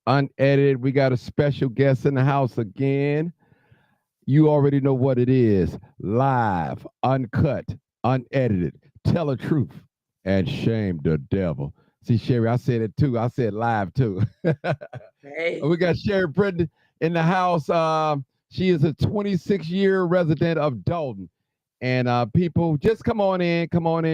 unedited. We got a special guest in the house again. You already know what it is. Live, uncut, unedited. Tell the truth and shame the devil. See, Sherry, I said it too. I said live too. Hey, We got Sherry Britton in the house. She is a 26-year resident of Dolton. And people, just come on in,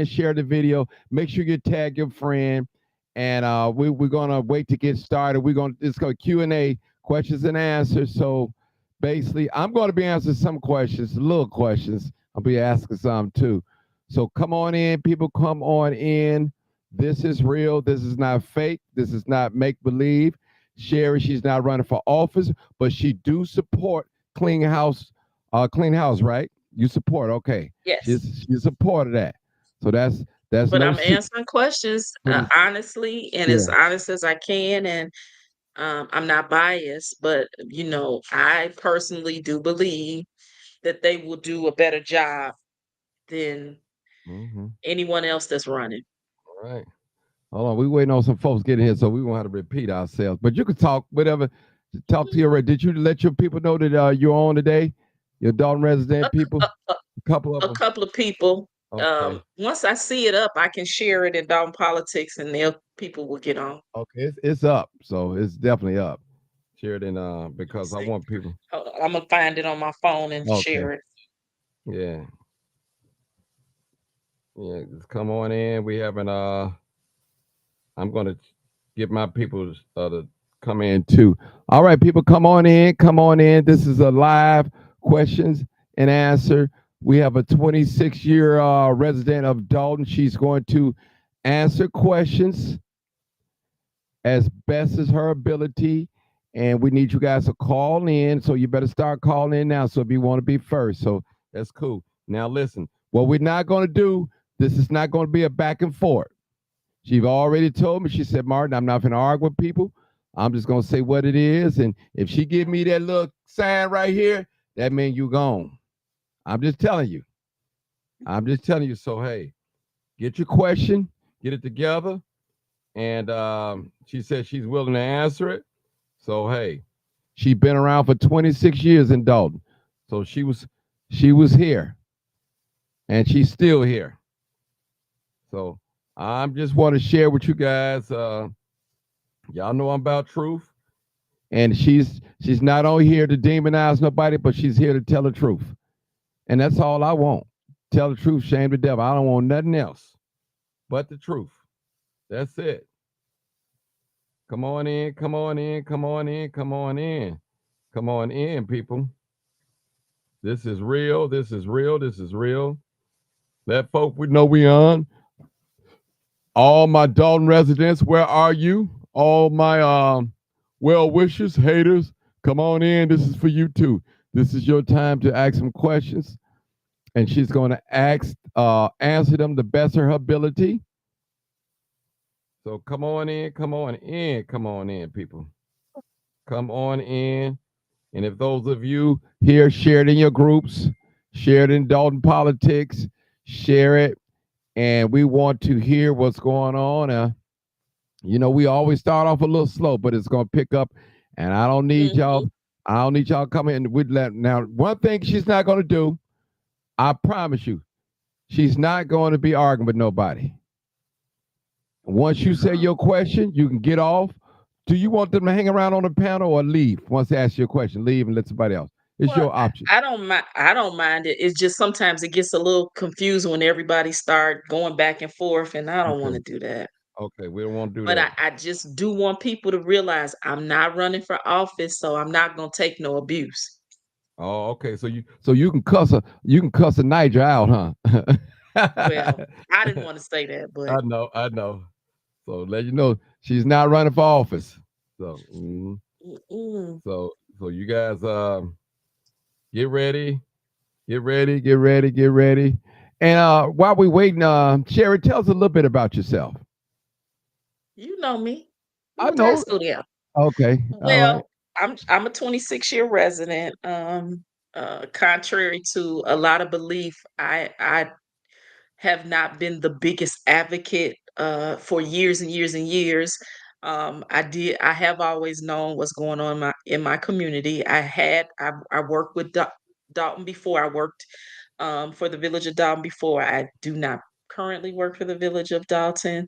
share the video. Make sure you tag your friend. And we're gonna wait to get started. It's gonna Q&A, questions and answers. So basically, I'm gonna be answering some questions, little questions. I'll be asking some too. So come on in, people. Come on in. This is real. This is not fake. This is not make believe. Sherry, she's not running for office, but she do support clean house, clean house, right? You support, okay? yes. She's support of that. So that's But no I'm secret. answering questions honestly and Yeah. as honest as I can. And I'm not biased, but I personally do believe that they will do a better job than Mm-hmm. anyone else that's running. All right. Hold on. We waiting on some folks getting here, so we won't have to repeat ourselves. But you can talk whatever. Talk to your. Did you let your people know that you're on today? Your Dalton A, resident people. a, a, A couple of a them. couple of people. Okay. Once I see it up, I can share it in Down Politics, and people will get on. Okay. It's up. So it's definitely up. Share it in Let me because I see. want people. Hold on, I'm gonna find it on my phone and Okay. share it. Yeah. Yeah. Just come on in. We haven't I'm gonna get my people to come in too. All right, people, come on in. Come on in. This is a live questions and answer. We have a 26-year resident of Dalton. She's going to answer questions as best as her ability. And we need you guys to call in. So you better start calling in now. So if you want to be first. So that's cool. Now listen, what we're not going to do, this is not going to be a back and forth. She already told me, she said, Martin, I'm not going to argue with people. I'm just going to say what it is. And if she give me that little sign right here, that means you gone. I'm just telling you. I'm just telling you. So, hey, get your question, get it together. And she said she's willing to answer it. So, hey, she's been around for 26 years in Dalton. So she was here and she's still here. So I'm just want to share with you guys. Y'all know I'm about truth. And she's not only here to demonize nobody, but she's here to tell the truth. And that's all I want. Tell the truth, shame the devil. I don't want nothing else but the truth. That's it. Come on in, come on in, come on in, come on in. Come on in, people. This is real. This is real. This is real. Let folk we know we on. All my Dalton residents, where are you? All my well wishers, haters, come on in. This is for you too. This is your time to ask some questions, and she's going to answer them the best of her ability. So come on in, come on in, come on in, people. Come on in. And if those of you here share it in your groups, share it in Dalton Politics, share it, and we want to hear what's going on. We always start off a little slow, but it's gonna pick up. And I don't need Hmm. y'all. I don't need y'all coming in with that. Now, one thing she's not gonna do, I promise you, she's not going to be arguing with nobody. Once you say your question, you can get off. Do you want them to hang around on the panel or leave? Once they ask you a question, leave and let somebody else. It's Well, your option. I don't mind. I don't mind it. It's just sometimes it gets a little confusing when everybody start going back and forth, and I don't want Okay. to do that. Okay. We don't want to do But that. I just do want people to realize I'm not running for office, so I'm not gonna take no abuse. Oh, okay. So you can cuss a Niger out, huh? Well, I didn't want to say that, but I know. So let you know she's not running for office. So mm-mm. so you guys get ready, get ready, get ready, get ready. And while we waiting, Sherry, tell us a little bit about yourself. You know me. I I'm a know. studio. Okay. All right. Well, I'm a 26-year resident. Contrary to a lot of belief, I have not been the biggest advocate for years and years and years. I have always known what's going on in my community. I worked with Dalton before. I worked for the village of Dalton before. I do not currently work for the village of Dalton.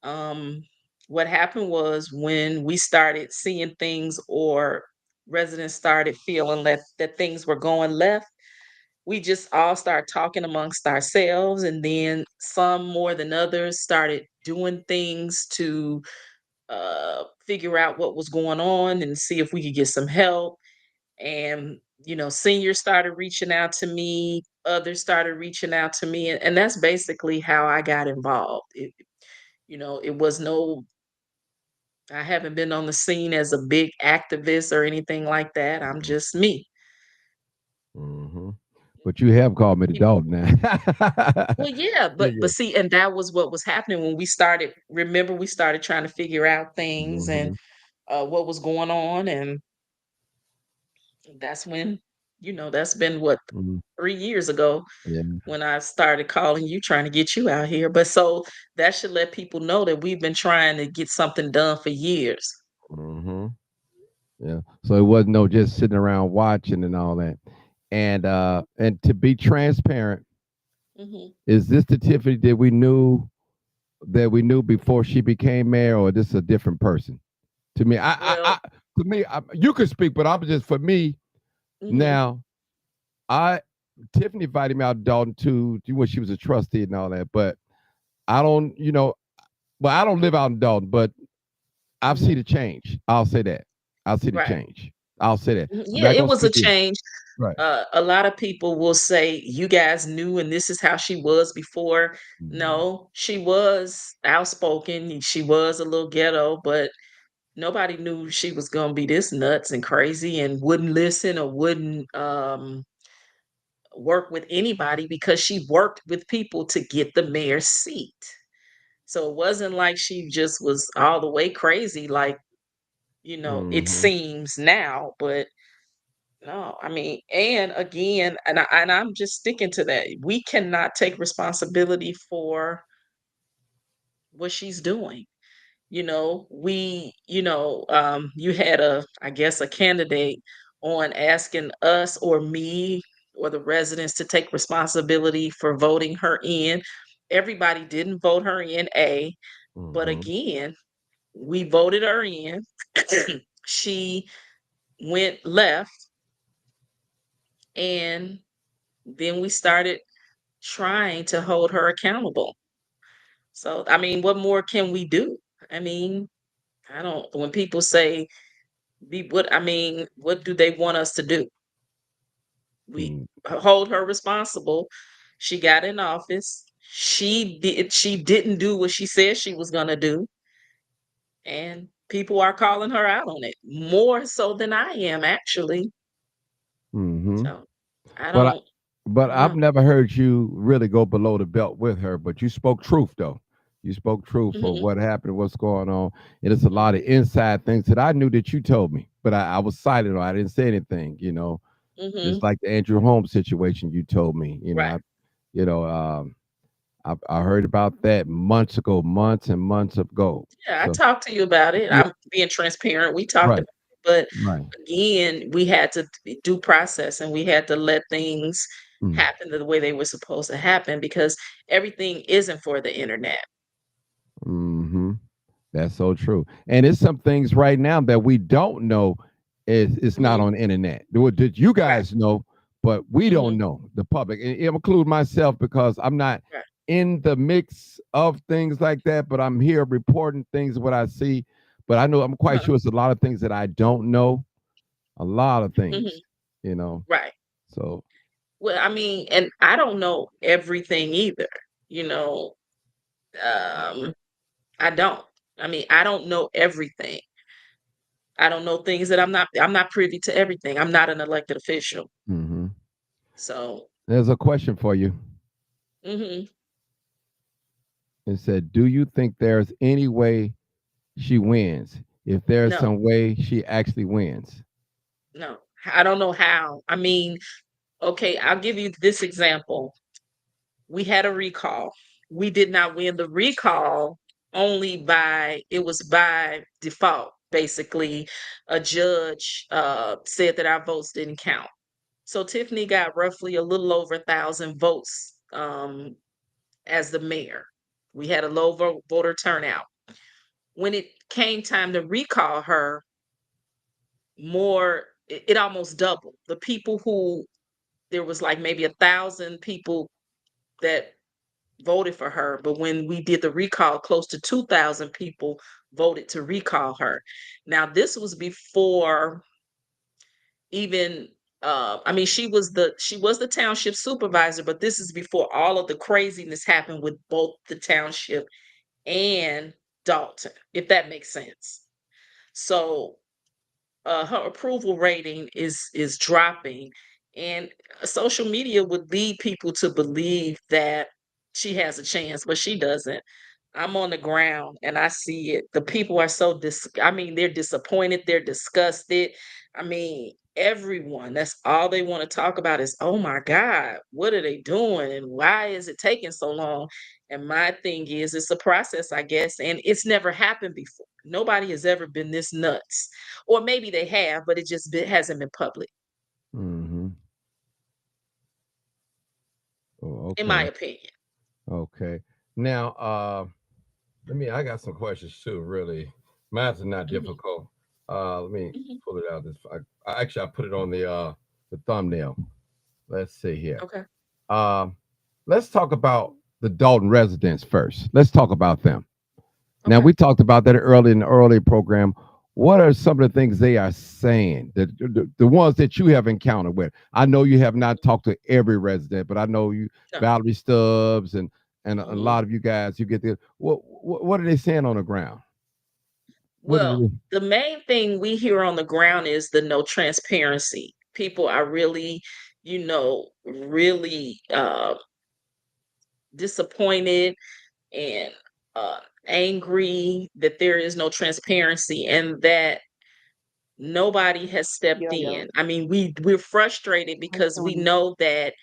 Um, what happened was when we started seeing things or residents started feeling that things were going left, we just all started talking amongst ourselves, and then some more than others started doing things to figure out what was going on and see if we could get some help. And seniors started reaching out to me, others started reaching out to me, and that's basically how I got involved. It was no, I haven't been on the scene as a big activist or anything like that. I'm Mhm. just me. Mhm. But you have called me the dog now. Well, yeah, but Yeah. see, and that was what was happening when we started. Remember, we started trying to figure out things and Mhm. what was going on, and that's when, that's been what, Mhm. 3 years ago Yeah. when I started calling you, trying to get you out here. But so that should let people know that we've been trying to get something done for years. Mhm. Yeah. So it wasn't no just sitting around watching and all that. And to be transparent, Hmm. is this the Tiffany that we knew before she became mayor, or this a different person? To me, Well, you could speak, but I'm just for me hmm. now. I Tiffany invited me out to Dalton too when she was a trustee and all that, but I don't, well, I don't live out in Dalton, but I've seen Hmm. a change. I'll say that. I'll see the Right. change. I'll say that. I'm Yeah, not it gonna was a speak in. change. Right. A lot of people will say, you guys knew, and this is how she was before. Mhm. No, she was outspoken. She was a little ghetto, but nobody knew she was going to be this nuts and crazy and wouldn't listen or wouldn't work with anybody because she worked with people to get the mayor's seat. So it wasn't like she just was all the way crazy, like, it Mhm. seems now, but no, I mean, and again, and I'm just sticking to that. We cannot take responsibility for what she's doing. You had I guess, a candidate on asking us or me or the residents to take responsibility for voting her in. Everybody didn't vote her in, but Mhm. again, we voted her in. She went left, and then we started trying to hold her accountable. So, I mean, what more can we do? I mean, I don't, when people say, what do they want us to do? We Mm. hold her responsible. She got in office. She didn't do what she said she was going to do. And people are calling her out on it more so than I am, actually. Mhm. So I But I, don't, I but don't I've know. never heard you really go below the belt with her. But you spoke truth, though. You spoke truth for Hmm. what happened, what's going on. And it's a lot of Hmm. inside things that I knew that you told me, but I was silent or I didn't say anything. Just Hmm. like the Andrew Holmes situation, you told me. Right. You know, um, I heard about that months ago, months and months ago. Yeah, I So talked to you about it. yeah, I'm being transparent. We talked right, about it, but right. again, we had to do process, and we had to let things Mm. happen the way they were supposed to happen, because everything isn't for the internet. Hmm. That's so true. And it's some things right now that we don't know is not Hmm. on the internet. Did you Right. guys know, but we don't Hmm. know, the public. And I include myself because I'm not Right. in the mix of things like that, but I'm here reporting things what I see. But I know I'm quite Uh-huh. sure it's a lot of things that I don't know. A lot of Hmm. things, you know. Right. So Well, I mean, and I don't know everything either. You know, um, I don't. I mean, I don't know everything. I don't know things that I'm not privy to everything. I'm not an elected official. mhm. So, There's a question for you. mhm. It said, "Do you think there's any way she wins? If there's No, some way she actually wins?" no. I don't know how. I mean, okay, I'll give you this example. We had a recall. We did not win the recall it was by default. Basically, a judge said that our votes didn't count. So Tiffany got roughly a little over 1,000 votes as the mayor. We had a low voter turnout. When it came time to recall her, it almost doubled. The people who there was like maybe 1,000 people that voted for her, but when we did the recall, close to 2,000 people voted to recall her. Now this was before even I mean she was the township supervisor, but this is before all of the craziness happened with both the township and Dolton, if that makes sense. So her approval rating is dropping, and social media would lead people to believe that she has a chance, but she doesn't. I'm on the ground and I see it. The people are so I mean, they're disappointed, they're disgusted. I mean, everyone, that's all they want to talk about is, oh my God, what are they doing? And why is it taking so long? And my thing is, it's a process, I guess, and it's never happened before. Nobody has ever been this nuts. Or maybe they have, but hasn't been public, Mm-hmm. Oh, in my okay. opinion. Okay. Now, I got some questions too, really. Maths are not Mhm, difficult. Let me mhm. pull it out. I put it on the thumbnail. Let's see here. Okay. Um, let's talk about the Dalton residents first. Let's talk about them. Now Okay. we talked about that early in the early program. What are some of the things they are saying? The ones that you have encountered with. I know you have not talked to every resident, but I know you, No. Valerie Stubbs, and a Mhm. lot of you guys. You get the what are they saying on the ground? What are Well, they? the main thing we hear on the ground is the no transparency. People are really, really disappointed and uh, angry that there is no transparency and that nobody has stepped Yo, yo. in. I mean, we're frustrated Hi, because we Tony. know that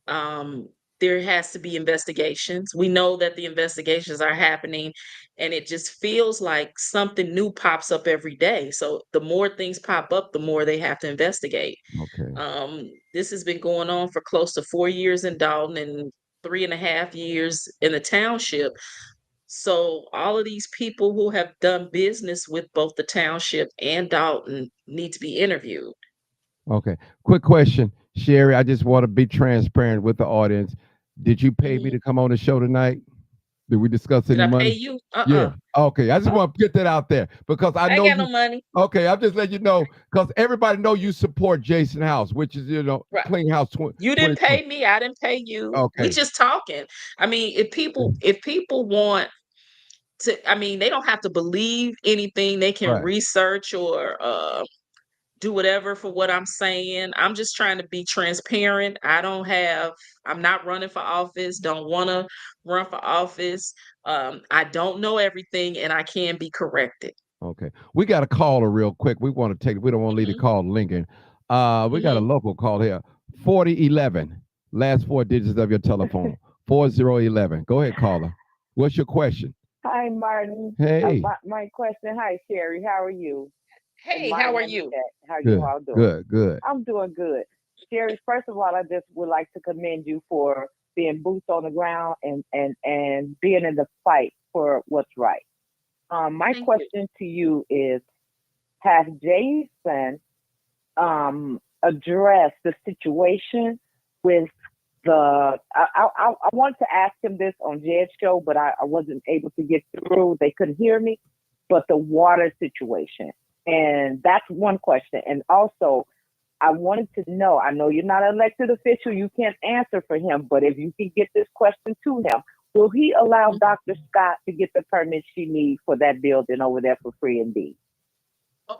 um, there has to be investigations. We know that the investigations are happening, and it just feels like something new pops up every day. So the more things pop up, the more they have to investigate. Okay, This has been going on for close to 4 years in Dalton and 3.5 years in the township. So all of these people who have done business with both the township and Dalton need to be interviewed. okay. Quick question, Sherry. I just want to be transparent with the audience. Did you pay me Mhm. to come on the show tonight? Did we discuss Did any I pay money? you? Yeah. Okay. I just Oh, want to get that out there because I I ain't know got no you. money. Okay, I'm just letting you know because everybody know you support Jason House, which is Right. Clean House You didn't 2020. pay me, I didn't pay you. We Okay. just talking. I mean, if people want to, I mean, they don't have to believe anything. They can Right. research or do whatever for what I'm saying. I'm just trying to be transparent. I'm not running for office, don't want to run for office. I don't know everything and I can be corrected. Okay. We got a caller real quick. We don't want to leave the Hmm. call lingering. We got a Hmm. local call here. 4011. Last four digits of your telephone. 4011. Go ahead, caller. What's your question? hi, Martin. Hey. My question. Hi, Sherry. How are you? And Hey, how Martin are in the you? chat. How you Good. all doing? Good. Good. I'm doing good. Sherry, first of all, I just would like to commend you for being boots on the ground and being in the fight for what's right. My Thank you. question to you is: has Jason address the situation with I wanted to ask him this on Jed's show, but I wasn't able to get through. They couldn't hear me. But the water situation, and that's one question. And also, I wanted to know. I know you're not an elected official. You can't answer for him, but if you can get this question to him, will he allow Mhm. Dr. Scott to get the permit she needs for that building over there for free and D?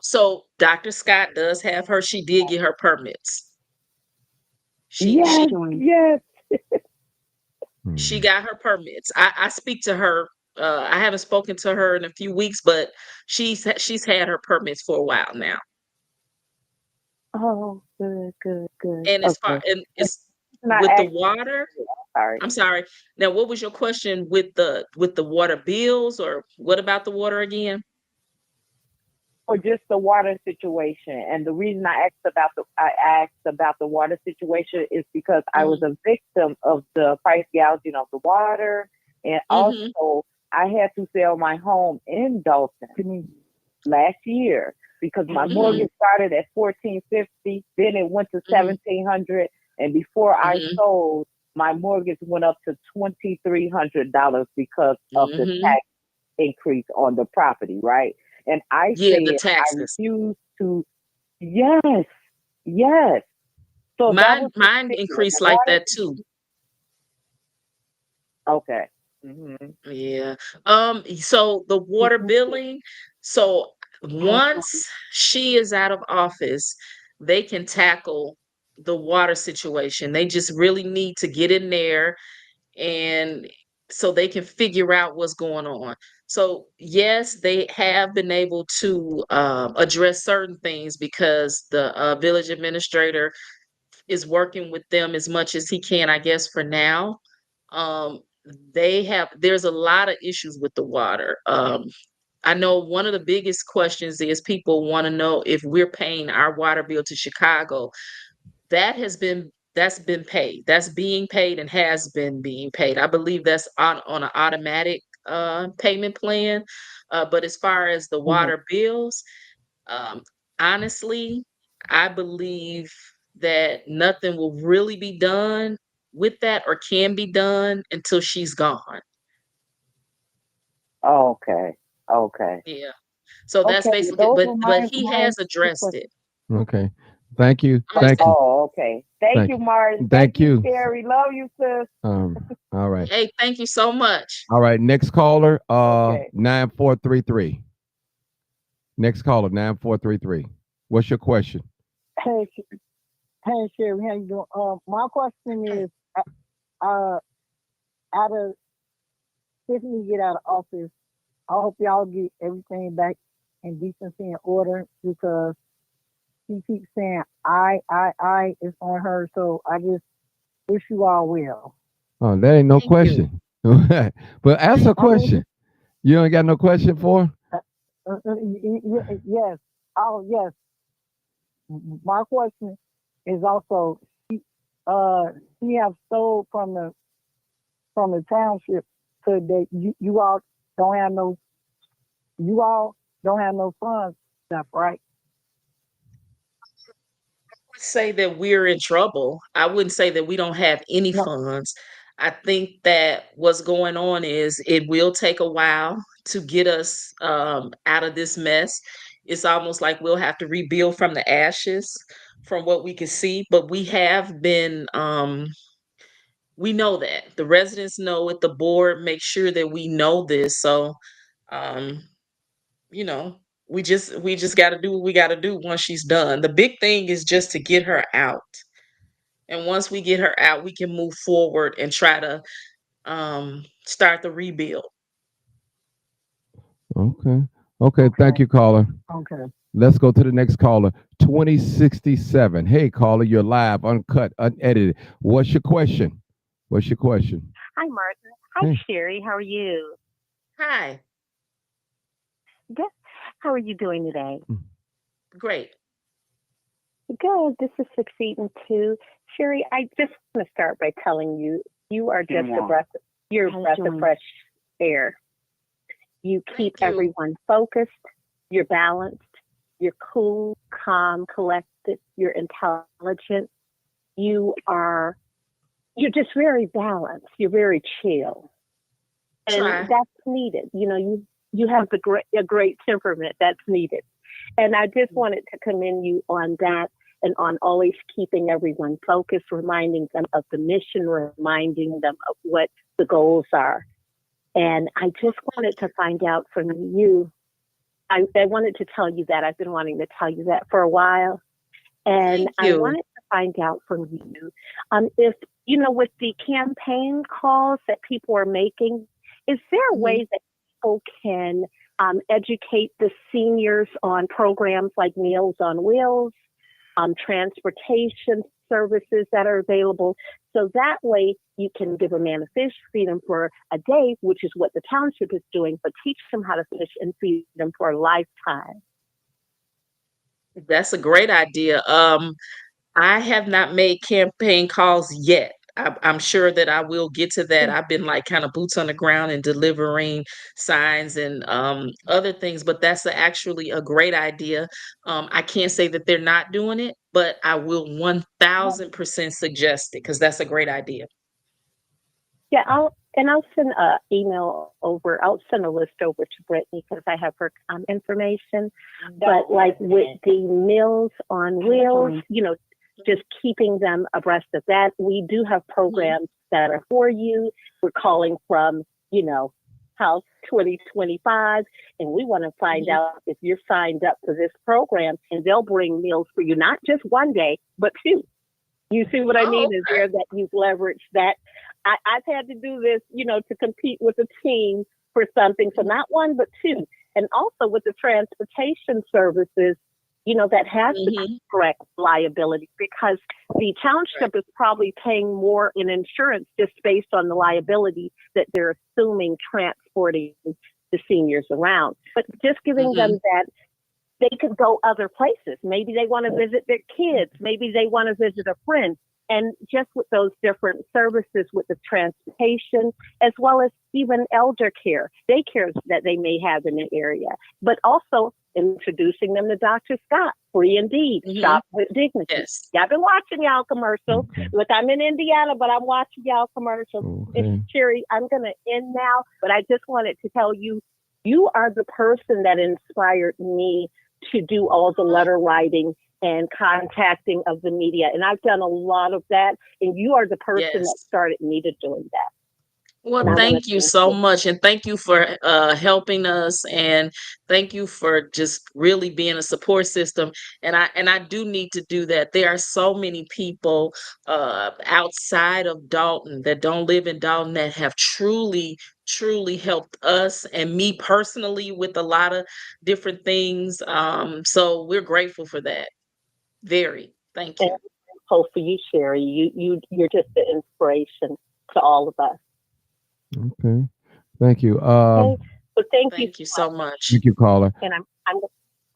So Dr. Scott does have her. She did get her permits. She Yes, yes. she Hmm. got her permits. I speak to her. I haven't spoken to her in a few weeks, but she's had her permits for a while now. Oh, good, good, good. And as far Okay. and And it's not with the ask. water. Sorry. I'm sorry. Now, what was your question with the water bills, or what about the water again? Or just the water situation. And the reason I asked about the water situation is because I was a victim of the price gouging of the water, and Mm-hmm. also I had to sell my home in Dolton last year because my Mm-hmm. mortgage started at $1,450, then it went to $1,700, and before I Mm-hmm. sold, my mortgage went up to $2,300 because of the Mm-hmm. tax increase on the property, right? And I Yeah, the said I taxes. refuse to. Yes, yes. So that was the Mine sticker. The increased like water. that too. Okay. Hmm. Yeah. So the water billing, so once she is out of office, they can tackle the water situation. They just really need to get in there, and so they can figure out what's going on. So yes, they have been able to address certain things because the village administrator is working with them as much as he can, I guess, for now. Um, there's a lot of issues with the water. I know one of the biggest questions is people want to know if we're paying our water bill to Chicago. That's been paid. That's being paid and has been being paid. I believe that's on an automatic payment plan. But as far as the water bills, um, honestly, I believe that nothing will really be done with that or can be done until she's gone. Okay. Okay. Yeah. So that's Okay. basically, Those but were he my has addressed questions. it. Okay. Thank you. I'm Thank you. Oh, okay. Thank Thank you, you. Martin. Thank you. Sherry. Love you, sis. All right. Hey, thank you so much. All right. Next caller, Okay. 9433. Next caller, 9433. What's your question? Hey, hey, Sherry, how you doing? My question Hey. is, out of Tiffany get out of office, I hope y'all get everything back in decency and order because she keeps saying I is on her. So I just wish you all well. Oh, that ain't no Thank you. question. But ask a Thank I mean, question. You ain't got no question for her? yes. Oh, yes. My question is also she have stole from the township so that you all don't have no funds stuff, right? Say that we're in trouble. I wouldn't say that we don't have any No, funds. I think that what's going on is it will take a while to get us out of this mess. It's almost like we'll have to rebuild from the ashes from what we can see, but we have been we know that. The residents know it, the board makes sure that we know this. So um you know, we just got to do what we got to do once she's done. The big thing is just to get her out. And once we get her out, we can move forward and try to start the rebuild. Okay. Okay. Thank okay, you, caller. okay. Let's go to the next caller. 2067. Hey, caller, you're live, uncut, unedited. What's your question? What's your question? Hi, Martin. Hi, Hey. Sherry. How are you? Hi. Good. How are you doing today? Great. Good. This is Succeeding too. Sherry, I just want to start by telling you, you are just a breath. You're a breath of fresh air. You keep Thank you. everyone focused. You're balanced. You're cool, calm, collected. You're intelligent. You're just very balanced. You're very chill. And Try. that's needed. You have a great temperament that's needed. And I just wanted to commend you on that and on always keeping everyone focused, reminding them of the mission, reminding them of what the goals are. And I just wanted to find out from you. I wanted to tell you that. I've been wanting to tell you that for a while. And Thank I you. wanted to find out from you if, with the campaign calls that people are making, is there a way that people can educate the seniors on programs like Meals on Wheels, transportation services that are available So that way you can give a man a fish, feed him for a day, which is what the township is doing, but teach him how to fish and feed him for a lifetime. That's a great idea. I have not made campaign calls yet. I'm sure that I will get to that. I've been like kind of boots on the ground and delivering signs and other things, but that's actually a great idea. I can't say that they're not doing it, but I will 1000% suggest it because that's a great idea. Yeah, I'll send a email over. I'll send a list over to Brittany because I have her information. But like with the Meals on Wheels, just keeping them abreast of that. We do have programs that are for you. We're calling from, House 2025, and we want to find out if you're signed up for this program, and they'll bring meals for you, not just one day, but two. You see what I mean? Okay. Is there that you've leveraged that? I've had to do this, to compete with a team for something. So not one, but two. And also with the transportation services, that has to be correct liability because the township is probably paying more in insurance just based on the liability that they're assuming transporting the seniors around. But just giving them that they could go other places. Maybe they want to visit their kids. Maybe they want to visit a friend. And just with those different services with the transportation, as well as even elder care, daycares that they may have in the area, but also introducing them to Dr. Scott, Free Indeed, Shop with Dignity. Yes. Yeah, I've been watching y'all commercials. Look, I'm in Indiana, but I'm watching y'all commercials. And Sherry, I'm going to end now, but I just wanted to tell you, you are the person that inspired me to do all the letter writing and contacting of the media. And I've done a lot of that. And you are the person that started me to doing that. Well, thank you so much. And thank you for helping us. And thank you for just really being a support system. And I do need to do that. There are so many people outside of Dolton that don't live in Dolton that have truly helped us and me personally with a lot of different things. So we're grateful for that. Very. Thank you. Hope for you, Sherry. You're just the inspiration to all of us. Okay. Thank you. Well, thank you so much. Thank you, caller. And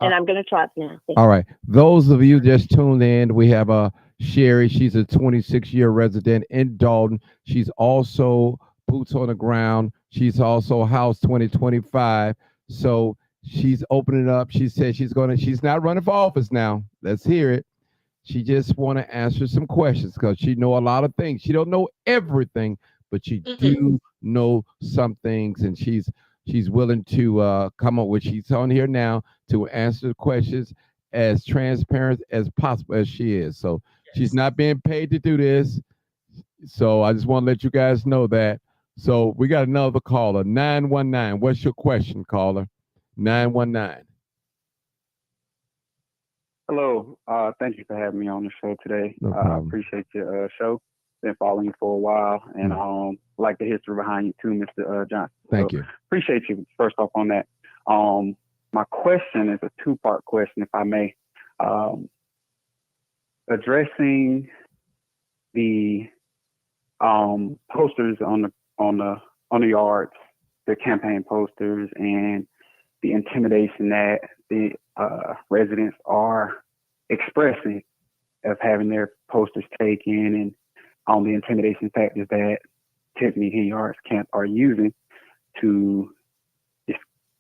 I'm going to drop now. All right. Those of you just tuned in, we have Sherry. She's a 26-year resident in Dolton. She's also boots on the ground. She's also House 2025. So she's opening up. She said she's not running for office now. Let's hear it. She just want to answer some questions because she know a lot of things. She don't know everything, but she do know some things, and she's willing to come up with. She's on here now to answer the questions as transparent as possible as she is. So she's not being paid to do this. So I just want to let you guys know that. So we got another caller, 919. What's your question, caller? 919. Hello. Thank you for having me on the show today. No I problem. appreciate your show. Been following you for a while, and like the history behind you too, Mr. Johnson. Thank you. Appreciate you first off on that. My question is a two-part question, if I may. Addressing the posters on the yards, the campaign posters, and the intimidation that the residents are expressing of having their posters taken, and on the intimidation factors that Tiffany Henyard's camp are using to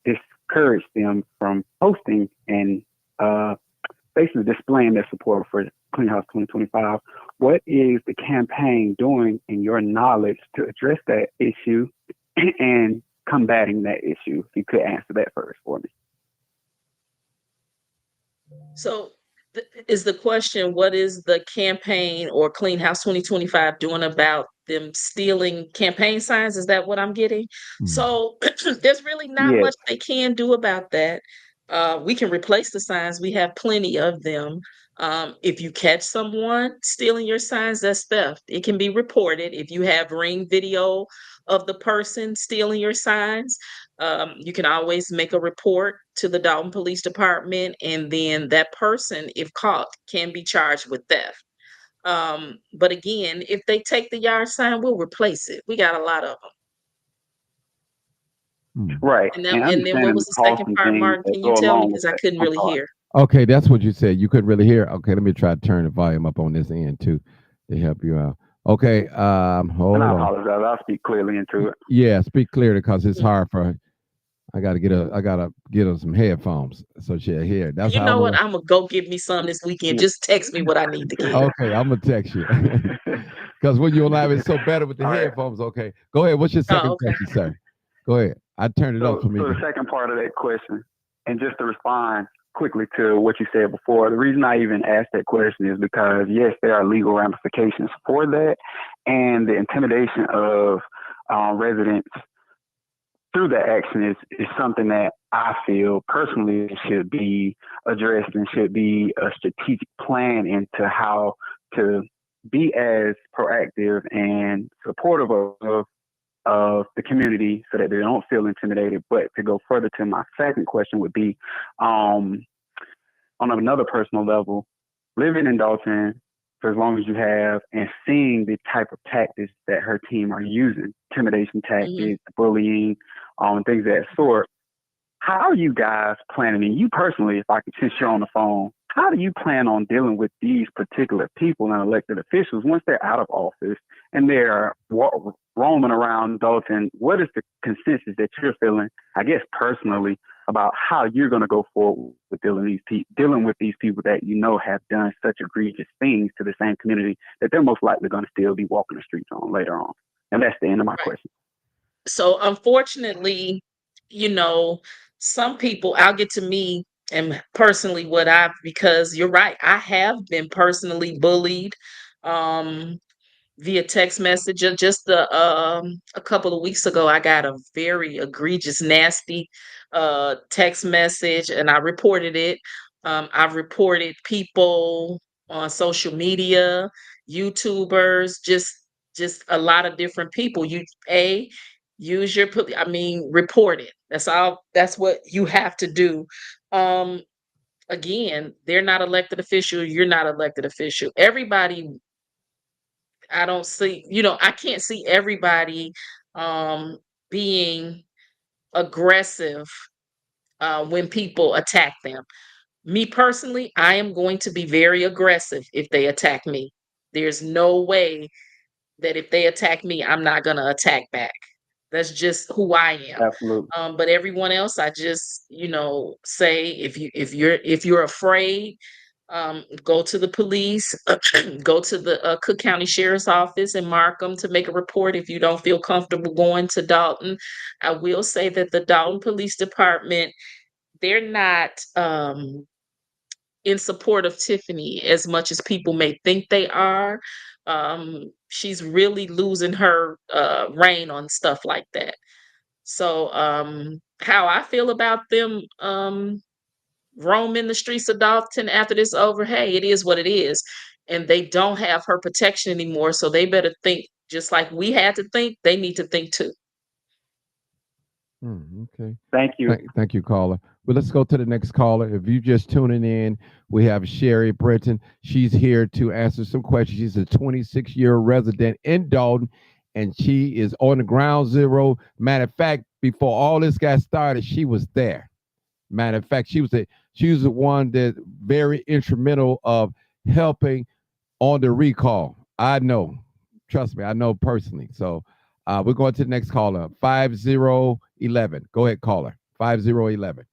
discourage them from posting and basically displaying their support for Clean House 2025. What is the campaign doing in your knowledge to address that issue and combating that issue? If you could answer that first for me. So is the question, what is the campaign or Clean House 2025 doing about them stealing campaign signs? Is that what I'm getting? So there's really not much they can do about that. We can replace the signs. We have plenty of them. If you catch someone stealing your signs, that's theft. It can be reported. If you have ring video of the person stealing your signs, you can always make a report to the Dolton Police Department, and then that person, if caught, can be charged with theft. But again, if they take the yard sign, we'll replace it. We got a lot of them. Right. And And then what understanding was the the costs second and part, things Martin? that Can you go tell me? along with Because I that. couldn't I'm really sorry. hear. Okay, that's what you said. You couldn't really hear. Okay, let me try to turn the volume up on this end too to help you out. Okay, hold And I on. apologize. I'll speak clearly into it. Yeah, speak clearly because it's Mhm. hard for her. I gotta get her some headphones so she'll hear. That's You how know I'm what? gonna. I'm gonna go get me some this weekend. Just text me what I need to get. Okay, I'm gonna text you because when you're live, it's so better with the All right. headphones. Okay, go ahead. What's your second Oh, okay. question, sir? Go ahead. I turned it up So, for me. so the second part of that question, and just to respond quickly to what you said before, the reason I even asked that question is because, yes, there are legal ramifications for that, and the intimidation of residents through that action is something that I feel personally should be addressed and should be a strategic plan into how to be as proactive and supportive of the community so that they don't feel intimidated. But to go further to my second question would be, on another personal level, living in Dolton for as long as you have and seeing the type of tactics that her team are using, intimidation tactics, bullying, things of that sort. How are you guys planning, and you personally, if I could, since you're on the phone, how do you plan on dealing with these particular people and elected officials once they're out of office and they're roaming around Dolton? What is the consensus that you're feeling, I guess, personally, about how you're going to go forward with dealing with these people that you know have done such egregious things to the same community that they're most likely going to still be walking the streets on later on? And that's the end of my question. So unfortunately, some people, I'll get to me and personally because you're right, I have been personally bullied via text message. Just a couple of weeks ago, I got a very egregious, nasty text message, and I reported it. I've reported people on social media, YouTubers, just a lot of different people. Use your report it. That's all. That's what you have to do. Um, Again, they're not elected official. You're not elected official. Everybody, I don't see, I can't see everybody being aggressive when people attack them. Me personally, I am going to be very aggressive if they attack me. There's no way that if they attack me, I'm not going to attack back. That's just who I am. Absolutely. But everyone else, I just, say if you're afraid, go to the police, go to the Cook County Sheriff's Office in Markham to make a report if you don't feel comfortable going to Dolton. I will say that the Dolton Police Department, they're not in support of Tiffany as much as people may think they are. She's really losing her reign on stuff like that. So how I feel about them roaming the streets of Dalton after this over, hey, it is what it is. And they don't have her protection anymore. So they better think just like we had to think, they need to think too. Okay. Thank you. Thank you, caller. Well, let's go to the next caller. If you just tuning in, we have Sherry Britton. She's here to answer some questions. She's a 26-year resident in Dolton, and she is on the ground zero. Matter of fact, before all this got started, she was there. Matter of fact, she was the one that very instrumental of helping on the recall. I know. Trust me, I know personally. So we're going to the next caller, 5011. Go ahead, caller. 5011.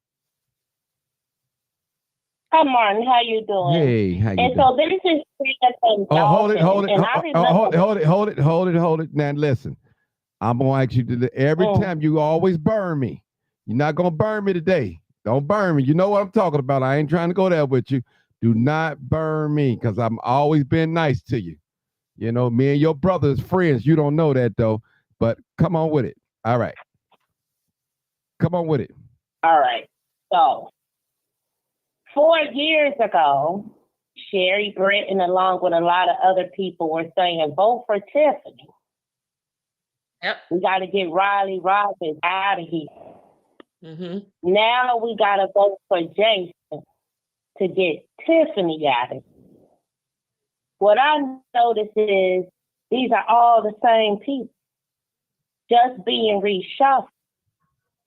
Hi, Martin. How you doing? Hey, how you doing? And so this is Trina from Dolton, and I remember. Hold it. Now listen, I'm gonna ask you to every time you always burn me. You're not gonna burn me today. Don't burn me. You know what I'm talking about. I ain't trying to go there with you. Do not burn me because I'm always been nice to you. You know, me and your brother's friends. You don't know that though, but come on with it. All right. Come on with it. All right. So 4 years ago, Sherry Britton, along with a lot of other people, were saying, vote for Tiffany. Yep. We got to get Riley Robbins out of here. Mm-hmm. Now we got to vote for Jason to get Tiffany out of here. What I notice is these are all the same people, just being reshuffled.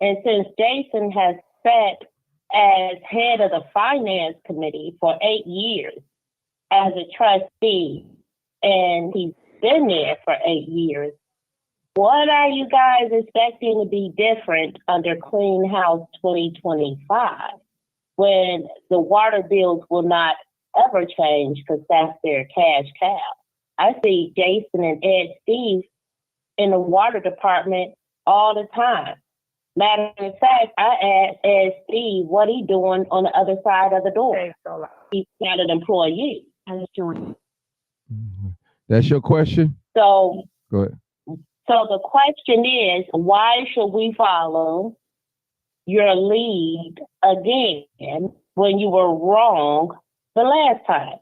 And since Jason has sat as head of the finance committee for 8 years as a trustee, and he's been there for 8 years, what are you guys expecting to be different under Clean House 2025 when the water bills will not ever change because that's their cash cow? I see Jason and Ed Steve in the water department all the time. Matter of fact, I asked Ed Steve what he doing on the other side of the door. He's not an employee. I just joined. That's your question? So Go ahead. So the question is, why should we follow your lead again when you were wrong the last time?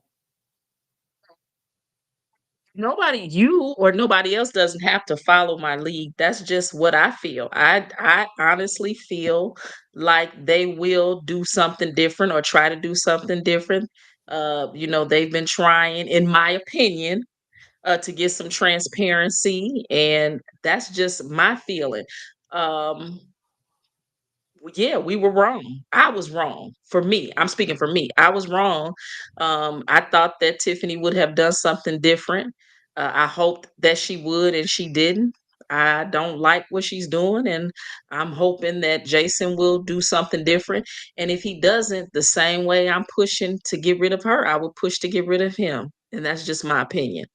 Nobody, you or nobody else doesn't have to follow my lead. That's just what I feel. I honestly feel like they will do something different or try to do something different. They've been trying, in my opinion, to get some transparency, and that's just my feeling. Um, yeah, we were wrong. I was wrong. For me, I'm speaking for me. I was wrong. I thought that Tiffany would have done something different. I hoped that she would, and she didn't. I don't like what she's doing, and I'm hoping that Jason will do something different. And if he doesn't, the same way I'm pushing to get rid of her, I will push to get rid of him. And that's just my opinion.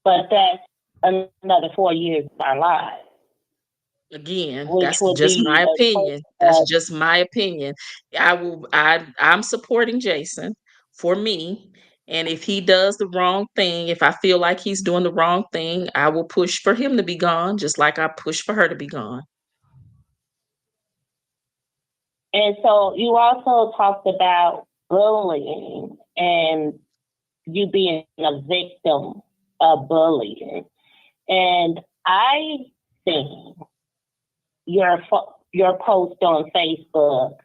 But that's another 4 years of our lives. Again, Which that's would just be my a opinion. That's just my opinion. I'm supporting Jason for me. And if he does the wrong thing, if I feel like he's doing the wrong thing, I will push for him to be gone, just like I push for her to be gone. And so you also talked about bullying and you being a victim of bullying. And I think your post on Facebook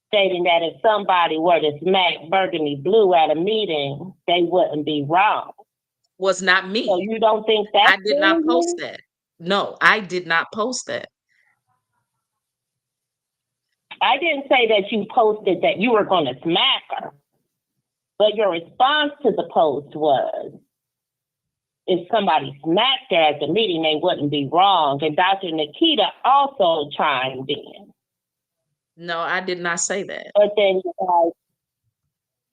stating that if somebody were to smack Burgundy Blue at a meeting, they wouldn't be wrong. Was not me. So you don't think that? I did not post that. No, I did not post that. I didn't say that you posted that you were going to smack her, but your response to the post was, if somebody smacked her at the meeting, they wouldn't be wrong. And Dr. Nikita also chimed in. No, I did not say that. But then you're like,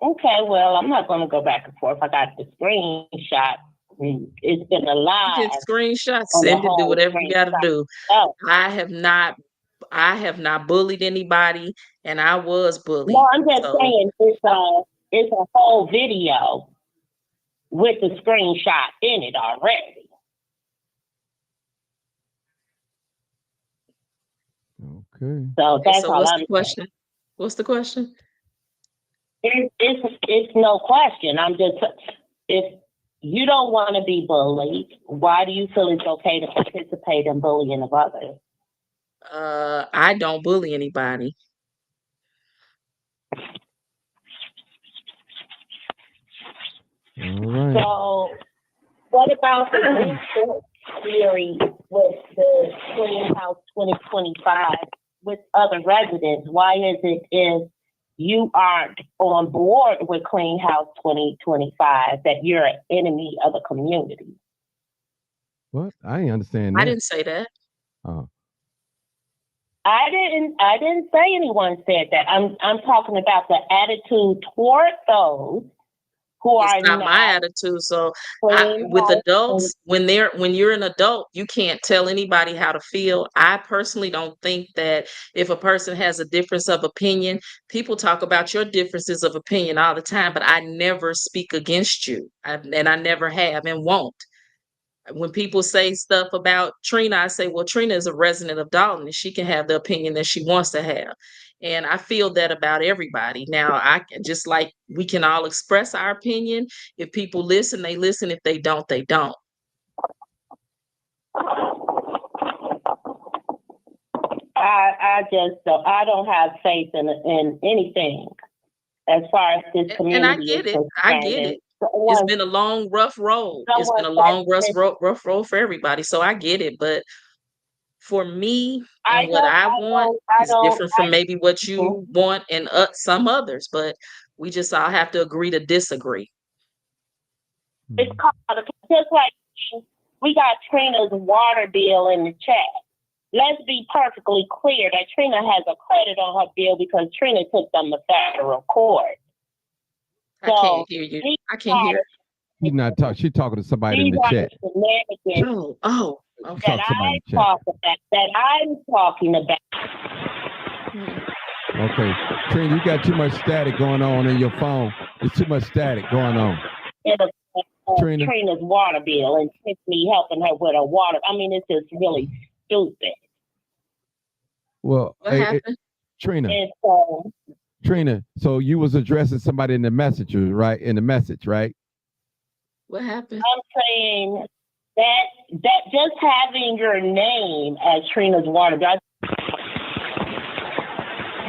okay, well, I'm not going to go back and forth. I got the screenshot. It's been a lie. You can screenshot, send it, do whatever you got to do. Oh. I have not bullied anybody, and I was bullied. No, I'm just saying it's a whole video with the screenshot in it already. Okay. So that's all what's I'm the question? What's the question? It's no question. I'm just, if you don't want to be bullied, why do you feel it's okay to participate in bullying of others? I don't bully anybody. All right. So what about the research theory with the Clean House 2025 with other residents? Why is it if you aren't on board with Clean House 2025 that you're an enemy of the community? What? I didn't understand that. I didn't say that. Oh. I didn't say anyone said that. I'm talking about the attitude toward those who are It's not my attitude. So with adults, when you're an adult, you can't tell anybody how to feel. I personally don't think that if a person has a difference of opinion, people talk about your differences of opinion all the time, but I never speak against you. And I never have and won't. When people say stuff about Trina, I say, well, Trina is a resident of Dolton and she can have the opinion that she wants to have. And I feel that about everybody. Now, I just like we can all express our opinion. If people listen, they listen. If they don't, they don't. I don't have faith in anything as far as this And I community get is it. I concerned. get And it. It's someone, been a long, rough road. It's someone been a that long, rough road for everybody. So I get it. But for me I and what don't, I I want don't, I is don't, different from I, maybe what you want and some others. But we just all have to agree to disagree. it's called, just like we got Trina's water bill in the chat. Let's be perfectly clear that Trina has a credit on her bill because Trina took them to federal court. I So can't hear you. I can't hear. She's not talking. She's talking to somebody in these the are chat. the shenanigans Oh, She's okay. talking that to somebody in the chat. that I'm talking about. Okay, Trina, you got too much static going on in your phone. There's too much static going on. Trina. Trina's water bill and Tiffany helping her with her water. I mean, it's just really stupid. Well, What happened? Trina. And so, Trina, so you was addressing somebody in the message, right? In the message, right? What happened? I'm saying that just having your name as Trina's water bill.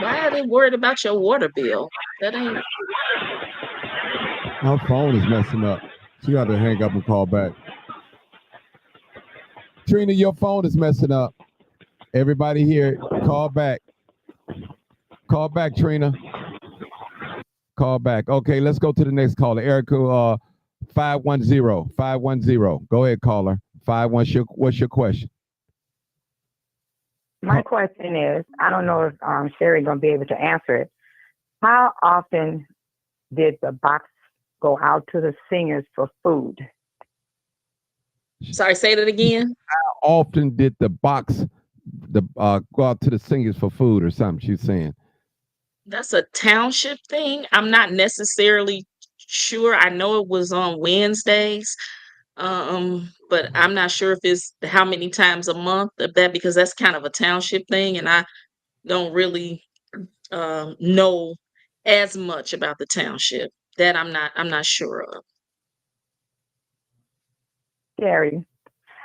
Why are they worried about your water bill? That ain't. Her phone is messing up. She got to hang up and call back. Trina, your phone is messing up. Everybody here, call back. Call back, Trina. Call back. Okay, let's go to the next caller. Erica, 510. 510. Go ahead, caller. 510. What's your question? My question is, I don't know if Sherry gonna be able to answer it. How often did the box go out to the singers for food? Sorry, say that again. How often did the box go out to the singers for food or something? She's saying. That's a township thing. I'm not necessarily sure. I know it was on Wednesdays. But I'm not sure if it's how many times a month of that because that's kind of a township thing, and I don't really know as much about the township. That I'm not sure of. Sherry,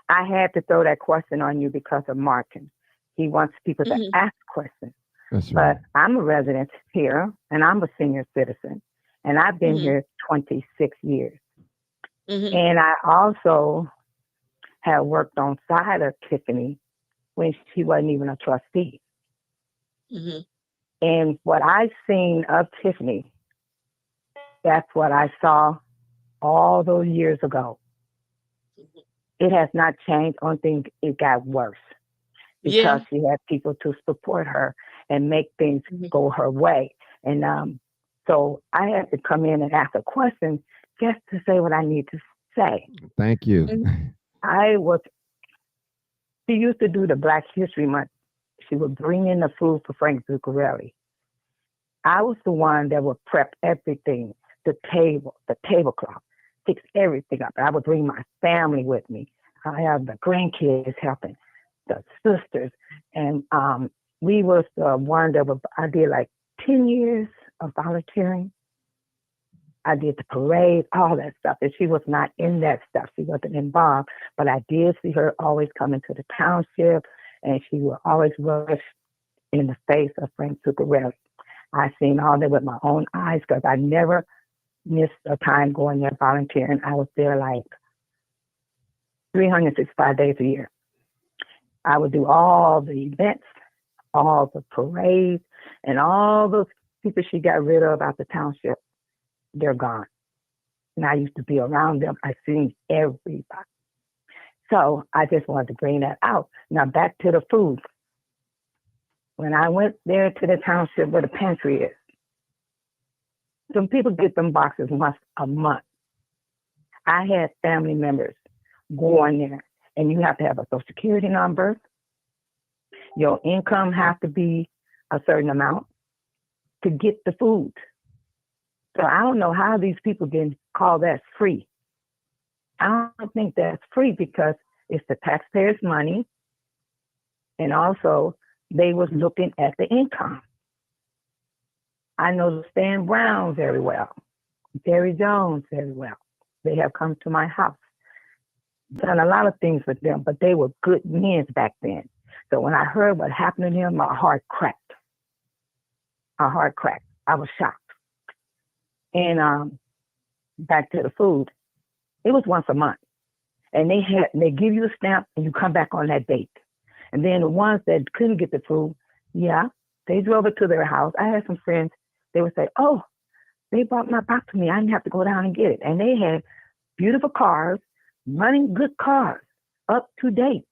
I had to throw that question on you because of Martin. He wants people to ask questions. That's right. But I'm a resident here, and I'm a senior citizen, and I've been here 26 years. And I also have worked on side of Tiffany when she wasn't even a trustee. And what I've seen of Tiffany, that's what I saw all those years ago. It has not changed. Only thing, it got worse because she had people to support her and make things go her way. And so I had to come in and ask a question just to say what I need to say. Thank you. She used to do the Black History Month. She would bring in the food for Frank Zuccarelli. I was the one that would prep everything, the tablecloth, fix everything up. I would bring my family with me. I have the grandkids helping, the sisters. And we was the one that I did like 10 years of volunteering. I did the parade, all that stuff. And she was not in that stuff. She wasn't involved. But I did see her always coming to the township, and she would always rush in the face of Frank Zuccarelli. I seen all that with my own eyes because I never missed a time going there volunteering. I was there like 365 days a year. I would do all the events, all the parades, and all those people she got rid of out the township. They're gone. And I used to be around them. I seen everybody. So I just wanted to bring that out. Now back to the food. When I went there to the township where the pantry is, some people get them boxes once a month. I had family members go on there, and you have to have a social security number. Your income has to be a certain amount to get the food. So I don't know how these people can call that free. I don't think that's free because it's the taxpayers' money, and also they was looking at the income. I know Stan Brown very well, Jerry Jones very well. They have come to my house, done a lot of things with them, but they were good men back then. So when I heard what happened to them, my heart cracked. My heart cracked. I was shocked. And back to the food, it was once a month, and they give you a stamp and you come back on that date. And then the ones that couldn't get the food, yeah, they drove it to their house. I had some friends, they would say, oh, they brought my box to me. I didn't have to go down and get it. And they had beautiful cars, running good cars, up to date.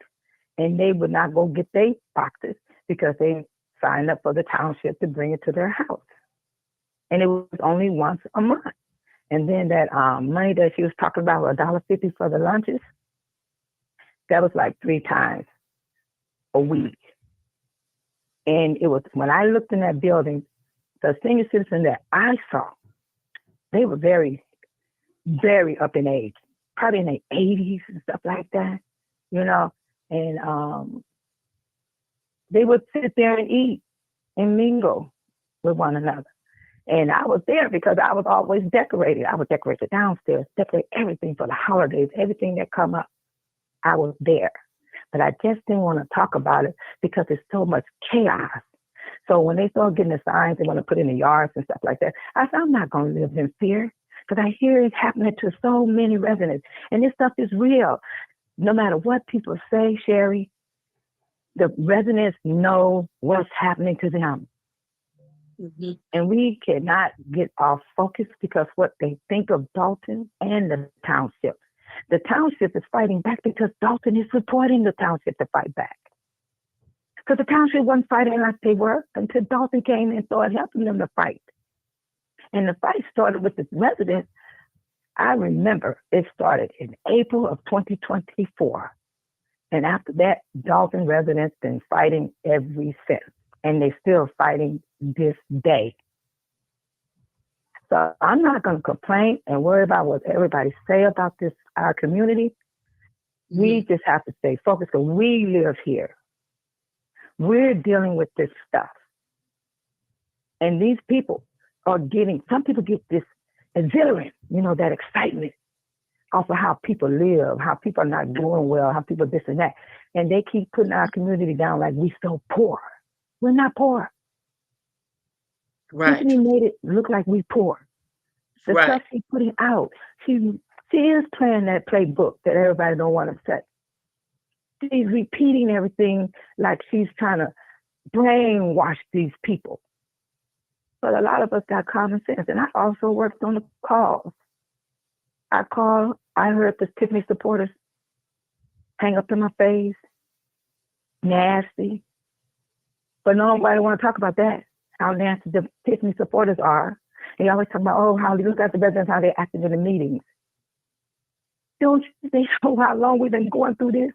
And they would not go get their boxes because they signed up for the township to bring it to their house. And it was only once a month. And then that money that she was talking about, $1.50 for the lunches, that was like 3 times a week. And it was, when I looked in that building, the senior citizen that I saw, they were very, very up in age, probably in their 80s and stuff like that, you know. And they would sit there and eat and mingle with one another. And I was there because I was always decorated. I would decorate the downstairs, decorate everything for the holidays, everything that come up. I was there. But I just didn't want to talk about it because there's so much chaos. So when they start getting the signs they want to put in the yards and stuff like that, I said, I'm not going to live in fear because I hear it's happening to so many residents. And this stuff is real. No matter what people say, Sherry, the residents know what's happening to them. Mm-hmm. And we cannot get off focus because what they think of Dolton and the township. The township is fighting back because Dolton is supporting the township to fight back. Because the township wasn't fighting like they were until Dolton came and started helping them to fight. And the fight started with the residents. I remember it started in April of 2024. And after that, Dolton residents been fighting every since. And they're still fighting this day. So I'm not going to complain and worry about what everybody say about this, our community. Mm-hmm. We just have to stay focused because we live here. We're dealing with this stuff. And these people are getting, some people get this exhilarant, you know, that excitement off of how people live, how people are not doing well, how people this and that. And they keep putting our community down like we so poor. We're not poor. Right. Tiffany made it look like we poor. The right. stuff she's putting out, she is playing that playbook that everybody don't want to set. She's repeating everything like she's trying to brainwash these people. But a lot of us got common sense. And I also worked on the calls. I heard the Tiffany supporters hang up in my face, nasty. But nobody want to talk about that, how nasty the Tiffany supporters are. They always talk about, oh, how they look at the residents, how they acted in the meetings. Don't they know how long we've been going through this?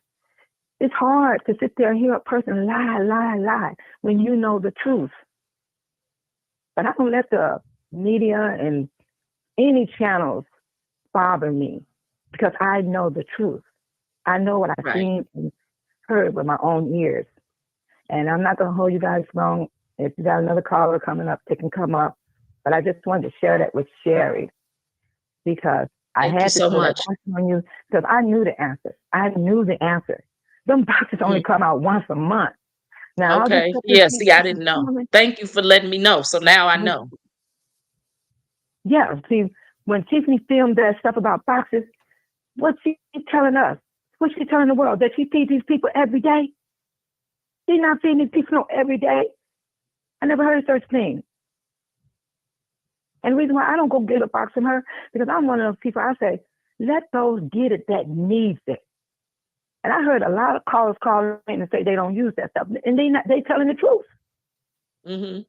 It's hard to sit there and hear a person lie when you know the truth. But I don't let the media and any channels bother me because I know the truth. I know what I've seen and heard with my own ears. And I'm not going to hold you guys long. If you got another caller coming up, they can come up. But I just wanted to share that with Sherry because I had to put a question on you because I knew the answer. I knew the answer. Them boxes only come out once a month. Now, okay. Yeah, see, I didn't know. Thank you for letting me know. So now I know. Yeah, see, when Tiffany filmed that stuff about boxes, what's she telling us? What's she telling the world? That she feeds these people every day? She's not feeding these people every day. I never heard of such thing. And the reason why I don't go get a box from her, because I'm one of those people, I say, let those get it that needs it. And I heard a lot of callers call in and say they don't use that stuff. And they telling the truth. Mm-hmm.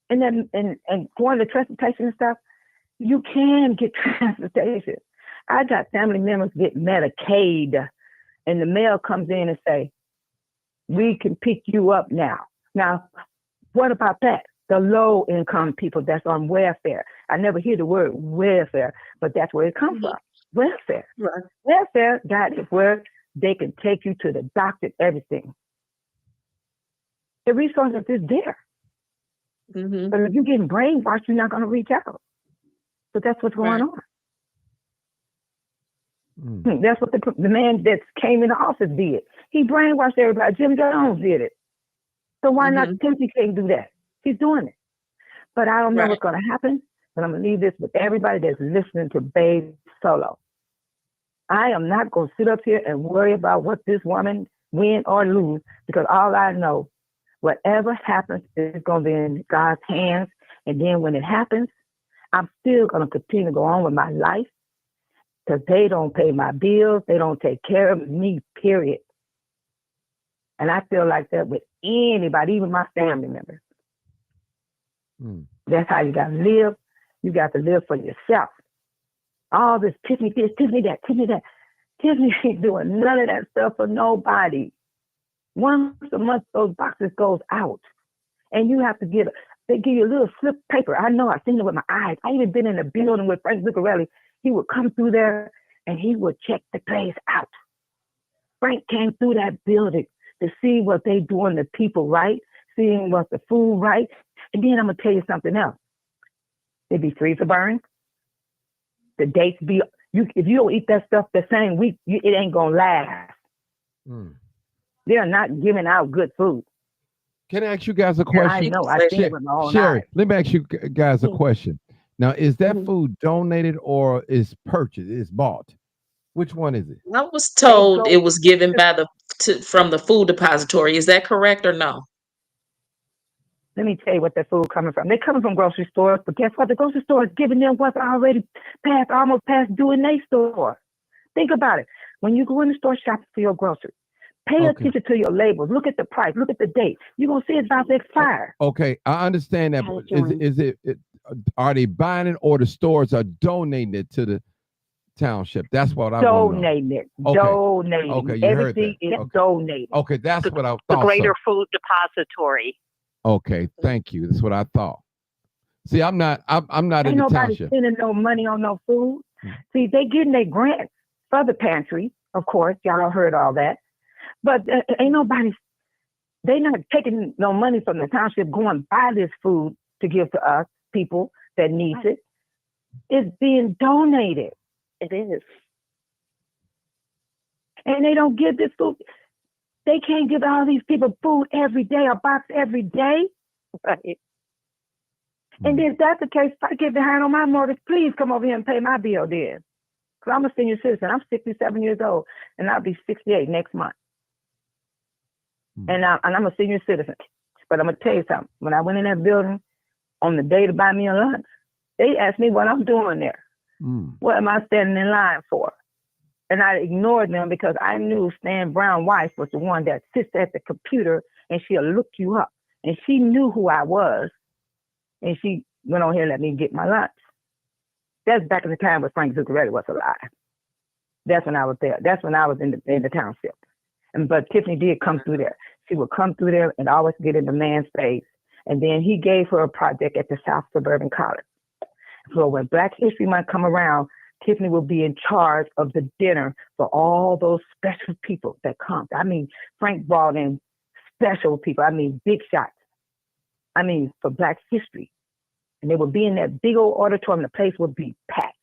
And then and going to transportation and stuff, you can get transportation. I got family members get Medicaid and the mail comes in and say, we can pick you up now. Now, what about that? The low income people that's on welfare. I never hear the word welfare, but that's where it comes from. Welfare. Right. Welfare, that is where they can take you to the doctor, everything. The resources is there. Mm-hmm. But if you're getting brainwashed, you're not going to reach out. So that's what's going on. That's what the man that came in the office did. He brainwashed everybody. Jim Jones did it. So why not Timothy can't do that? He's doing it. But I don't know what's going to happen and I'm going to leave this with everybody that's listening to Babe Solo. I am not going to sit up here and worry about what this woman win or lose, because all I know, whatever happens is going to be in God's hands. And then when it happens, I'm still going to continue to go on with my life, because they don't pay my bills. They don't take care of me, period. And I feel like that with anybody, even my family members. That's how you got to live. You got to live for yourself. All this Tiffany this, Tiffany that, Tiffany that. Tiffany ain't doing none of that stuff for nobody. Once a month, those boxes goes out. And you have to they give you a little slip paper. I know, I've seen it with my eyes. I even been in a building with Frank Zuccarelli. He would come through there and he would check the place out. Frank came through that building to see what they doing to people right, seeing what's the food right. And then I'm going to tell you something else. They be freezer burned. The dates be, if you don't eat that stuff the same week, it ain't going to last. They're not giving out good food. Can I ask you guys a question? I know, I think it with my own Sherry, eyes. let me ask you guys a question. Now, is that food donated or is purchased? Is bought? Which one is it? I was told it was given by from the food depository. Is that correct or no? Let me tell you what that food coming from. They're coming from grocery stores, but guess what? The grocery store is giving them what's already almost past due in their store. Think about it. When you go in the store shopping for your groceries, pay attention to your labels. Look at the price. Look at the date. You're going to see it's about to expire. Okay, I understand that. But are they buying it, or the stores are donating it to the township? That's what I want to know. Donating it. Okay. Donating. Okay, you Everything heard that. is donated. Okay, that's what I thought. The Greater Food Depository. Okay, thank you. That's what I thought. See, I'm not Ain't in the nobody township. spending no money on no food. See, they getting their grants for the pantry, of course. Y'all heard all that. But ain't nobody, they not taking no money from the township going buy this food to give to us, people that needs it. It's being donated. It is. And they don't give this food. They can't give all these people food every day, a box every day. Right. And if that's the case, if I get behind on my mortgage, please come over here and pay my bill then. Because I'm a senior citizen. I'm 67 years old, and I'll be 68 next month. And I'm a senior citizen. But I'm going to tell you something. When I went in that building on the day to buy me a lunch, they asked me what I'm doing there. What am I standing in line for? And I ignored them because I knew Stan Brown's wife was the one that sits at the computer and she'll look you up. And she knew who I was. And she went on here and let me get my lunch. That's back in the time when Frank Zuccarelli was alive. That's when I was there. That's when I was in the township. But Tiffany did come through there. She would come through there and always get in the man's face. And then he gave her a project at the South Suburban College. So when Black History Month come around, Tiffany will be in charge of the dinner for all those special people that come. I mean, Frank brought in special people. I mean, big shots. I mean, for Black history. And they would be in that big old auditorium. The place would be packed.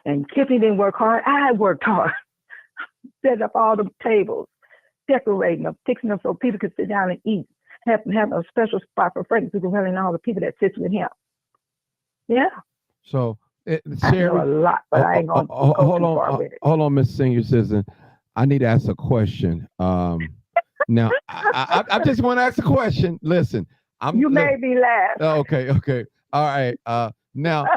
And Tiffany didn't work hard. I worked hard. Set up all the tables, decorating them, fixing them so people could sit down and eat. Have a special spot for Frank Zuccarelli and all the people that sits with him. Yeah. So, I know a lot, but I ain't going to go too far with it. Hold on, Miss Senior Citizen. I need to ask a question. Now, I just want to ask a question. Listen, you made me laugh. Okay. All right. Now,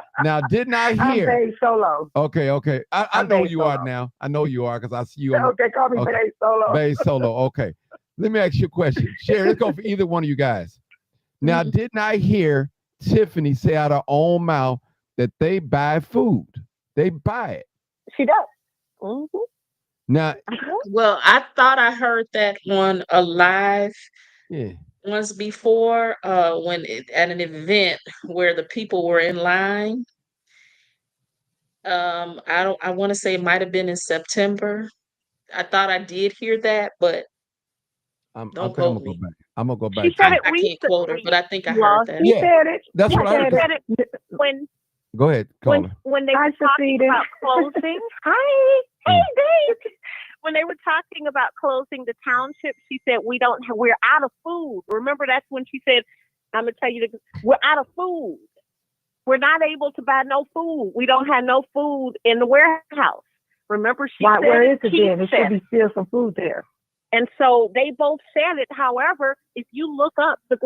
didn't I hear? I'm Babe Solo. Okay. I know you are now. I know you are because I see you. Okay, call me Babe Solo. Babe Solo. Okay. Let me ask you a question. Sherry, let's go for either one of you guys. Now, didn't I hear Tiffany say out of her own mouth that they buy food? They buy it. She does. Now, well, I thought I heard that on a live once before, at an event where the people were in line. I want to say it might have been in September. I thought I did hear that, but don't quote me. I'm gonna go back. She said it I can't quote her, but I think I heard that. She said it. That's what I said it when. Go ahead, when they were talking about closing. Hi, hey, Dave. When they were talking about closing the township, she said we're out of food. Remember, that's when she said, "I'm gonna tell you, we're out of food." We're not able to buy no food. We don't have no food in the warehouse. Remember, she said Where is it Keith then? There said should be still some food there. And so they both said it. However, if you look up the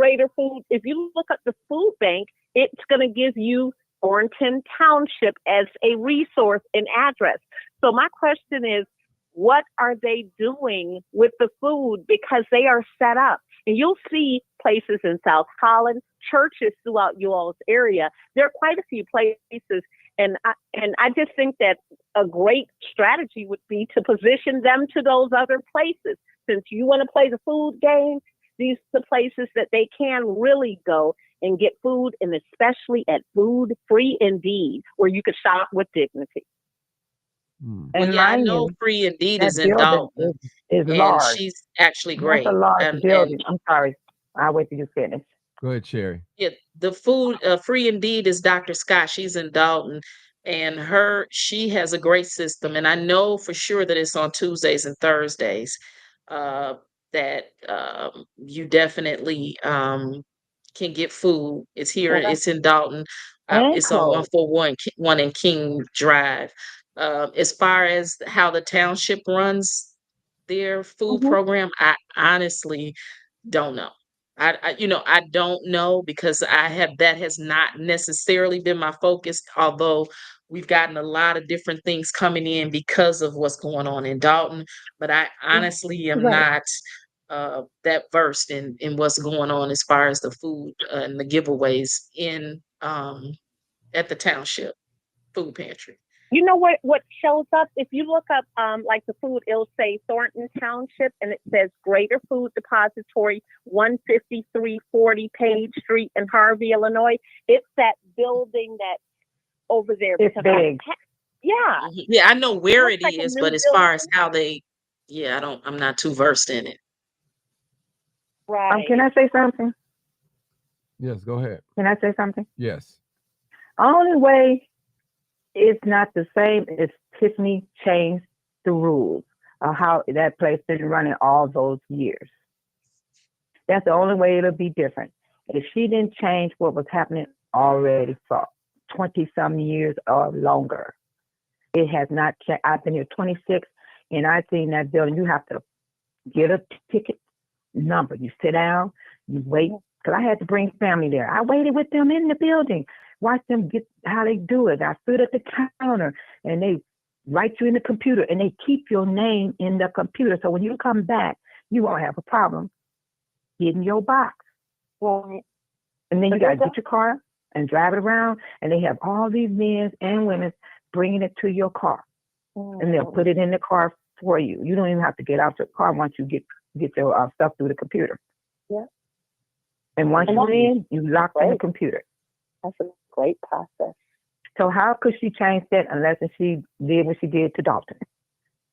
if you look up the food bank, it's going to give you Thornton Township as a resource and address. So my question is, what are they doing with the food? Because they are set up. And you'll see places in South Holland, churches throughout you all's area. There are quite a few places. And I just think that a great strategy would be to position them to those other places. Since you want to play the food game, these are the places that they can really go and get food, and especially at Food Free Indeed, where you could shop with dignity. And I know Free Indeed is in Dolton, is and large. she's actually great. That's a large building. I'm sorry. I'll wait till you finish. Go ahead, Sherry. Yeah, the food Free Indeed is Dr. Scott. She's in Dolton, and she has a great system. And I know for sure that it's on Tuesdays and Thursdays. That you definitely can get food. It's here. It's in Dolton. It's on 141 in King Drive. As far as how the township runs their food program, I honestly don't know. I don't know, because that has not necessarily been my focus, although we've gotten a lot of different things coming in because of what's going on in Dolton. But I honestly am not that versed in what's going on as far as the food and the giveaways in at the township food pantry. You know what shows up? If you look up like the food, it'll say Thornton Township, and it says Greater Food Depository, 15340 Page Street in Harvey, Illinois. It's that building that over there. It's big. Yeah, I know where it like is, but as far as how I'm not too versed in it. Right. Can I say something? Yes, go ahead. Can I say something? Yes. Only way it's not the same is Tiffany changed the rules of how that place been running all those years. That's the only way it'll be different. If she didn't change what was happening already for 20-some years or longer, it has not changed. I've been here 26, and I've seen that building. You have to get a ticket number. You sit down, you wait, because I had to bring family there. I waited with them in the building, watch them get how they do it. I stood at the counter, and they write you in the computer, and they keep your name in the computer. So when you come back, you won't have a problem getting your box. Right. And then you got to get your car and drive it around, and they have all these men and women bringing it to your car, and they'll put it in the car for you. You don't even have to get out your car once you get your stuff through the computer. Yeah. And once you're in, you lock in the computer. That's a great process. So how could she change that unless she did what she did to Dolton?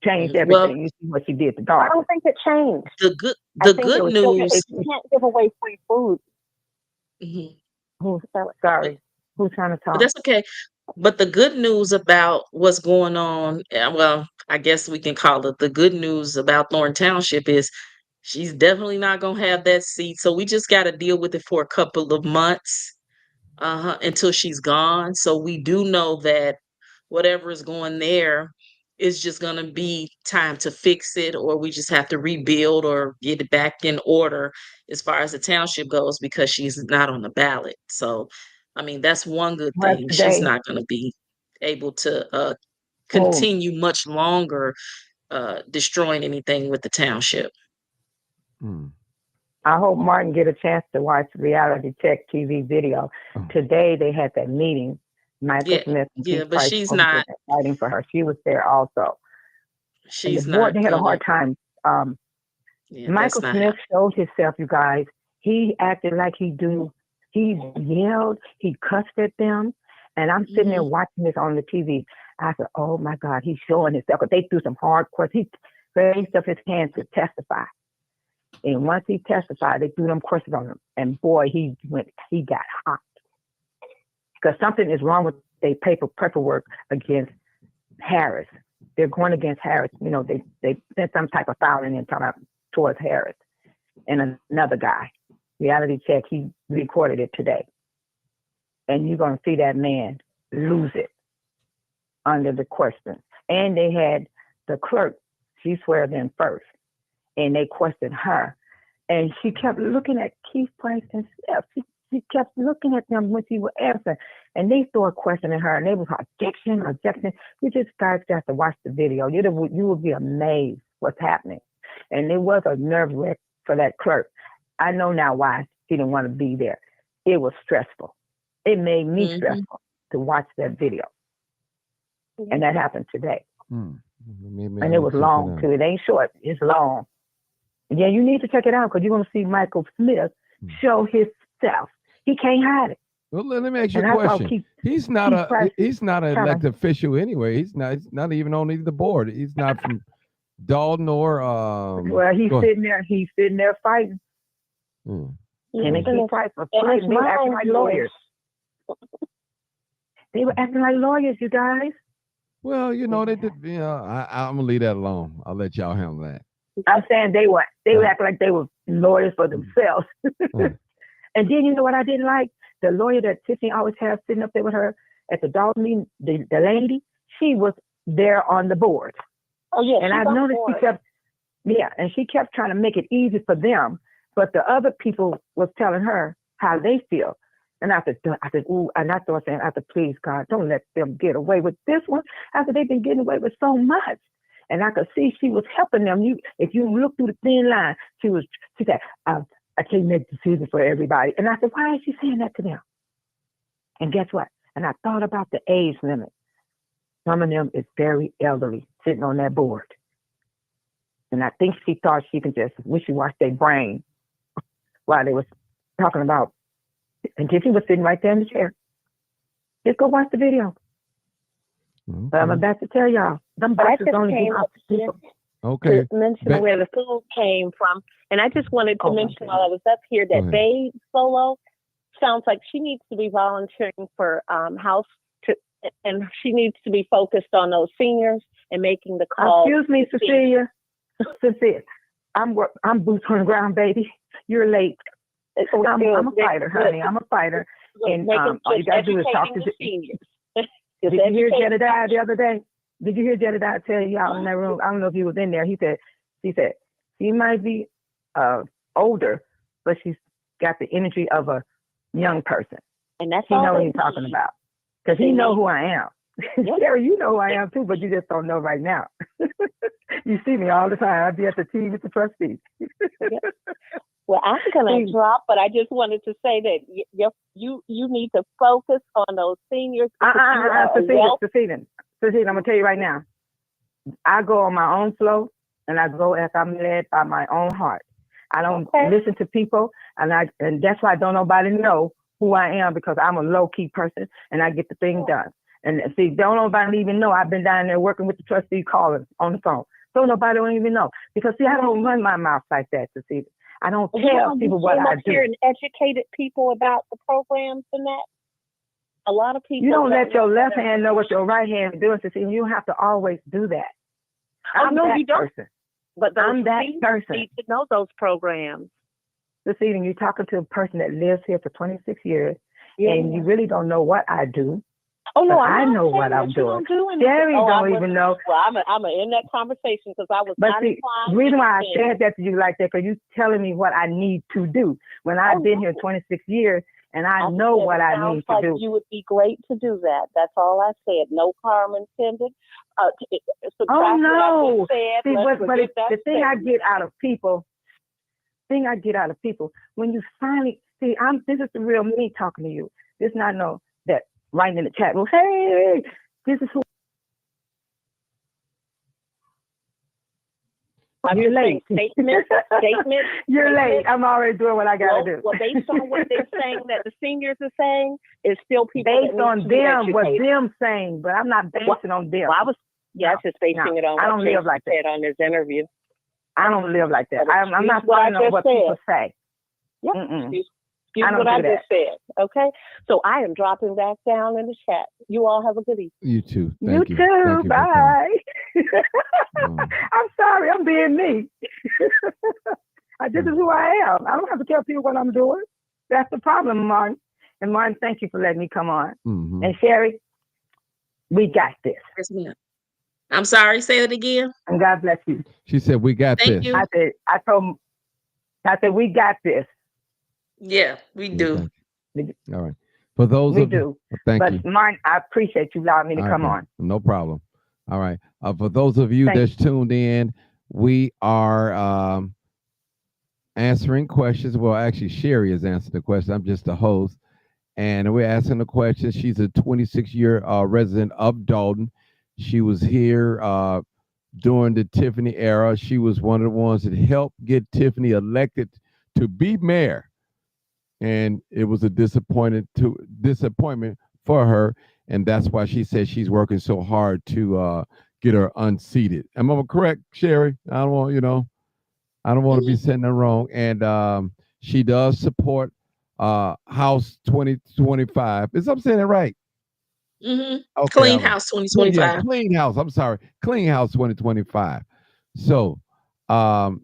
Changed everything. You see what she did to Dolton. I don't think it changed. The good news. You can't give away free food. Sorry. Who's trying to talk? But that's okay. But the good news about what's going on, well, I guess we can call it the good news about Thornton Township, is she's definitely not going to have that seat. So we just got to deal with it for a couple of months until she's gone. So we do know that whatever is going there is just going to be time to fix it, or we just have to rebuild or get it back in order as far as the township goes, because she's not on the ballot. So, I mean, that's one good thing. She's not going to be able to continue much longer destroying anything with the township. I hope Martin get a chance to watch Reality Check TV video. Today they had that meeting. Michael Smith. But she's not fighting for her. She was there also. She's the not. Board, they had a hard time. Michael Smith showed himself, you guys. He acted like he do. He yelled. He cussed at them. And I'm sitting there watching this on the TV. I said, "Oh my God, he's showing himself." But they threw some hard questions. He raised up his hand to testify. And once he testified, they threw them questions on him. And boy, he got hot. Because something is wrong with their paperwork against Harris. They're going against Harris. You know, they sent some type of filing in towards Harris and another guy. Reality Check, he recorded it today. and you're going to see that man lose it under the question. And they had the clerk, she swears in first, and they questioned her. And she kept looking at Keith Price and Steph. She kept looking at them when she would answer. And they started questioning her, and they was objection. You just guys got to watch the video. You will be amazed what's happening. And it was a nerve wreck for that clerk. I know now why she didn't want to be there. It was stressful. It made me stressful to watch that video. And that happened today. And it was long too. It ain't short. It's long. Yeah, you need to check it out because you're going to see Michael Smith show himself. He can't hide it. Well, let me ask you a question. He's not an elected official anyway. He's not even on either board. He's not from Dolton or well, he's sitting there. He's sitting there fighting. And they keep fighting for fighting. They were acting like lawyers. They were acting like lawyers, you guys. Well, they did. I'm gonna leave that alone. I'll let y'all handle that. I'm saying they were acting like they were lawyers for themselves. And then you know what I didn't like? The lawyer that Tiffany always has sitting up there with her at the Dolton meeting, the lady, she was there on the board. Oh yeah. And I noticed she kept trying to make it easy for them, but the other people was telling her how they feel. And I said, ooh, and I thought saying, please God, don't let them get away with this one. After they've been getting away with so much. And I could see she was helping them. If you look through the thin line, she said, I can't make decisions for everybody. And I said, why is she saying that to them? And guess what? And I thought about the age limit. Some of them is very elderly sitting on that board. And I think she thought she could just wishy-wash their brain while they was talking about. And Tiffany was sitting right there in the chair. Just go watch the video. But I'm about to tell y'all, them boxes only came up to mention where the food came from. And I just wanted to mention while I was up here that Babe Solo sounds like she needs to be volunteering for and she needs to be focused on those seniors and making the call. Excuse me, Cecilia. I'm boots on the ground, baby. You're late. I'm a fighter, honey. I'm a fighter. And all you gotta do is talk to the seniors. Did you hear Jedediah the other day? Did you hear Jedediah tell y'all in that room? I don't know if he was in there. He said, she might be older, but she's got the energy of a young person. And that's he know what he's talking about. Because he know who I am. Sherry, you know who I am too, but you just don't know right now. You see me all the time. I be at the tea with the trustees. Well, I'm going to drop, but I just wanted to say that you need to focus on those seniors. Cecilia, I'm going to tell you right now. I go on my own flow, and I go as I'm led by my own heart. I don't listen to people, and that's why don't nobody know who I am, because I'm a low-key person, and I get the thing done. And see, don't nobody even know I've been down there working with the trustee calling on the phone. So nobody don't even know. Because, see, I don't run my mouth like that, Cecilia. I don't tell people what I do. Here and educated people about the programs and that. A lot of people. You don't let your left hand know what your right hand is doing, Cecilia. You don't have to always do that. Oh, no, you don't. Person. But I'm that person. Need to know those programs. Cecilia, you're talking to a person that lives here for 26 years, and you really don't know what I do. Oh no, I know what I'm doing. Jerry don't even know. Well, I'm in that conversation because I was. But see, the reason why I said that to you like that, because you telling me what I need to do when I've been here 26 years and I know what I need to do. You would be great to do that. That's all I said. No harm intended. Oh no! See, but the thing I get out of people, when you finally see, this is the real me talking to you. This not no that. Writing in the chat room, hey, this is who. You're late. Statement. You're late. I'm already doing what I gotta do. Well, based on what they're saying that the seniors are saying, is still people based on them, what them saying, but I'm not basing on them. Well, I was just basing it on. I don't live like that. On this interview, I don't live like that. I'm not following on what people say. Yep. Excuse what I just said. Okay, so I am dropping back down in the chat. You all have a good evening. You too. Thank you. Too. Bye. I'm sorry. I'm being me. This is who I am. I don't have to tell people what I'm doing. That's the problem, Martin. And Martin, thank you for letting me come on. Mhm. And Sherry, we got this. Yes, ma'am. I'm sorry, say it again. And God bless you. She said, "We got Thank this." you. I said, we got this. Yeah, we Yeah, do. thank you. All right. For those We of do. thank But you. Martin, I appreciate you allowing me to come Okay. on. No problem. All right. For those of you Thank that's tuned in, we are answering questions. Well, actually, Sherry is answering the question. I'm just the host. And we're asking the question. She's a 26-year resident of Dolton. She was here during the Tiffany era. She was one of the ones that helped get Tiffany elected to be mayor. And it was a disappointment for her. And that's why she said she's working so hard to get her unseated. Am I correct, Sherry? I don't want, I don't want to be saying that wrong. And she does support House 2025. Is I'm saying it right? Mm-hmm. Okay, Clean all right. House Yeah, 2025. Clean House. I'm sorry. Clean House 2025. So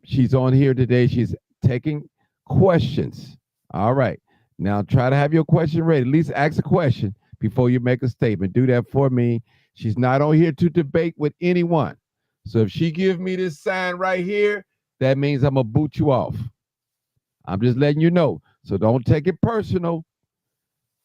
she's on here today. She's taking questions. All right. Now try to have your question ready. At least ask a question before you make a statement. Do that for me. She's not on here to debate with anyone. So if she gives me this sign right here, that means I'm gonna boot you off. I'm just letting you know. So don't take it personal.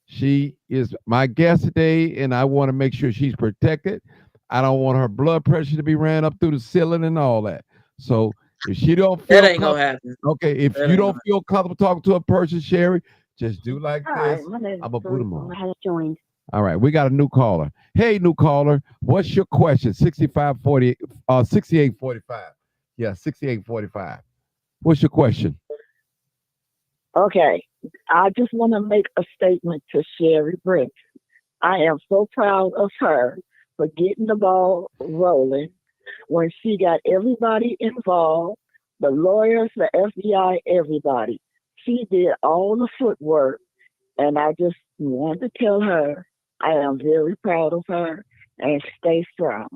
She is my guest today, and I want to make sure she's protected. I don't want her blood pressure to be ran up through the ceiling and all that. So if she don't feel That ain't gonna happen. okay, if That you ain't don't gonna feel comfortable talking to a person, Sherry, just do like Hi, this. my name is I'm gonna boot them Teresa. on. I have joined. All right, we got a new caller. Hey, new caller, what's your question? 6845. Yeah, 6845. What's your question? Okay, I just want to make a statement to Sherry Britton. I am so proud of her for getting the ball rolling when she got everybody involved, the lawyers, the FBI, everybody. She did all the footwork, and I just want to tell her I am very proud of her and stay strong.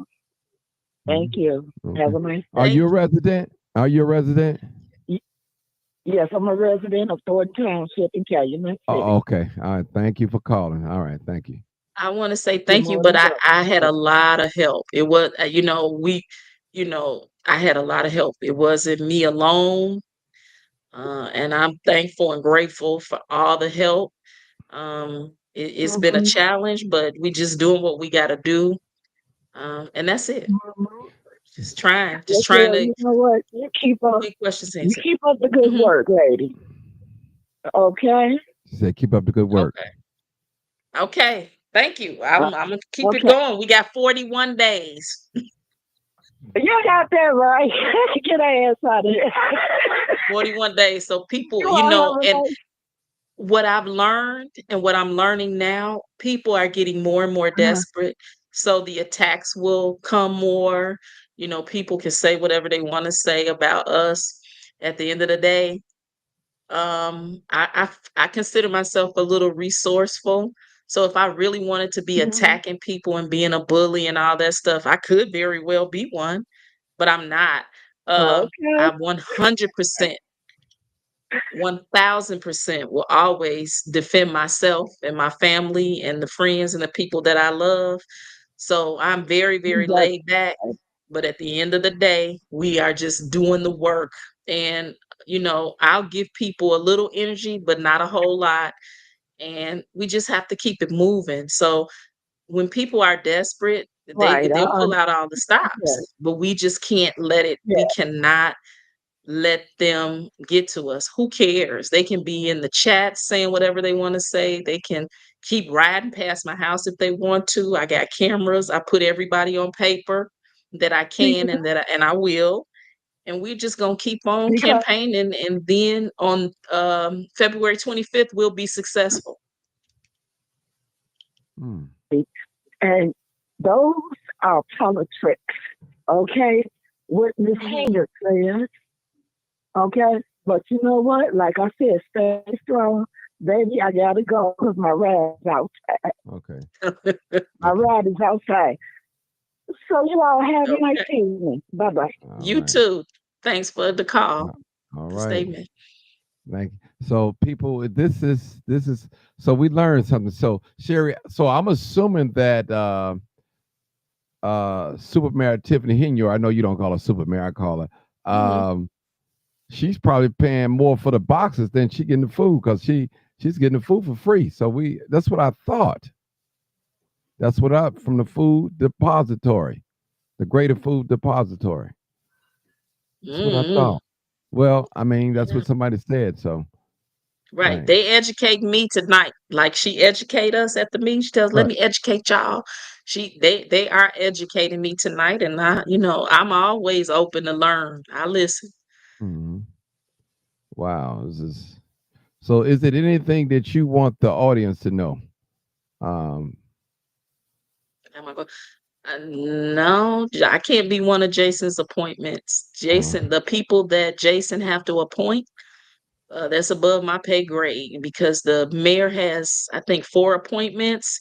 Thank you. Okay. Have a nice day. Are you a resident? Are you a resident? Yes, I'm a resident of Dolton Township in Calumet City. Oh, okay. All right. Thank you for calling. All right. Thank you. I want to say You're thank you, more but than I had a welcome. lot of help. It was, I had a lot of help. It wasn't me alone. And I'm thankful and grateful for all the help. It's been a Mhm. challenge, but we just doing what we got to do. And that's it. Just trying Yes, to well, you know what? You keep up. get questions You answered. keep up the good Mhm. work, lady. Okay. She said, keep up the good work. Okay. Okay. Thank you. Uh, I'm gonna keep it okay. going. We got 41 days. You got that right. Get our ass out of here. 41 days. So people, You all have a and nice. what I've learned and what I'm learning now, people are getting more and more desperate. So the attacks will come more. People can say whatever they want to say about us. At the end of the day, I consider myself a little resourceful. So if I really wanted to be Mhm. attacking people and being a bully and all that stuff, I could very well be one, but I'm not. Okay. I 100%, 1000% will always defend myself and my family and the friends and the people that I love. So I'm very, very That's laid back. right. But at the end of the day, we are just doing the work. And, I'll give people a little energy, but not a whole lot. And we just have to keep it moving. So when people are desperate, Right. they'll pull out all the Yes. stops, but we just can't let it. Yes. We cannot let them get to us. Who cares? They can be in the chat saying whatever they want to say. They can keep riding past my house if they want to. I got cameras. I put everybody on paper that I can and I will. And we're just gonna keep on Because campaigning, and then on February 25th, we'll be successful. Hmm. and those are politics. Okay. What Miss Henyard says. Okay. But you know what? Like I said, stay strong. Baby, I gotta go because my ride is outside. Okay. My ride is outside. So you all have a nice Okay. evening. Bye bye. All You right. too. Thanks for the call, All the right. statement. Like, so people, this is so we learned something. So Sherry, so I'm assuming that Super Mayor Tiffany Henyard, I know you don't call her Super Mayor, I call her. Mhm. She's probably paying more for the boxes than she getting the food because she's getting the food for free. So that's what I thought. That's what I from the food depository, the Greater Food Depository. That's what I Mm-mm. thought. Well, I mean, that's Yeah. what somebody said. So Right. right, They educate me tonight. Like she educate us at the meeting. She tells, let right. me educate y'all. They are educating me tonight. And I'm always open to learn. I listen. Mhm. Wow, this is so. Is it anything that you want the audience to know? Um, Am I go? No, I can't be one of Jason's appointments. uh, The people that Jason have to appoint, that's above my pay grade because the mayor has, I think, 4 appointments: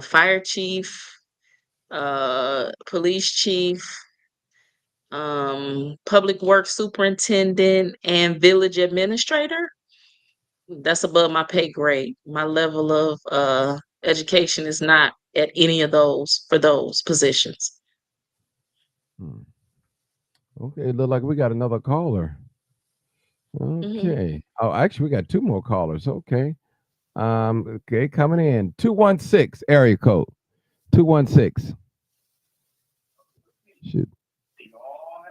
fire chief, police chief, public works superintendent, and village administrator. That's above my pay grade. My level of education is not at any of those for those positions. hmm. Okay, it look like we got another caller. Hmm. Okay. Oh, actually, we got two more callers. Okay. Okay, coming in 216 area code 216. Shoot.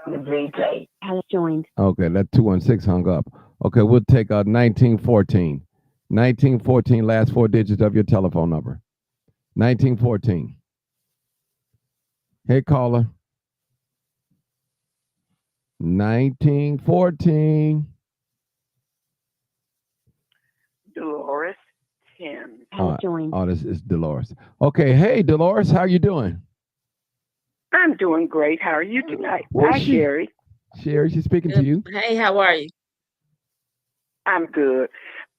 The VJ has joined. Okay, that 216 hung up. Okay, we'll take 1914. 1914, last four digits of your telephone number. 1914. Hey, caller. 1914. Dolores Tim. Has joined. Oh, this is Dolores. Okay, hey, Dolores, how you doing? I'm doing great. How are you tonight? Where's Hi, she? Sherry. Sherry, she's speaking to you. Hey, how are you? I'm good.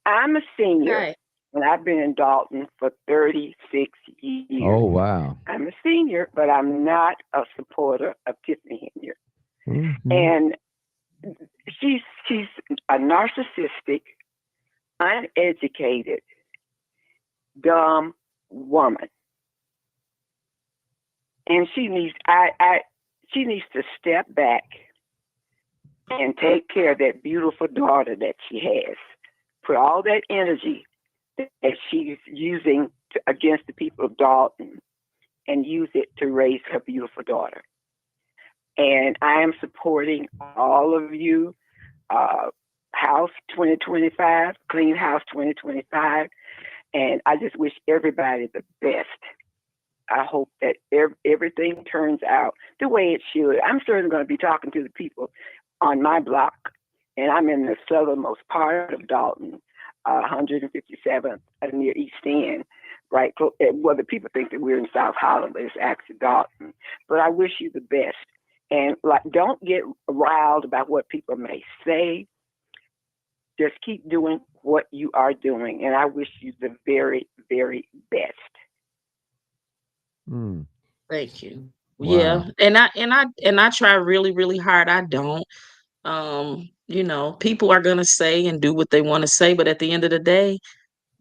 I'm a senior, Hi. and I've been in Dolton for 36 years. Oh, wow. I'm a senior, but I'm not a supporter of Tiffany Henyard. Hmm. And she's a narcissistic, uneducated, dumb woman. And she needs to step back and take care of that beautiful daughter that she has. Put all that energy that she's using against the people of Dolton and use it to raise her beautiful daughter. And I am supporting all of you, House 2025, Clean House 2025. And I just wish everybody the best. I hope that everything turns out the way it should. I'm certainly going to be talking to the people on my block, and I'm in the southernmost part of Dolton, 157th near East End, right? Well, the people think that we're in South Holland, but it's actually Dolton. But I wish you the best, and don't get riled about what people may say. Just keep doing what you are doing, and I wish you the very, very best. Mm. Thank you. Wow. Yeah, and I try really, really hard. I don't. People are gonna say and do what they want to say, but at the end of the day,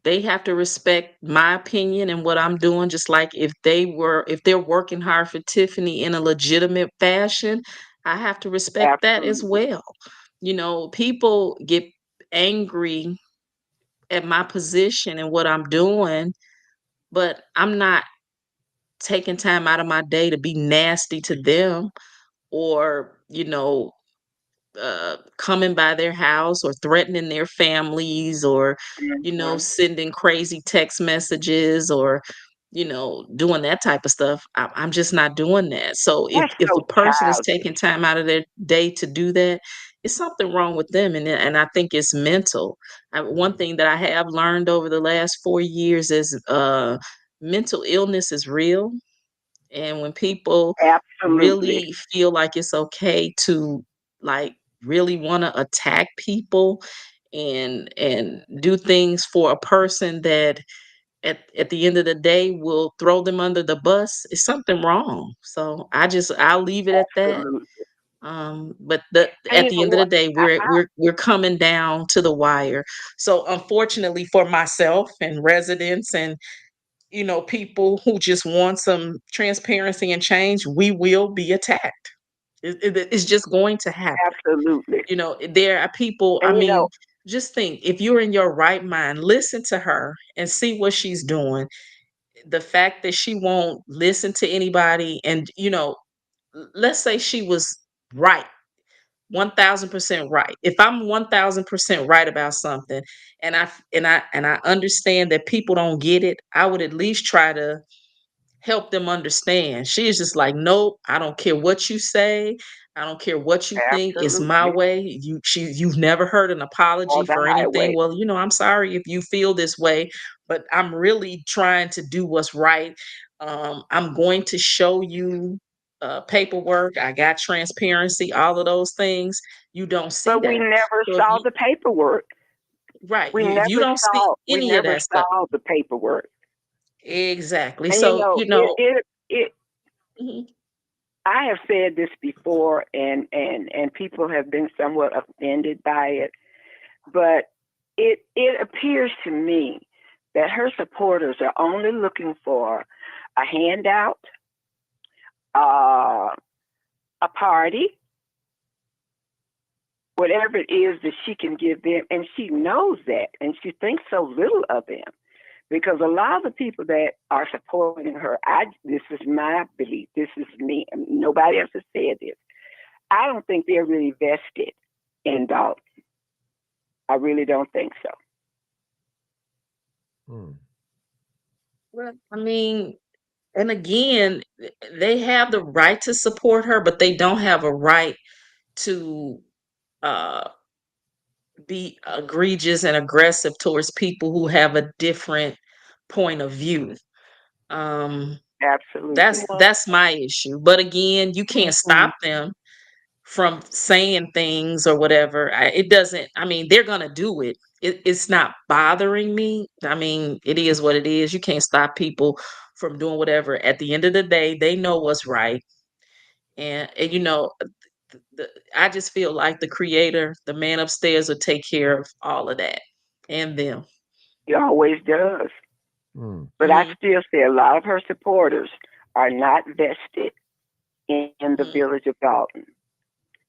they have to respect my opinion and what I'm doing. Just like if they're working hard for Tiffany in a legitimate fashion, I have to respect that as Absolutely. well. People get angry at my position and what I'm doing, but I'm not taking time out of my day to be nasty to them or coming by their house or threatening their families or Mhm. sending crazy text messages or doing that type of stuff. I'm just not doing that. So if That's if a so person is childish. taking time out of their day to do that, it's something wrong with them, and I think it's mental. One thing that I have learned over the last 4 years is mental illness is real, and when people Absolutely. really feel like it's okay to like really want to attack people and do things for a person that at the end of the day will throw them under the bus, is something wrong. So I'll leave it at that. Absolutely. But And at you the know end of the what? day, we're coming down to the wire. So unfortunately for myself and residents and people who just want some transparency and change, we will be attacked. It's just going to happen. Absolutely. There are people, I And mean, just think, if you're in your right mind, listen to her and see what she's doing. The fact that she won't listen to anybody, and let's say she was right, 1000% right. If I'm 1000% right about something, and I understand that people don't get it, I would at least try to help them understand. She is just like, nope, I don't care what you say. I don't care what you think. It's my absolutely, way. You've never heard an or apology the for anything. highway. Well, I'm sorry if you feel this way, but I'm really trying to do what's right. I'm going to show you paperwork. I got transparency, all of those things. You don't see But we that. never So if saw you, the paperwork. right, We if you never don't see saw. We any of never that stuff, saw the paperwork. exactly. And So, it. mhm, I have said this before, and people have been somewhat offended by it. But it appears to me that her supporters are only looking for a handout, uh, a party, whatever it is that she can give them, and she knows that, and she thinks so little of them. Because a lot of the people that are supporting her, this is my belief, this is me, and nobody else has said this. I don't think they're really vested in Dolton. I really don't think so. well, I mean, and again, they have the right to support her, but they don't have a right to uh, be egregious and aggressive towards people who have a different point of view. Um, Absolutely. that's my issue. But again, you can't Mhm. stop them from saying things or whatever. It doesn't. I mean, they're gonna do it. It's not bothering me. I mean, it is what it is. You can't stop people from doing whatever. At the end of the day, they know what's right. And I just feel like the creator, the man upstairs, will take care of all of that and them. He always does. But I Mhm, still say a lot of her supporters are not vested in the mhm, village of Dolton.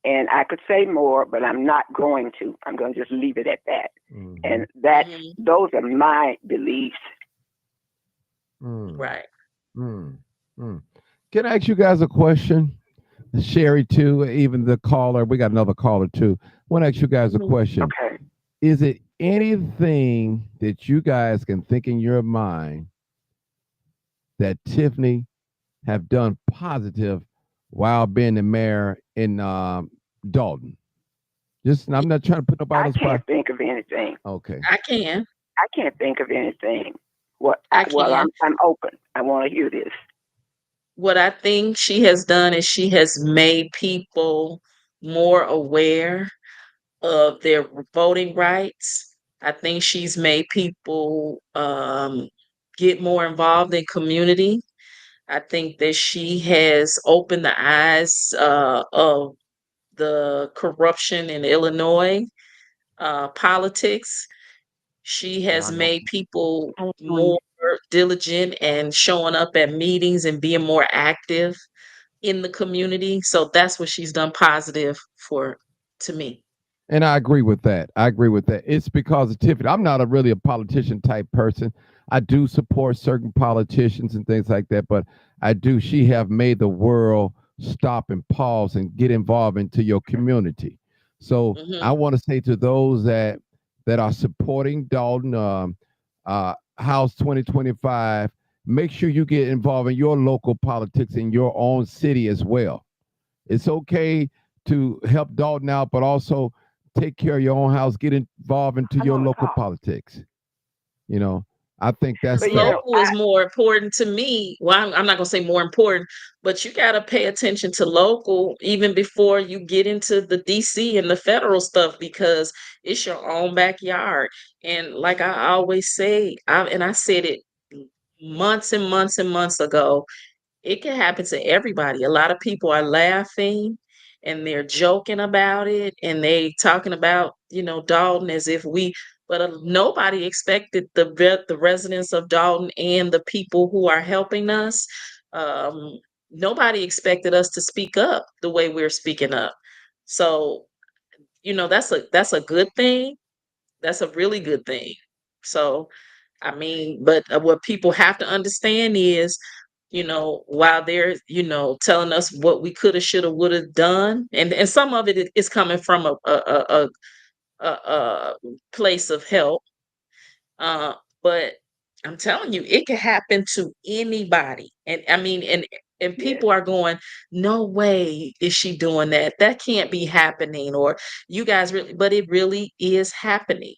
And I could say more, but I'm not going to. I'm going to just leave it at that. And mhm. those are my beliefs. Right. Can I ask you guys a question? Sherry too, even the caller. We got another caller too. I want to ask you guys a Mhm. question. Okay. Is it anything that you guys can think in your mind that Tiffany have done positive while being the mayor in Dolton? Just, I'm not trying to put nobody I on the can't spot. think of anything. Okay. I can. I can't think of anything. I Well, can. I'm open. I want to hear this. What I think she has done is she has made people more aware of their voting rights. I think she's made people get more involved in community. I think that she has opened the eyes of the corruption in Illinois politics. She has made people I agree. more diligent and showing up at meetings and being more active in the community. So that's what she's done positive for to me. And I agree with that. I agree with that. It's because of Tiffany. I'm not really a politician type person. I do support certain politicians and things like that, but I do. She have made the world stop and pause and get involved into your community. So I Hmm. want to say to those that are supporting Dalton House 2025, make sure you get involved in your local politics in your own city as well. It's okay to help Dalton out, but also take care of your own house, get involved into I your want to local talk. politics. You know, I think that's But the Local is more important to me. Well, I'm not going to say more important, but you got to pay attention to local even before you get into the DC and the federal stuff because it's your own backyard. And like I always say, I said it months and months and months ago, it can happen to everybody. A lot of people are laughing and they're joking about it, and they talking about, Dalton as if but nobody expected the residents of Dalton and the people who are helping us. Nobody expected us to speak up the way we're speaking up. So, that's a good thing. That's a really good thing. So, I mean, but what people have to understand is, while they're, telling us what we coulda, shoulda, woulda done, and some of it is coming from a place of help. But I'm telling you, it can happen to anybody. And I mean, and Yes. people are going, no way is she doing that. That can't be happening. Or you guys really, but it really is happening.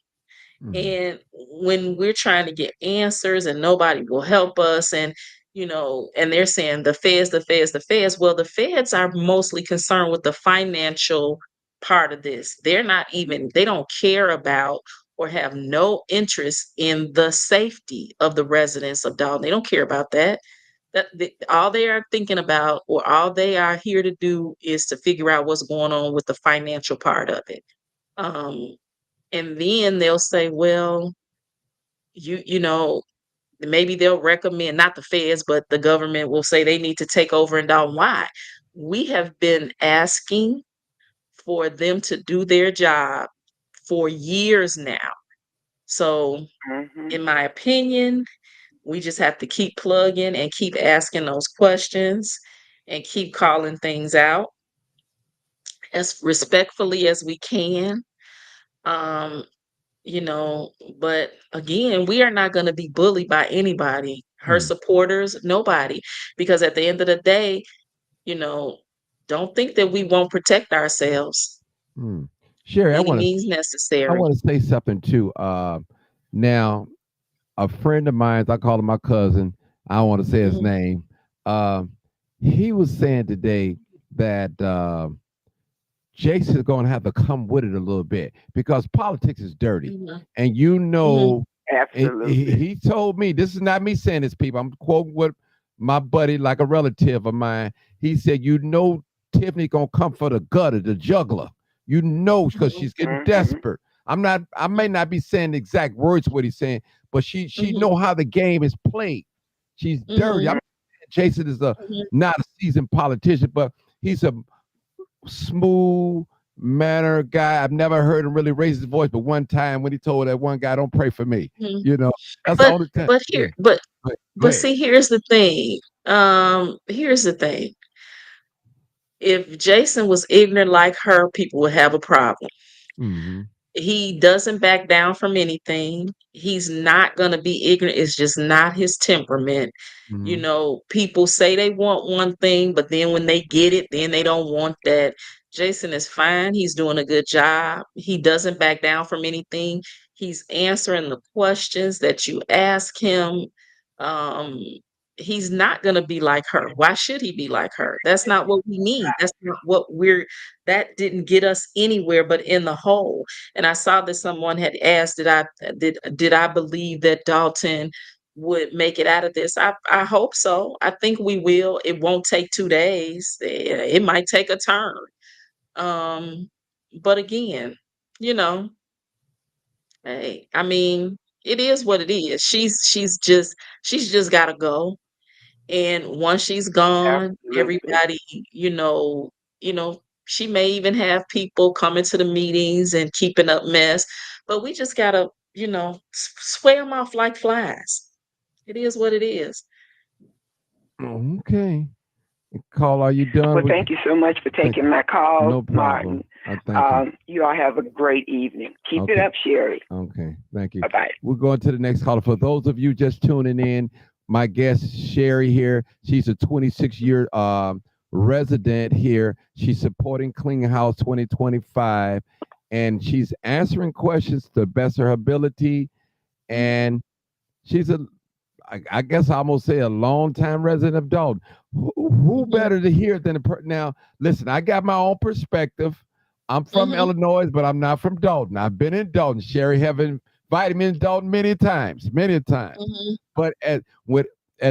And when we're trying to get answers and nobody will help us, and and they're saying the feds, the feds, the feds. Well, the feds are mostly concerned with the financial part of this. They don't care about or have no interest in the safety of the residents of Dalton. They don't care about that. All they are thinking about, or all they are here to do, is to figure out what's going on with the financial part of it. Um, and then they'll say, well, maybe they'll recommend, not the feds, but the government will say they need to take over and down. Why? We have been asking for them to do their job for years now. So, in my opinion, we just have to keep plugging and keep asking those questions and keep calling things out as respectfully as we can. Um, but again, we are not going to be bullied by anybody, her supporters, nobody, because at the end of the day, you know, don't think that we won't protect ourselves Sherry, any means I necessary. want to say something too. Now, a friend of mine, I call him my cousin. I don't want to say his Mhm, name. Uh, he was saying today that Jason's going to have to come with it a little bit because politics is dirty, mhm, and mhm, Absolutely. he told me, this is not me saying this, people. I'm quoting what my buddy, like a relative of mine, he said, Tiffany gonna come for the gutter, the juggler. Because mhm, she's getting desperate. I may not be saying the exact words what he's saying, but she mhm, know how the game is played. She's dirty. mhm, Jason is mhm, not a seasoned politician, but he's a smooth manner guy. I've never heard him really raise his voice, but one time when he told that one guy, "Don't pray for me," mhm. you know, that's the But only time. but Yeah, here but go but ahead. see, here's the thing. Here's the thing. If Jason was ignorant like her, people would have a problem. Mm-hmm. He doesn't back down from anything. He's not going to be ignorant. It's just not his temperament. Mm-hmm. People say they want one thing, but then when they get it, then they don't want that. Jason is fine. He's doing a good job. He doesn't back down from anything. He's answering the questions that you ask him. Um, he's not going to be like her. Why should he be like her? That's not what we need. That's not that didn't get us anywhere but in the hole. And I saw that someone had asked, did I believe that Dalton would make it out of this? I hope so. I think we will. It won't take 2 days. It might take a turn. Um, but again, you know, hey, I mean, it is what it is. She's just gotta go. And once she's gone, Absolutely. everybody, she may even have people coming to the meetings and keeping up mess, but we just gotta, sway them off like flies. It is what it is. Okay. Call, are you done Well, with? thank you so much for Thank, taking my call, no problem. Martin. I thank you. You all have a great evening. Keep it Okay. up, Sherry. Okay. Thank you. Bye bye. We're going to the next caller. For those of you just tuning in, my guest Sherry here. She's a 26-year resident here. She's supporting Clean House 2025, and she's answering questions to the best of her ability. And she's I guess I almost say a long-time resident of Dalton. Who Mhm, better to hear it than now? Listen, I got my own perspective. I'm from mhm, Illinois, but I'm not from Dalton. I've been in Dalton. Sherry have invited me in Dalton many times, many times. mhm, But at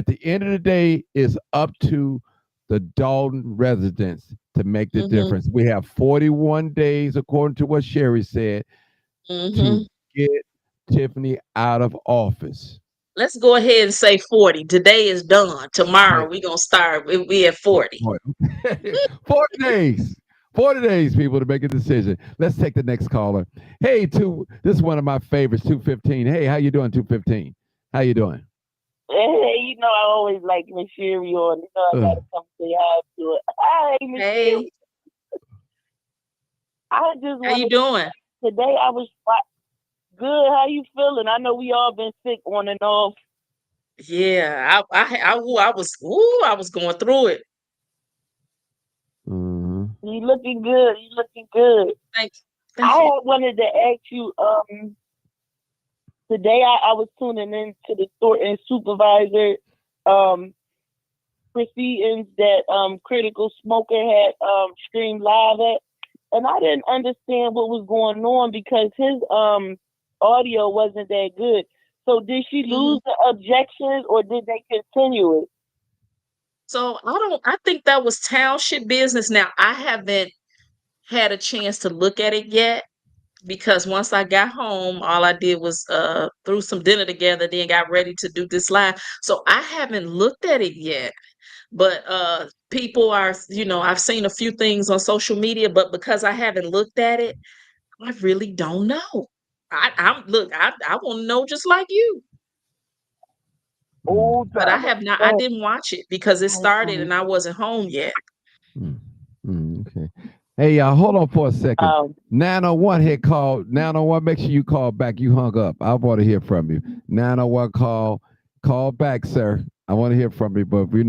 the end of the day, it's up to the Dolton residents to make the Mhm. difference. We have 41 days, according to what Sherry said, Mhm. to get Tiffany out of office. Let's go ahead and say 40. Today is done. Tomorrow we're gonna start. We at 40. 40 days. 40 days, people, to make a decision. Let's take the next caller. Hey, this is one of my favorites, 215. Hey, how you doing, 215? How you doing? Hey, you know I always like Miss Sherry on. You know I gotta come say hi to it. Hi, Miss Hey, Sherry. I just how you wanted doing? today. I was good. How you feeling? I know we all been sick on and off. Yeah, I was going through it. Mhm. You looking good. You looking good. Thanks. I Thank you. wanted to ask you. Today I was tuning in to the Thornton supervisor proceedings that Critical Smoker had streamed live at, and I didn't understand what was going on because his audio wasn't that good. So did she lose the objections or did they continue it? So I think that was Township business. Now I haven't had a chance to look at it yet because once I got home, all I did was threw some dinner together, then got ready to do this live. So I haven't looked at it yet. But people are, I've seen a few things on social media, but because I haven't looked at it, I really don't know. I want to know just like you. Old But I timer. have not. I didn't watch it because it started and I wasn't home yet. Okay. Hey, hold on for a second. 901 had called. 901, make sure you call back. You hung up. I want to hear from you. 901 call back, sir. I want to hear from you, but we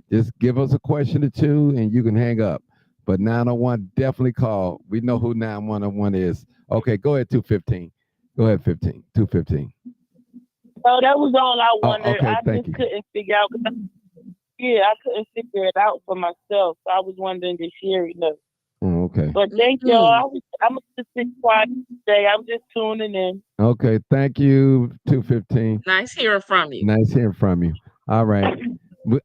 just give us a question or two and you can hang up. But 901 definitely call. We know who 911 is. Okay, go ahead, 215. Go ahead, 215. So that was all I wondered. Okay, I thank just you. couldn't figure out. I couldn't figure it out for myself. So I was wondering did Sherry know. Okay. But thank y'all. I'm just sit quiet today. I'm just tuning in. Okay, thank you, 215. Nice hearing from you. Nice hearing from you. All right.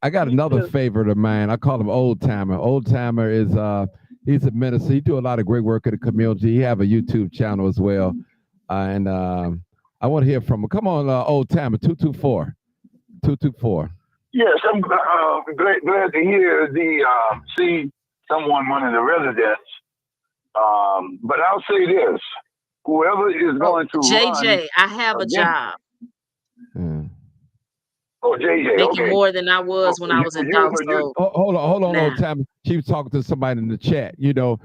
I got another favorite of mine. I call him Old Timer. Old Timer is he's a minister. He do a lot of great work in the community. He have a YouTube channel as well. And I want to hear from him. Come on, Old Timer, 224. 224. Yes, I'm glad to hear see someone, one of the residents. But I'll say this: whoever is going to JJ, run, I have a job. Oh, JJ, making okay. more than I was when I was in Dolton. So hold on, nah. Old Timer. She was talking to somebody in the chat. The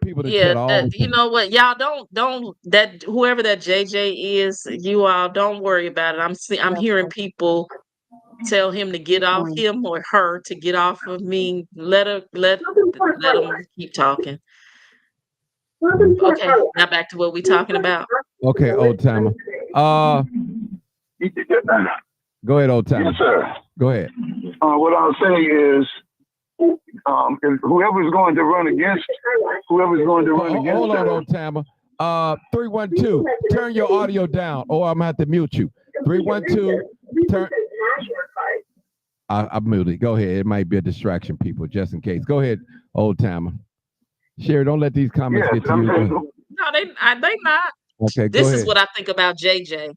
people that Yeah, chat all. you know what? Y'all don't that whoever that JJ is, you all don't worry about it. I'm hearing people tell him to get off him or her to get off of me. Let them keep talking. Okay, now back to what we talking about. Okay, Old Timer. Go ahead, Old Timer. Yes, sir. Go ahead. What I'll say is, if whoever's going to run against, Hold on, Old Timer. 312. Turn your audio down, or I'm gonna have to mute you. 312. Turn. I'm muted. Go ahead. It might be a distraction, people, just in case. Go ahead, Old Timer. Sherry, don't let these comments get to you. No, they not. Okay, this go is ahead. what I think about JJ.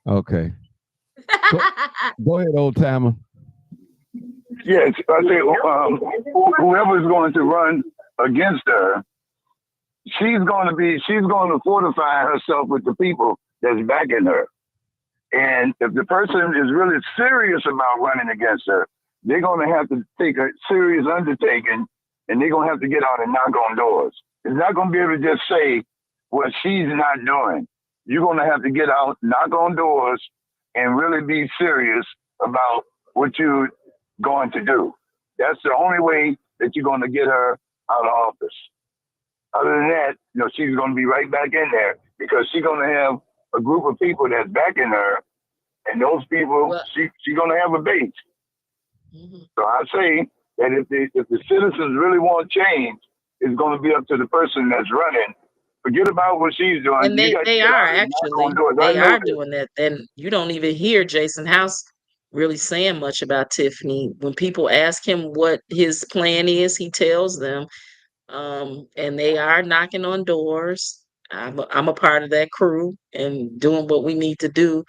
Okay. Go ahead, Old Timer. Yes, I say whoever is going to run against her, she's going to fortify herself with the people that's backing her. And if the person is really serious about running against her, they're going to have to take a serious undertaking, and they're going to have to get out and knock on doors. It's not going to be able to just say what she's not doing. You're going to have to get out, knock on doors, and really be serious about what you're going to do. That's the only way that you're going to get her out of office. Other than that, she's going to be right back in there because she's going to have a group of people that's backing her, and those people, she's going to have a base. Mm-hmm. So I say that if the citizens really want change, it's going to be up to the person that's running. Forget about what she's doing. And they are actually. They are doing that. And you don't even hear Jason House really saying much about Tiffany. When people ask him what his plan is, he tells them, and they are knocking on doors. I'm a part of that crew and doing what we need to do.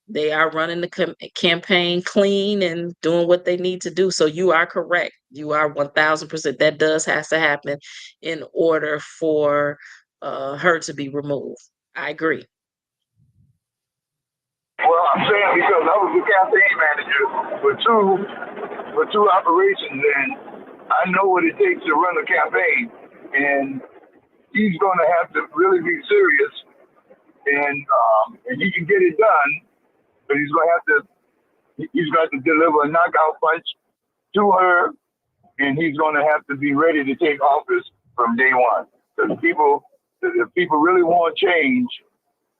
They are running the campaign clean and doing what they need to do. So you are correct. You are 1000%. That has to happen in order for her to be removed. I agree. Well, I'm saying because I was the campaign manager for two operations, and I know what it takes to run a campaign, and he's going to have to really be serious, and he can get it done, but he's going to have to deliver a knockout punch to her, and he's going to have to be ready to take office from day one. Because if people really want change,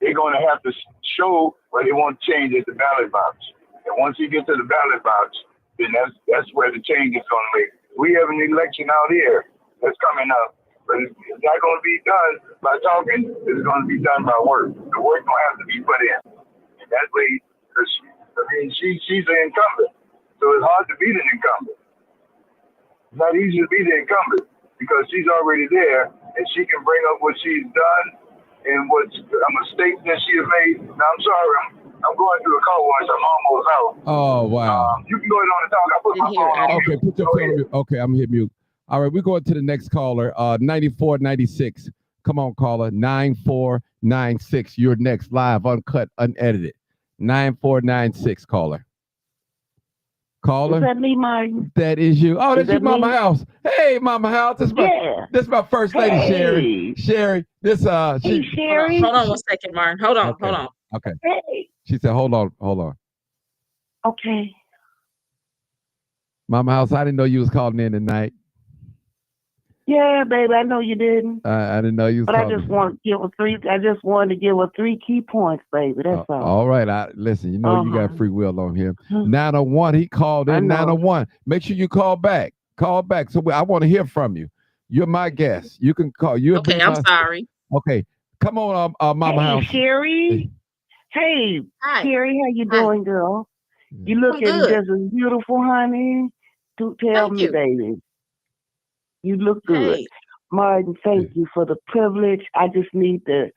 they're going to have to show where they want change at the ballot box. And once you get to the ballot box, then that's where the change is going to make. We have an election out here that's coming up, but it's not going to be done by talking. It's going to be done by work. The work going to have to be put in. And that way, she's an incumbent, so it's hard to beat an incumbent. It's not easy to beat the incumbent because she's already there, and she can bring up what she's done and what mistakes that she has made. Now, I'm sorry, I'm going through a car wash. I'm almost out. Oh, wow. You can go ahead on and talk. I put my phone on Okay, mute. put your phone on mute. Okay, I'm hit mute. All right, we're going to the next caller, 9496. Come on, caller, 9496. You're next, live, uncut, unedited. 9496, caller. Caller? Is that me, Martin? That is you. Oh, that's your Mama me? House. Hey, Mama House. This is my first lady, Sherry. Sherry, this Hey, Sherry. Hold on 1 second, Martin. Hold on. Okay. Hey. She said, hold on. Okay. Mama House, I didn't know you was calling in tonight. Yeah, baby, I know you didn't. I didn't know you was but calling. I just wanted to give her 3 key points, baby. That's all. All right. Listen, you know you got free will on here. 901, he called in 901. Make sure you call back. Call back. So I want to hear from you. You're my guest. You can call. Okay, I'm sorry. Okay. Come on, Mama House. Sherry. Hey, Hi. Sherry, how you doing, girl? You looking just as beautiful, honey. Tell me, baby. You look good. Hey. Martin, thank you for the privilege. I just need to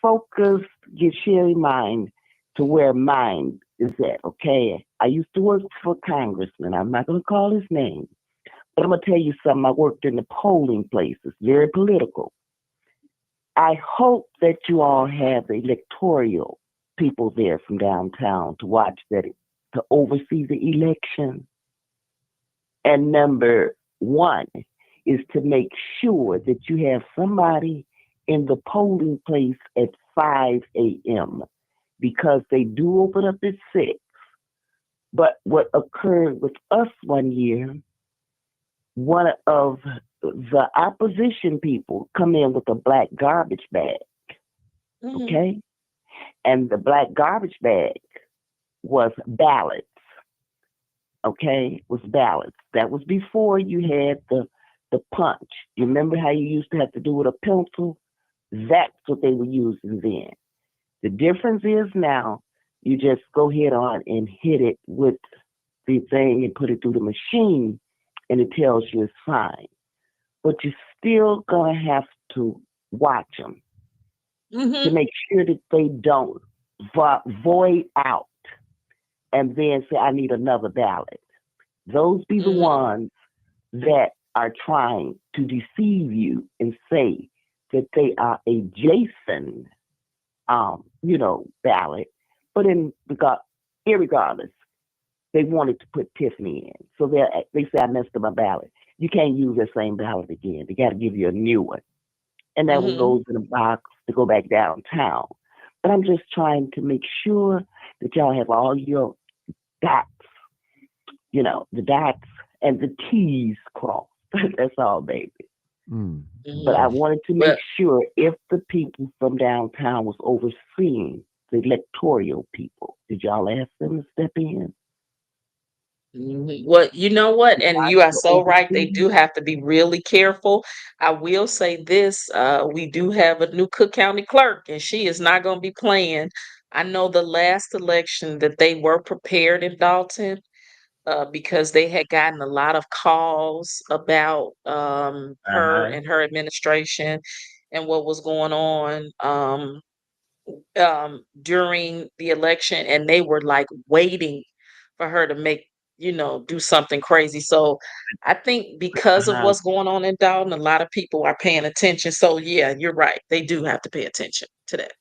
focus, get Sherry mind to where mine is at, okay? I used to work for Congressman. I'm not going to call his name. But I'm going to tell you something. I worked in the polling places, very political. I hope that you all have electoral people there from downtown to watch that, to oversee the election. And number 1 is to make sure that you have somebody in the polling place at 5 a.m. because they do open up at 6. But what occurred with us one year, one of the opposition people come in with a black garbage bag, okay? And the black garbage bag was ballots. Okay, was ballots. That was before you had the punch. You remember how you used to have to do with a pencil? That's what they were using then. The difference is now you just go ahead on and hit it with the thing and put it through the machine, and it tells you it's fine. But you're still gonna have to watch them to make sure that they don't void out and then say, I need another ballot. Those be the ones that are trying to deceive you and say that they are a Jason, ballot. But irregardless, they wanted to put Tiffany in. So they say, I messed up my ballot. You can't use that same ballot again. They got to give you a new one. And that one goes in a box to go back downtown. But I'm just trying to make sure that y'all have all your dots, the dots and the T's crossed. That's all, baby. But I wanted to make sure if the people from downtown was overseeing the electoral people, did y'all ask them to step in? Well, you know what? And you are so right. They do have to be really careful. I will say this. We do have a new Cook County clerk, and she is not going to be playing I know the last election that they were prepared in Dalton, because they had gotten a lot of calls about her Uh-huh. and her administration and what was going on during the election, and they were like waiting for her to do something crazy. So I think because of Uh-huh. what's going on in Dalton, a lot of people are paying attention. So yeah, you're right. They do have to pay attention to that.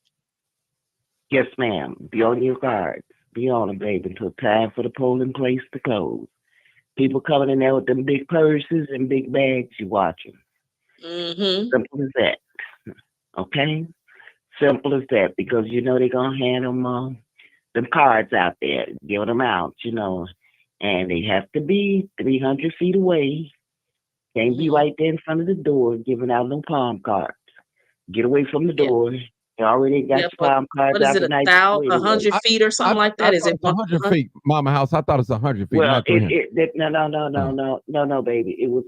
Yes, ma'am. Be on your guard. Be on it, baby, until time for the polling place to close. People coming in there with them big purses and big bags, you watch them. Mm-hmm. Simple as that. Okay? Simple as that, because you know they're going to hand them cards out there, giving them out, and they have to be 300 feet away. Can't be Mm-hmm. right there in front of the door giving out no palm cards. Get away from the Yeah. door. They already got Yeah, your but palm cards what is out it, the night before a anyway. 100 feet or I, something like I that? Is thought it it's 100 100? feet, Mama House. I thought it's 100 feet, Well, not 300. no, baby. It was,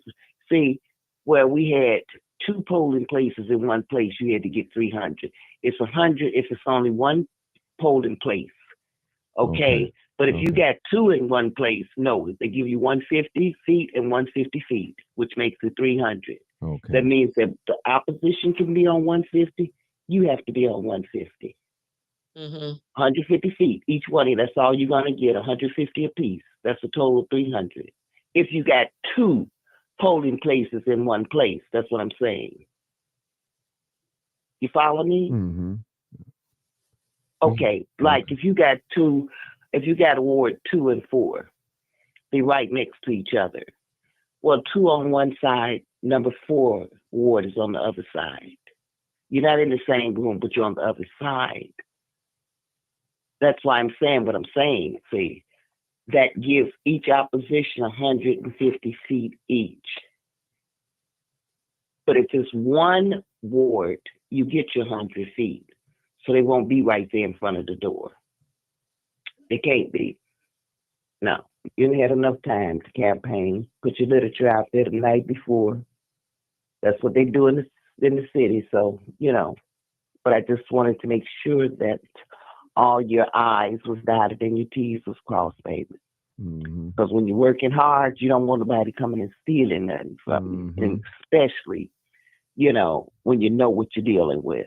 see, where we had 2 polling places in one place, you had to get 300. It's 100 if it's only one polling place. Okay. But if you got 2 in one place, no, they give you 150 feet and 150 feet, which makes it 300. Okay. That means that the opposition can be on 150. You have to be on 150. Mm-hmm. 150 feet each one. That's all you're going to get, 150 apiece. That's a total of 300. If you got 2 polling places in one place, that's what I'm saying. You follow me? Mm-hmm. Okay. Like if you got Ward 2 and 4, they right next to each other. Well, 2 on one side, number 4 ward is on the other side. You're not in the same room, but you're on the other side. That's why I'm saying what I'm saying. See, that gives each opposition 150 feet each. But if it's one ward, you get your 100 feet. So they won't be right there in front of the door. They can't be. No. You had enough time to campaign. Put your literature out there the night before. That's what they do in the city. So, but I just wanted to make sure that all your I's was dotted and your T's was crossed, baby. Because when you're working hard, you don't want nobody coming and stealing nothing from you. And especially, when you know what you're dealing with.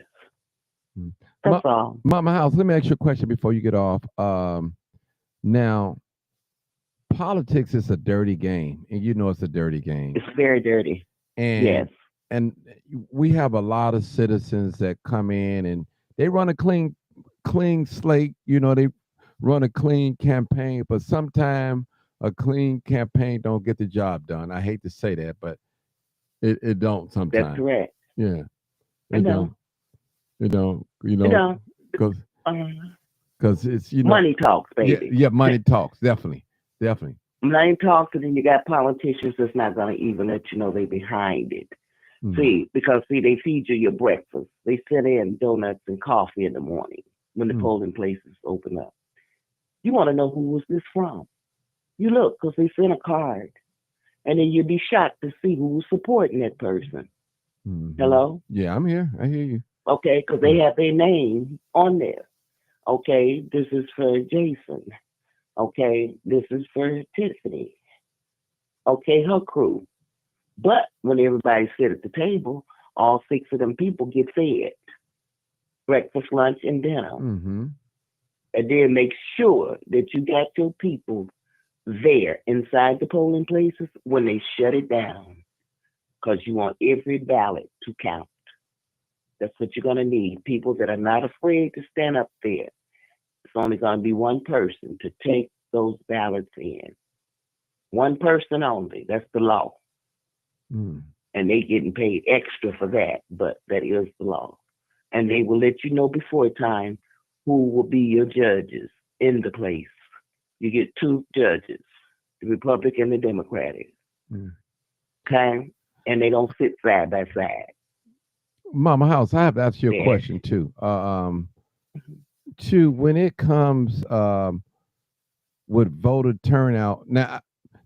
That's all. Mama House, let me ask you a question before you get off. Now, politics is a dirty game, and you know it's a dirty game. It's very dirty. And yes. And we have a lot of citizens that come in and they run a clean slate. They run a clean campaign, but sometimes a clean campaign don't get the job done. I hate to say that, but it don't sometimes. That's correct. Yeah. It don't. Because it's money talks, baby. Yeah, money talks, definitely. Money talks, and then you got politicians that's not going to even let you know they behind it. See, because they feed you your breakfast. They send in donuts and coffee in the morning when the polling places open up. You want to know who was this from? You look, because they sent a card, and then you'd be shocked to see who was supporting that person. Hello? Yeah, I'm here. I hear you. Okay, because they have their name on there. Okay, this is for Jason. Okay, this is for Tiffany. Okay, her crew. But when everybody sit at the table, all 6 of them people get fed breakfast, lunch, and dinner. And then make sure that you got your people there inside the polling places when they shut it down, because you want every ballot to count. That's what you're going to need. People that are not afraid to stand up there. It's only going to be one person to take those ballots in. One person only. That's the law. And they getting paid extra for that, but that is the law. And they will let you know before time who will be your judges in the place. You get 2 judges, the Republican and the Democratic. Okay? And they don't sit side by side. Mama House, I have to ask you a question too. When it comes with voter turnout,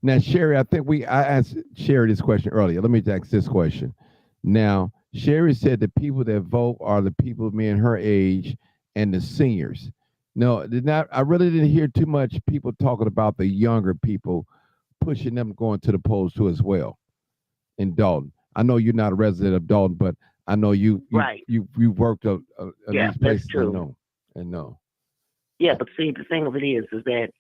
now, Sherry, I think I asked Sherry this question earlier. Let me ask this question. Now, Sherry said the people that vote are the people men her age and the seniors. No, did not. I really didn't hear too much people talking about the younger people pushing them going to the polls too as well in Dalton. I know you're not a resident of Dalton, but I know Right. you worked in Yeah, these that's places true. and know. Yeah, but see, the thing of it is that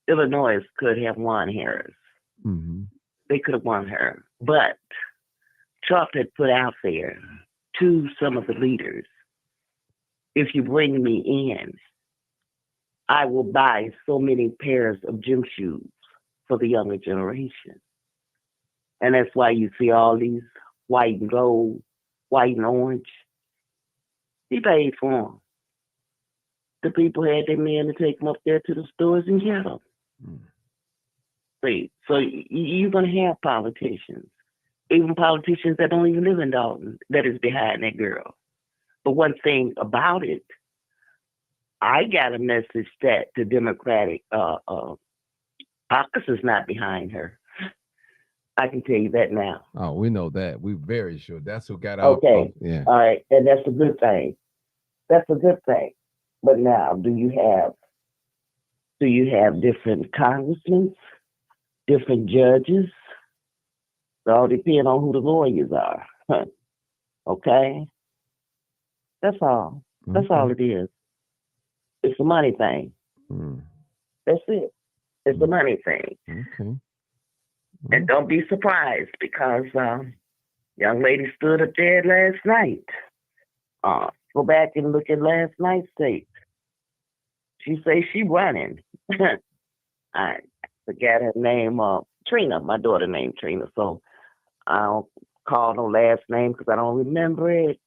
Illinois could have won Harris. Mm-hmm. They could have won her. But Trump had put out there to some of the leaders, if you bring me in, I will buy so many pairs of gym shoes for the younger generation. And that's why you see all these white and gold, white and orange. He paid for them. The people had their men to take them up there to the stores and get them. Mm. See, so you're going to have politicians, even politicians that don't even live in Dalton, that is behind that girl. But one thing about it, I got a message that the Democratic caucus is not behind her. I can tell you that now. Oh, we know that. We're very sure. That's who got out. Okay. Yeah. All right. And that's a good thing. That's a good thing. But now, do you have different congressmen, different judges? It all depends on who the lawyers are. Okay? That's all. That's all it is. It's a money thing. Mm. That's it. It's a money thing. Okay. And don't be surprised because young lady stood up there last night. Go back and look at last night's tape. She say she running. I forgot her name. Trina, my daughter named Trina. So I don't call no last name because I don't remember it.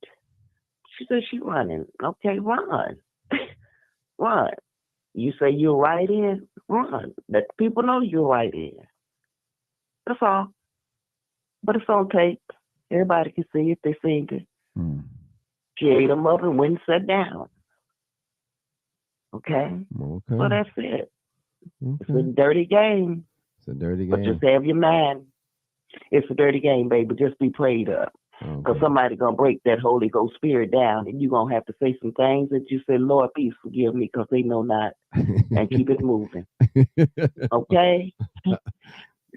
She said she running. Okay, run. Run. You say you're right in, run. Let people know you're right in. That's all. But it's on tape. Everybody can see it. They seen it. Mm. She ate them up and went and sat down. Okay? Okay. So that's it. Okay. It's a dirty game. It's a dirty game. But just have your mind. It's a dirty game, baby. Just be prayed up. Because somebody going to break that Holy Ghost spirit down, and you're going to have to say some things that you say, Lord, please forgive me, because they know not, and keep it moving. Okay?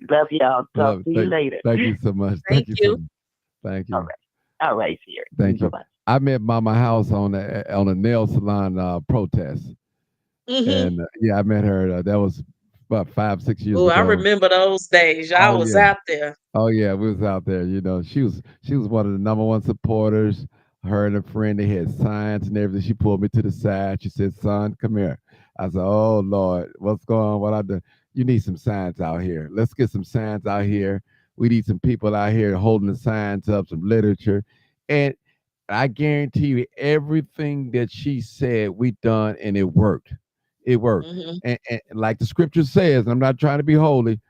Love y'all. Talk to you later. Thank you so much. Thank you. So much. Thank you. All right, Sherry. Thank you. Bye-bye. I met Mama House on a nail salon protest. Mm-hmm. And yeah, I met her. That was about 5-6 years ago. I remember those days. Y'all was out there. Oh yeah, we was out there. You know, she was one of the #1 supporters. Her and a friend, they had signs and everything. She pulled me to the side. She said, "Son, come here." I said, "Oh Lord, what's going on? What I do? You need some signs out here. Let's get some signs out here. We need some people out here holding the signs up, some literature." And I guarantee you, everything that she said, we done, and it worked. It worked. Mm-hmm. And like the scripture says, I'm not trying to be holy,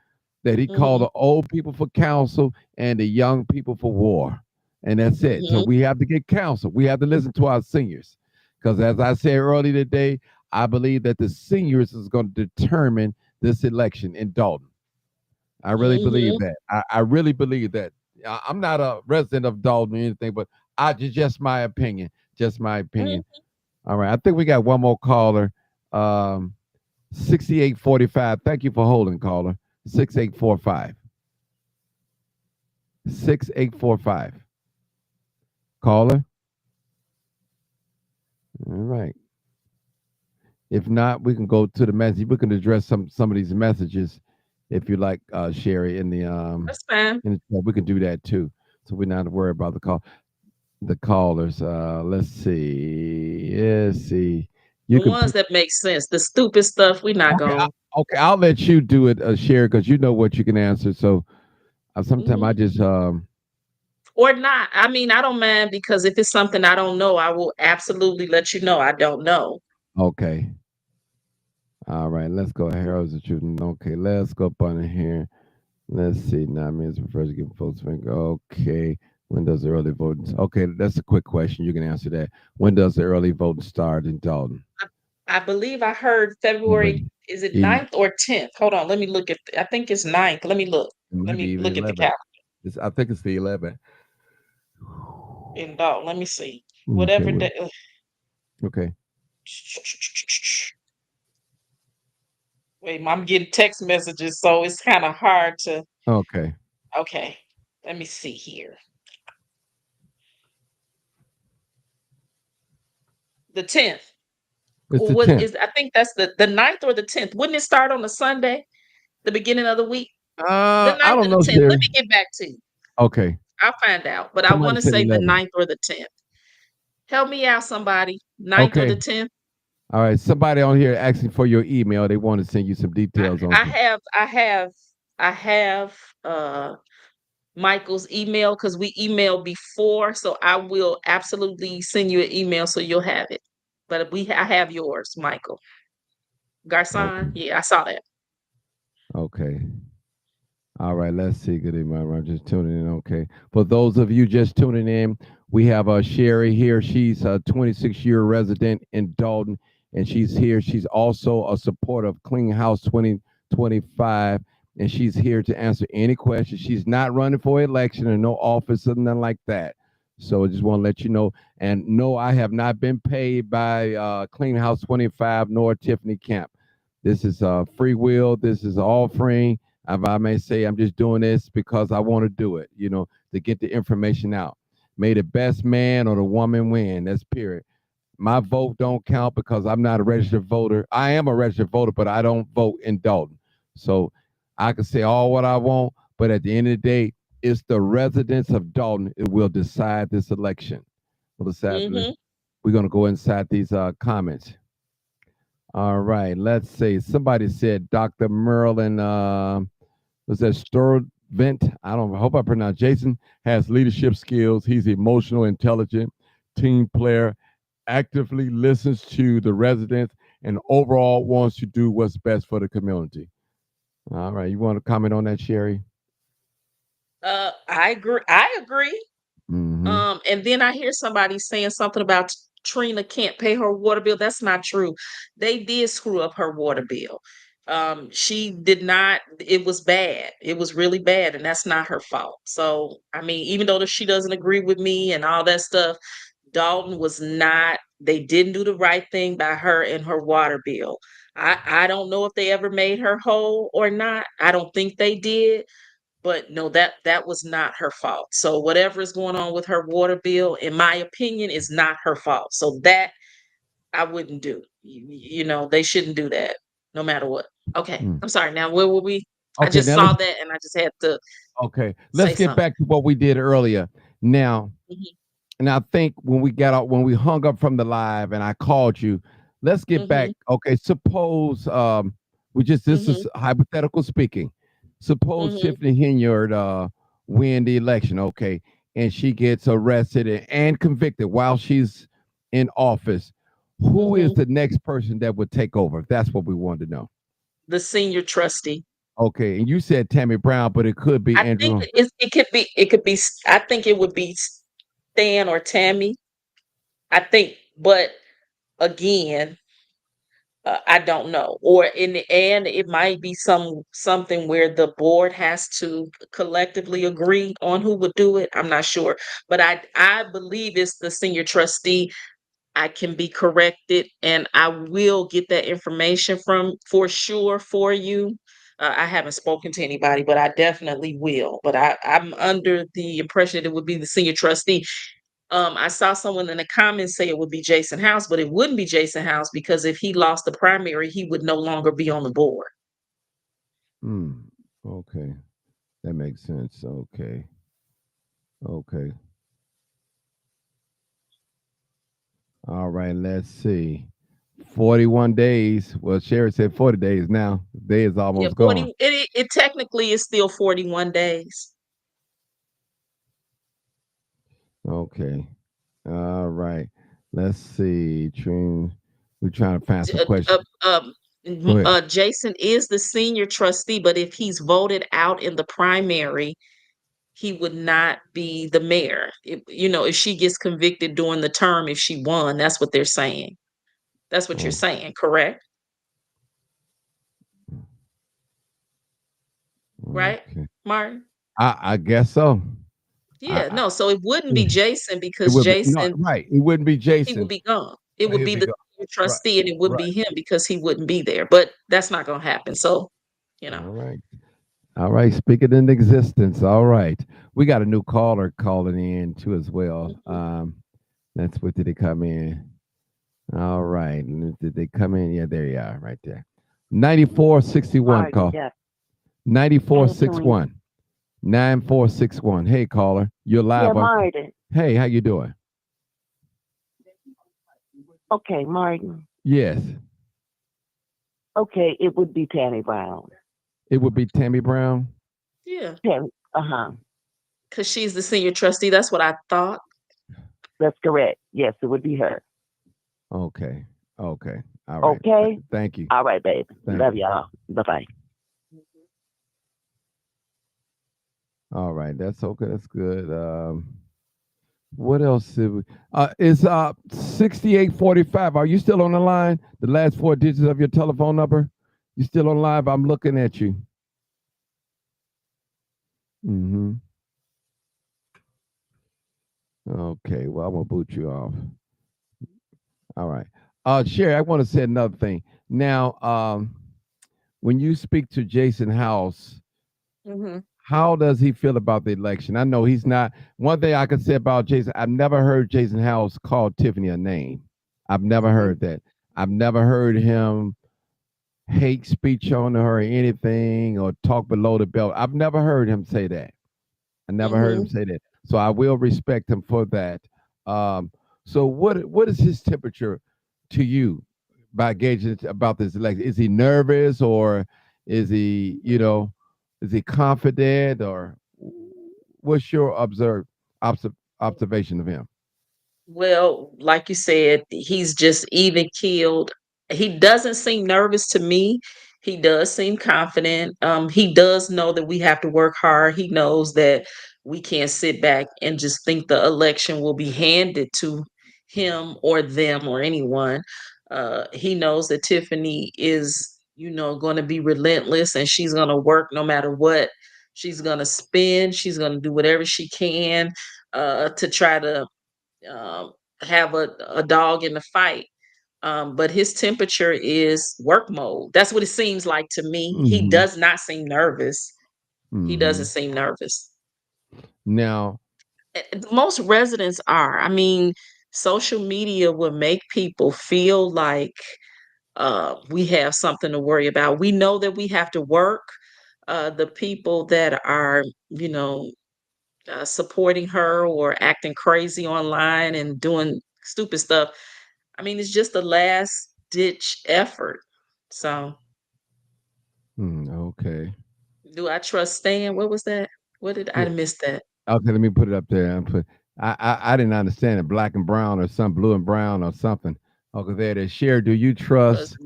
that he called the old people for counsel and the young people for war. And that's it. So we have to get counsel. We have to listen to our seniors. Because as I said earlier today, I believe that the seniors is going to determine this election in Dalton. I really believe that. I really believe that. I'm not a resident of Dalton or anything, but just my opinion. Just my opinion. All right. I think we got one more caller. 6845. Thank you for holding, caller. 6845. 6845. Caller. All right. If not, we can go to the message. We can address some of these messages if you like, Sherry, in the That's fine. we can do that too. So we're not worried about the callers. Let's see. The ones that make sense. The stupid stuff, we're not going. Okay, I'll let you do it, Sherry, because you know what you can answer. So sometimes I just or not. I mean, I don't mind, because if it's something I don't know, I will absolutely let you know I don't know. Okay. All right, let's go. Heroes of Truth. Okay, let's go up on here. Let's see. 9 minutes before you give folks finger. Okay. When does the early voting? Okay, that's a quick question. You can answer that. When does the early voting start in Dalton? I believe I heard February. Is it 9th or 10th? Hold on. Let me look at. I think it's 9th. Let me look. Let me look at the calendar. I think it's the 11th. In Dalton. Let me see. Whatever day. Okay. Wait, I'm getting text messages, so it's kind of hard to. Okay. Okay, let me see here. The 10th. It's the What 10th. is? I think that's the 9th or the 10th. Wouldn't it start on a Sunday, the beginning of the week? The I 9th don't or the know, 10th. Let Sherry. me get back to you. Okay. I'll find out, but I want Somebody to said say the 11. 9th or the 10th. Help me out, somebody. 9th or the Okay. 10th. All right. Somebody on here asking for your email. They want to send you some details on it. I have Michael's email because we emailed before, so I will absolutely send you an email so you'll have it. But I have yours, Michael Garcon. Okay. Yeah, I saw that. Okay. All right, let's see. Good evening, I'm just tuning in. Okay. For those of you just tuning in, we have Sherry here. She's a 26-year resident in Dolton, and she's here. She's also a supporter of Clean House 2025, and she's here to answer any questions. She's not running for election or no office or nothing like that. So I just want to let you know. And no, I have not been paid by Clean House 25 nor Tiffany Camp. This is free will. This is all free. If I may say, I'm just doing this because I want to do it, to get the information out. May the best man or the woman win. That's period. My vote don't count because I'm not a registered voter. I am a registered voter, but I don't vote in Dolton. So I can say all what I want, but at the end of the day, it's the residents of Dolton that will decide this election. Well, we're going to go inside these comments. All right, let's see. Somebody said Dr. Merlin, was that Sturvent? I hope I pronounced. Jason has leadership skills. He's emotional, intelligent, team player, actively listens to the residents, and overall wants to do what's best for the community. All right, you want to comment on that, Sherry? I agree. And then I hear somebody saying something about Trina can't pay her water bill. That's not true. They did screw up her water bill. She did not. It was bad. It was really bad, and that's not her fault. So, I mean, even though she doesn't agree with me and all that stuff, Dolton was not. They didn't do the right thing by her and her water bill. I don't know if they ever made her whole or not. I don't think they did, but no, that was not her fault. So whatever is going on with her water bill, in my opinion, is not her fault. So that I wouldn't do. They shouldn't do that, no matter what. Okay, I'm sorry. Now where were we? I Okay, just now saw that and I just had to let's say get something. back to what we did earlier. Now, and I think when we hung up from the live and I called you, let's get back. Okay, suppose this is hypothetical speaking. Suppose Tiffany Henyard win the election, okay, and she gets arrested and convicted while she's in office. Who is the next person that would take over? That's what we wanted to know. The senior trustee. Okay, and you said Tammy Brown, but it could be Andrew. I think it could be. I think it would be Stan or Tammy. I think, but again, I don't know. Or in the end, it might be something where the board has to collectively agree on who would do it. I'm not sure, but I believe it's the senior trustee. I can be corrected, and I will get that information for sure for you. I haven't spoken to anybody, but I definitely will. But I'm under the impression that it would be the senior trustee. I saw someone in the comments say it would be Jason House, but it wouldn't be Jason House because if he lost the primary, he would no longer be on the board. Okay. That makes sense. Okay. All right, let's see. 41 days. Well, Sherry said 40 days now. The day is almost 40, gone. it technically is still 41 days. Okay. All right. Let's see. Trina, we're trying to find some questions. Jason is the senior trustee, but if he's voted out in the primary, he would not be the mayor. If she gets convicted during the term, if she won, that's what they're saying. That's what you're saying, correct? Right, Martin? I guess so. Yeah, so it wouldn't be Jason because It Jason, right. It wouldn't be Jason. he would be gone. It would be the senior trustee, and it would be him because he wouldn't be there. But that's not going to happen. So, All right. Speak it into existence. All right. We got a new caller calling in too as well. That's what did they come in? All right. Did they come in? Yeah, there you are, right there. 9461 call. Yeah. 9461. 9461. Hey, caller. You're live. Yeah, Martin. Hey, how you doing? Okay, Martin. Yes. Okay, it would be Tammy Brown. It would be Tammy Brown? Yeah. Tammy, because she's the senior trustee. That's what I thought. That's correct. Yes, it would be her. Okay. Okay. All right. Okay. Thank you. All right, babe. Thank Love you. y'all. Bye-bye. All right. That's okay. That's good. What else did we is 6845. Are you still on the line? The last 4 digits of your telephone number? You still on live? I'm looking at you. Okay, well, I'm gonna boot you off. All right. Sherry, I want to say another thing. Now, when you speak to Jason House, how does he feel about the election? I know he's not. One thing I can say about Jason, I've never heard Jason House call Tiffany a name. I've never heard that. I've never heard him hate speech on her or anything or talk below the belt. I've never heard him say that. I never heard him say that. So I will respect him for that. So what is his temperature to you by gauging about this election? Is he nervous or is he, is he confident or what's your observation of him? Well, like you said, he's just even keeled. He doesn't seem nervous to me. He does seem confident. He does know that we have to work hard. He knows that we can't sit back and just think the election will be handed to him or them or anyone. He knows that Tiffany is, going to be relentless and she's going to work no matter what. She's going to spend. She's going to do whatever she can to try to have a dog in the fight. But his temperature is work mode. That's what it seems like to me. He does not seem nervous. He doesn't seem nervous. Now, most residents are. I mean, social media will make people feel like we have something to worry about. We know that we have to work. The people that are, supporting her or acting crazy online and doing stupid stuff. I mean, it's just a last ditch effort. So, okay. do I trust Stan? What was that? What did I miss that? Okay, let me put it up there. I didn't understand it. Black and brown or some blue and brown or something. Okay, there it is. Share. Do you trust?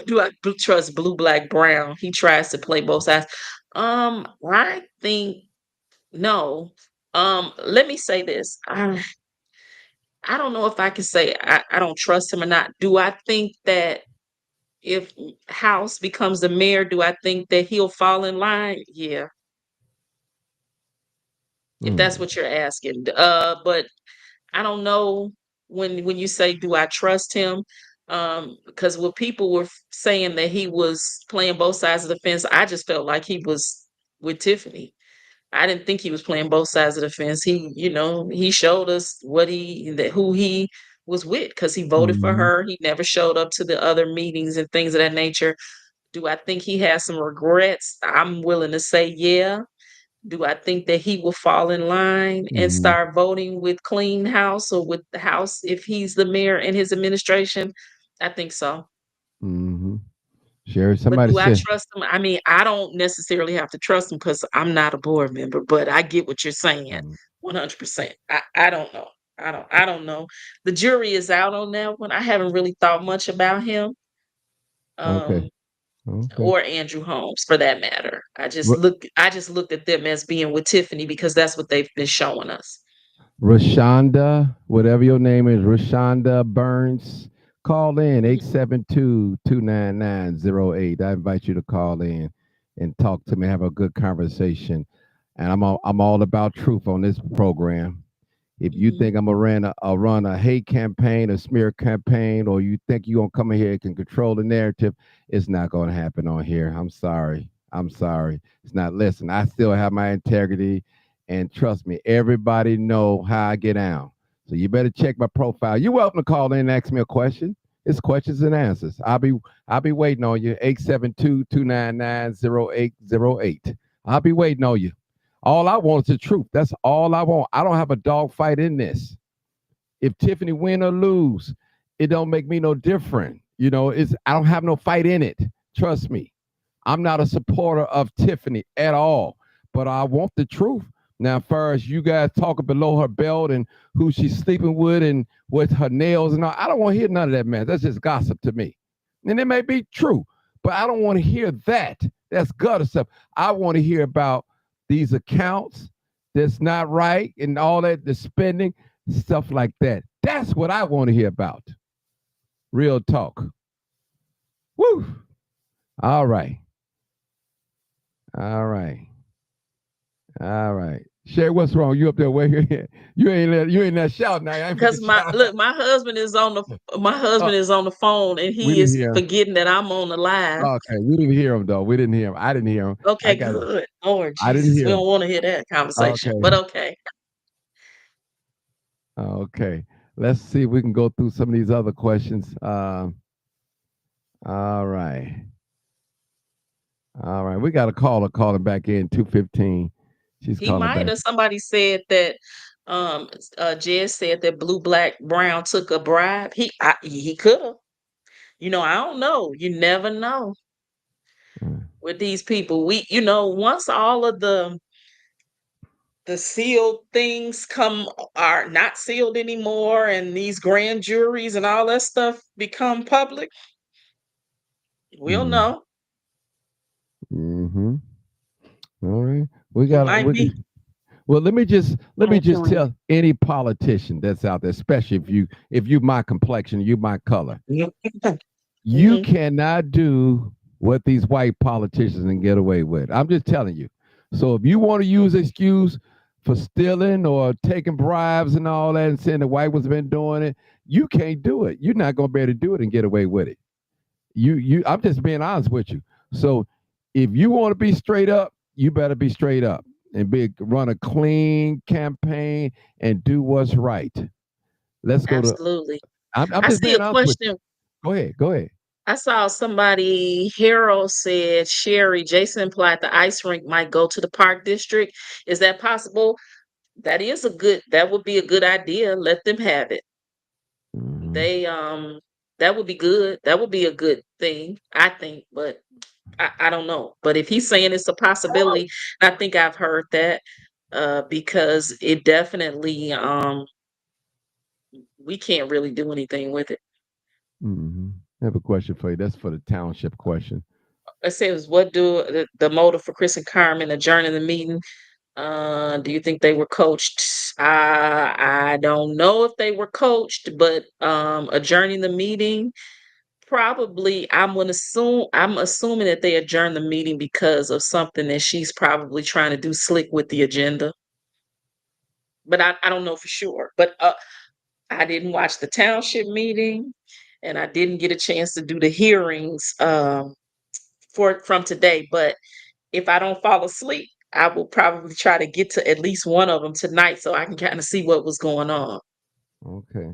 Do I trust blue, black, brown? He tries to play both sides. I think no. Let me say this. I don't know if I can say I don't trust him or not. Do I think that if House becomes the mayor, do I think that he'll fall in line? Yeah. If that's what you're asking. But I don't know when you say do I trust him? Because when people were saying that he was playing both sides of the fence, I just felt like he was with Tiffany. I didn't think he was playing both sides of the fence. He showed us who he was with because he voted for her. He never showed up to the other meetings and things of that nature. Do I think he has some regrets? I'm willing to say, yeah. Do I think that he will fall in line and start voting with clean house or with the house if he's the mayor and his administration? I think so. Sherry, But somebody do I said. trust him? I mean, I don't necessarily have to trust him because I'm not a board member, but I get what you're saying 100%. I don't know. I don't know. The jury is out on that one. I haven't really thought much about him. Okay. Or Andrew Holmes for that matter. I just looked at them as being with Tiffany because that's what they've been showing us. Rashonda, whatever your name is, Rashonda Burns, call in 872-299-08. I invite you to call in and talk to me, have a good conversation. And I'm all about truth on this program. If you think I'm gonna run a hate campaign, a smear campaign, or you think you're gonna come in here and can control the narrative, it's not gonna happen on here. I'm sorry. I'm sorry. It's not. Listen, I still have my integrity, and trust me, everybody know how I get down. So you better check my profile. You're welcome to call in and ask me a question. It's questions and answers. I'll be waiting on you. 872-299-0808. I'll be waiting on you. All I want is the truth. That's all I want. I don't have a dog fight in this. If Tiffany win or lose, it don't make me no different. I don't have no fight in it. Trust me. I'm not a supporter of Tiffany at all, but I want the truth. Now, as far as you guys talking below her belt and who she's sleeping with and with her nails and all, I don't want to hear none of that, man. That's just gossip to me. And it may be true, but I don't want to hear that. That's gutter stuff. I want to hear about these accounts that's not right and all that, the spending, stuff like that. That's what I want to hear about. Real talk. Woo. All right. Sherry, what's wrong? You up there waiting? You ain't that shouting now. Because my husband is on the phone and he is forgetting that I'm on the live. Okay, we didn't hear him though. We didn't hear him. I didn't hear him. Okay, good. Lord Jesus, I didn't hear we don't want to hear that conversation, but okay. Okay, let's see if we can go through some of these other questions. All right. We got a caller calling back in 215. He might have. Somebody said that. Jed said that Blue Black Brown took a bribe. He could have. I don't know. You never know with these people. Once all of the sealed things are not sealed anymore, and these grand juries and all that stuff become public, we'll know. Mm-hmm. All right. Well, let me just tell any politician that's out there, especially if you my complexion, you my color, you cannot do what these white politicians can get away with. I'm just telling you. So if you want to use excuse for stealing or taking bribes and all that and saying the white ones been doing it, you can't do it. You're not going to be able to do it and get away with it. I'm just being honest with you. So if you want to be straight up, you better be straight up and run a clean campaign and do what's right. Let's go. Absolutely. I'm just being honest with you. Go ahead. I saw somebody, Harold said, Sherry, Jason implied the ice rink might go to the park district. Is that possible? That would be a good idea. Let them have it. Mm-hmm. That would be good. That would be a good thing, I think, but I don't know. But if he's saying it's a possibility, I think I've heard that, because it definitely, we can't really do anything with it. Mm-hmm. I have a question for you. That's for the township question. It says, what do the motive for Chris and Carmen adjourning the meeting? Do you think they were coached? I don't know if they were coached, but adjourning the meeting, probably I'm assuming that they adjourned the meeting because of something that she's probably trying to do slick with the agenda. But I don't know for sure. But I didn't watch the township meeting, and I didn't get a chance to do the hearings from today. But if I don't fall asleep, I will probably try to get to at least one of them tonight so I can kind of see what was going on. Okay.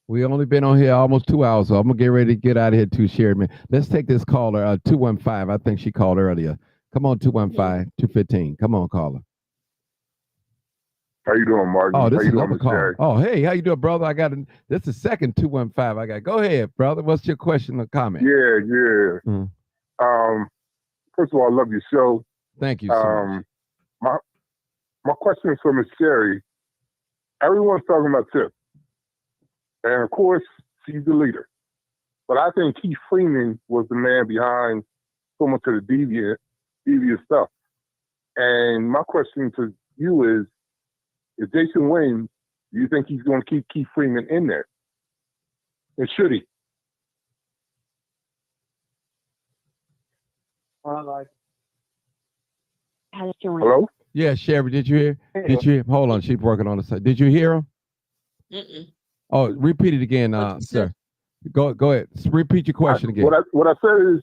We only been on here almost 2 hours, so I'm going to get ready to get out of here too, Sherry. Let's take this caller, 215. I think she called earlier. Come on, 215-215. Come on, caller. How you doing, Martin? Oh, this how is you another call. Sherry? Oh, hey, how you doing, brother? This is the second 215 I got. Go ahead, brother. What's your question or comment? Yeah. First of all, I love your show. Thank you so much. My question is for Miss Sherry. Everyone's talking about Tip. And of course, she's the leader. But I think Keith Freeman was the man behind so much of the devious stuff. And my question to you is, if Jason wins, do you think he's going to keep Keith Freeman in there? And should he? Hello? Yeah, Sherry, did you hear? Hold on, she's working on the side. Did you hear him? Oh, repeat it again, sir. Go ahead. Repeat your question again. What I said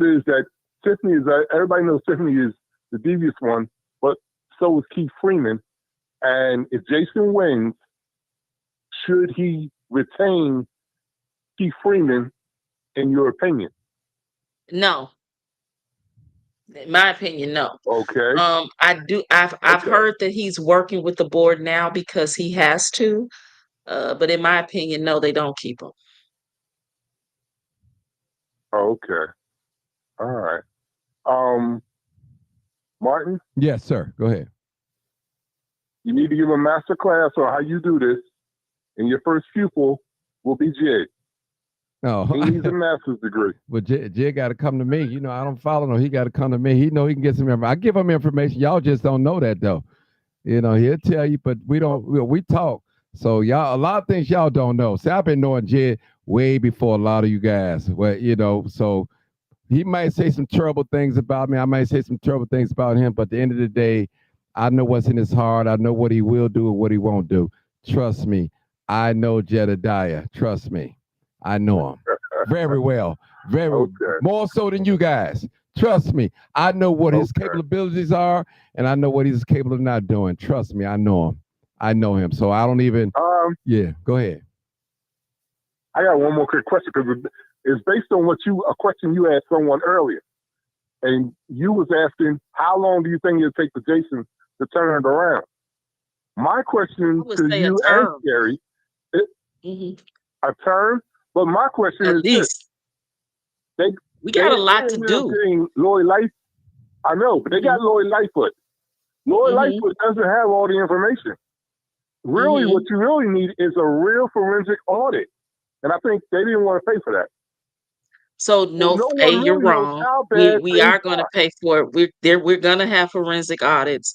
is that Tiffany is, everybody knows Tiffany is the devious one, but so is Keith Freeman. And if Jason wins, should he retain Keith Freeman, in your opinion? No. In my opinion, no. Okay. I've heard that he's working with the board now because he has to. But in my opinion, no, they don't keep him. Okay. All right. Martin? Yes, sir. Go ahead. You need to give a master class on how you do this, and your first pupil will be Jay. No, he needs a master's degree. But Jay got to come to me. You know, I don't follow him. He got to come to me. He know he can get some information. I give him information. Y'all just don't know that though. You know, he'll tell you, but we don't. We talk. So y'all, a lot of things y'all don't know. See, I've been knowing Jay way before a lot of you guys. Well, you know, so he might say some terrible things about me. I might say some terrible things about him. But at the end of the day, I know what's in his heart. I know what he will do and what he won't do. Trust me. I know Jedediah. Trust me. I know him very well. More so than you guys. Trust me. I know what his capabilities are, and I know what he's capable of not doing. Trust me. I know him. I know him. So I don't even. Yeah. Go ahead. I got one more quick question because it's based on a question you asked someone earlier, and you was asking how long do you think it'll take for Jason to turn it around? My question to you and Gary, a term. But my question is this. We got a lot to do. Lori Lightfoot. I know, but they got Lori Lightfoot. Lori Lightfoot doesn't have all the information. Really, what you really need is a real forensic audit. And I think they didn't want to pay for that. So you're wrong. We are going to pay for it. We're going to have forensic audits.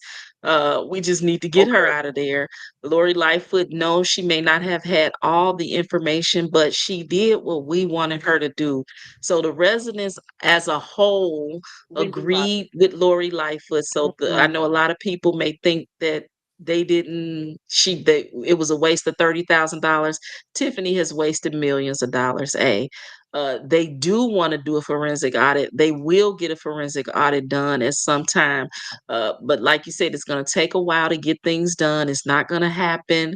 We just need to get her out of there. Lori Lightfoot, no, she may not have had all the information, but she did what we wanted her to do. So the residents as a whole agreed with Lori Lightfoot. So I know a lot of people may think that it was a waste of $30,000. Tiffany has wasted millions of dollars. They do want to do a forensic audit. They will get a forensic audit done at some time. But like you said, it's going to take a while to get things done. It's not going to happen.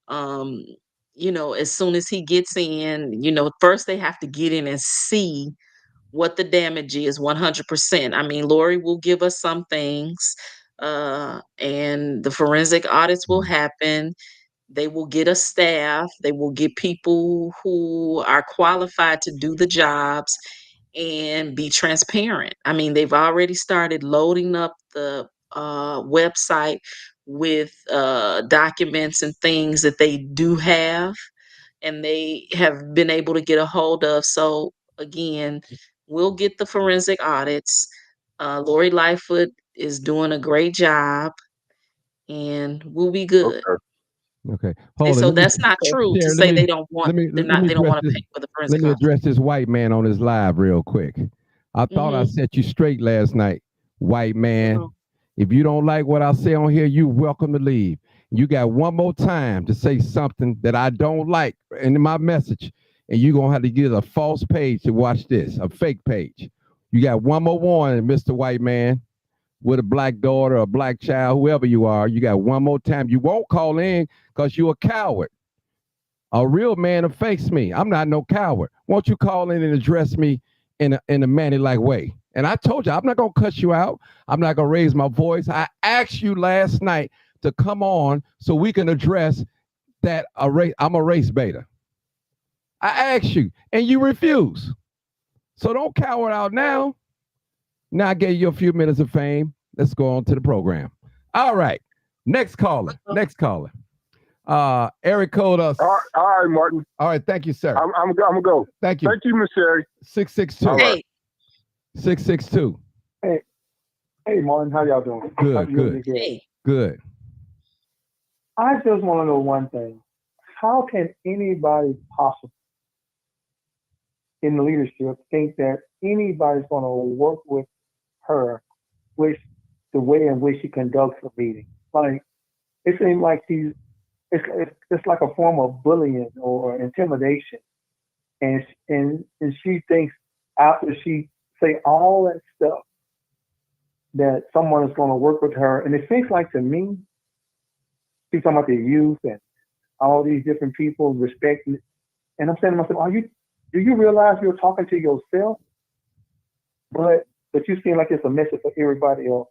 As soon as he gets in, first they have to get in and see what the damage is 100%. I mean, Lori will give us some things, and the forensic audits will happen. They will get a staff. They will get people who are qualified to do the jobs and be transparent. I mean, they've already started loading up the website with documents and things that they do have, and they have been able to get a hold of. So again, we'll get the forensic audits. Lori Lightfoot is doing a great job, and we'll be good. Okay. Hold on. So that's not true to say they don't want. They don't want to pay for the forensic. Let me address this white man on his live real quick. I thought I set you straight last night, white man. If you don't like what I say on here, you're welcome to leave. You got one more time to say something that I don't like in my message, and you're gonna have to get a false page to watch this, a fake page. You got one more warning, Mr. White Man, with a black daughter, a black child, whoever you are. You got one more time. You won't call in because you're a coward. A real man will face me. I'm not no coward. Won't you call in and address me in a manly-like way? And I told you, I'm not going to cuss you out. I'm not going to raise my voice. I asked you last night to come on so we can address that I'm a race beta. I asked you, and you refuse. So don't cower out now. Now I gave you a few minutes of fame. Let's go on to the program. All right. Next caller. Eric code us. All right, Martin. All right. Thank you, sir. I'm gonna go. Thank you. Thank you, Miss Sherry. 662. Right. 662. Hey, Martin. How y'all doing? Good. Good. I just want to know one thing. How can anybody possibly in the leadership think that anybody's going to work with her with the way in which she conducts her meeting? Like, it seems like she's it's like a form of bullying or intimidation, and she thinks after she say all that stuff that someone is going to work with her, and it seems like to me, she's talking about the youth and all these different people respecting it. And I'm saying to myself, do you realize you're talking to yourself? But you seem like it's a message for everybody else.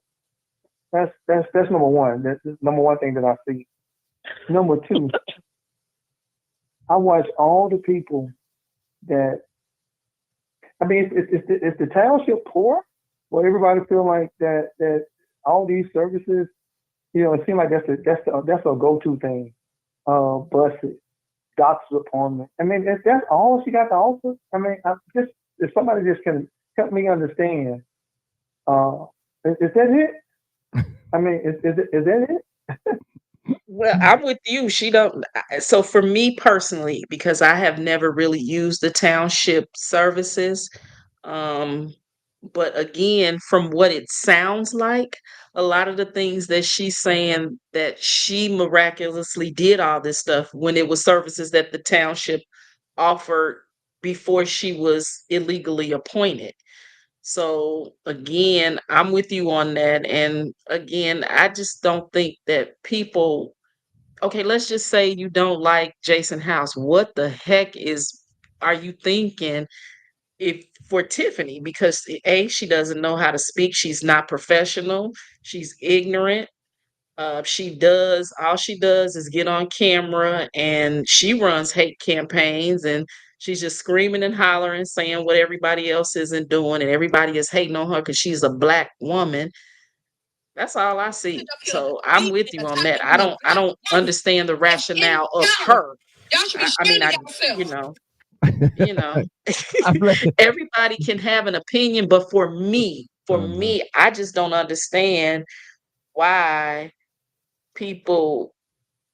That's number one. That's the number one thing that I see. Number two, I watch all the people that, I mean, it's the township poor, where everybody feel like that all these services, it seems like that's a go-to thing. Buses, doctor's appointment. I mean, if that's all she got to offer, I mean, if somebody just can help me understand, is that it? I mean, is that it? Well, I'm with you. She don't. So for me personally, because I have never really used the township services, um, but again, from what it sounds like, a lot of the things that she's saying that she miraculously did all this stuff when it was services that the township offered before she was illegally appointed. So again, I'm with you on that. And again, I just don't think that people, okay, let's just say you don't like Jason House. What the heck are you thinking if for Tiffany? Because A, she doesn't know how to speak. She's not professional. She's ignorant. All she does is get on camera and she runs hate campaigns and she's just screaming and hollering, saying what everybody else isn't doing, and everybody is hating on her because she's a black woman. That's all I see. So I'm with you on that. I don't understand the rationale of her. I mean, you know, you know, everybody can have an opinion, but for me, I just don't understand why people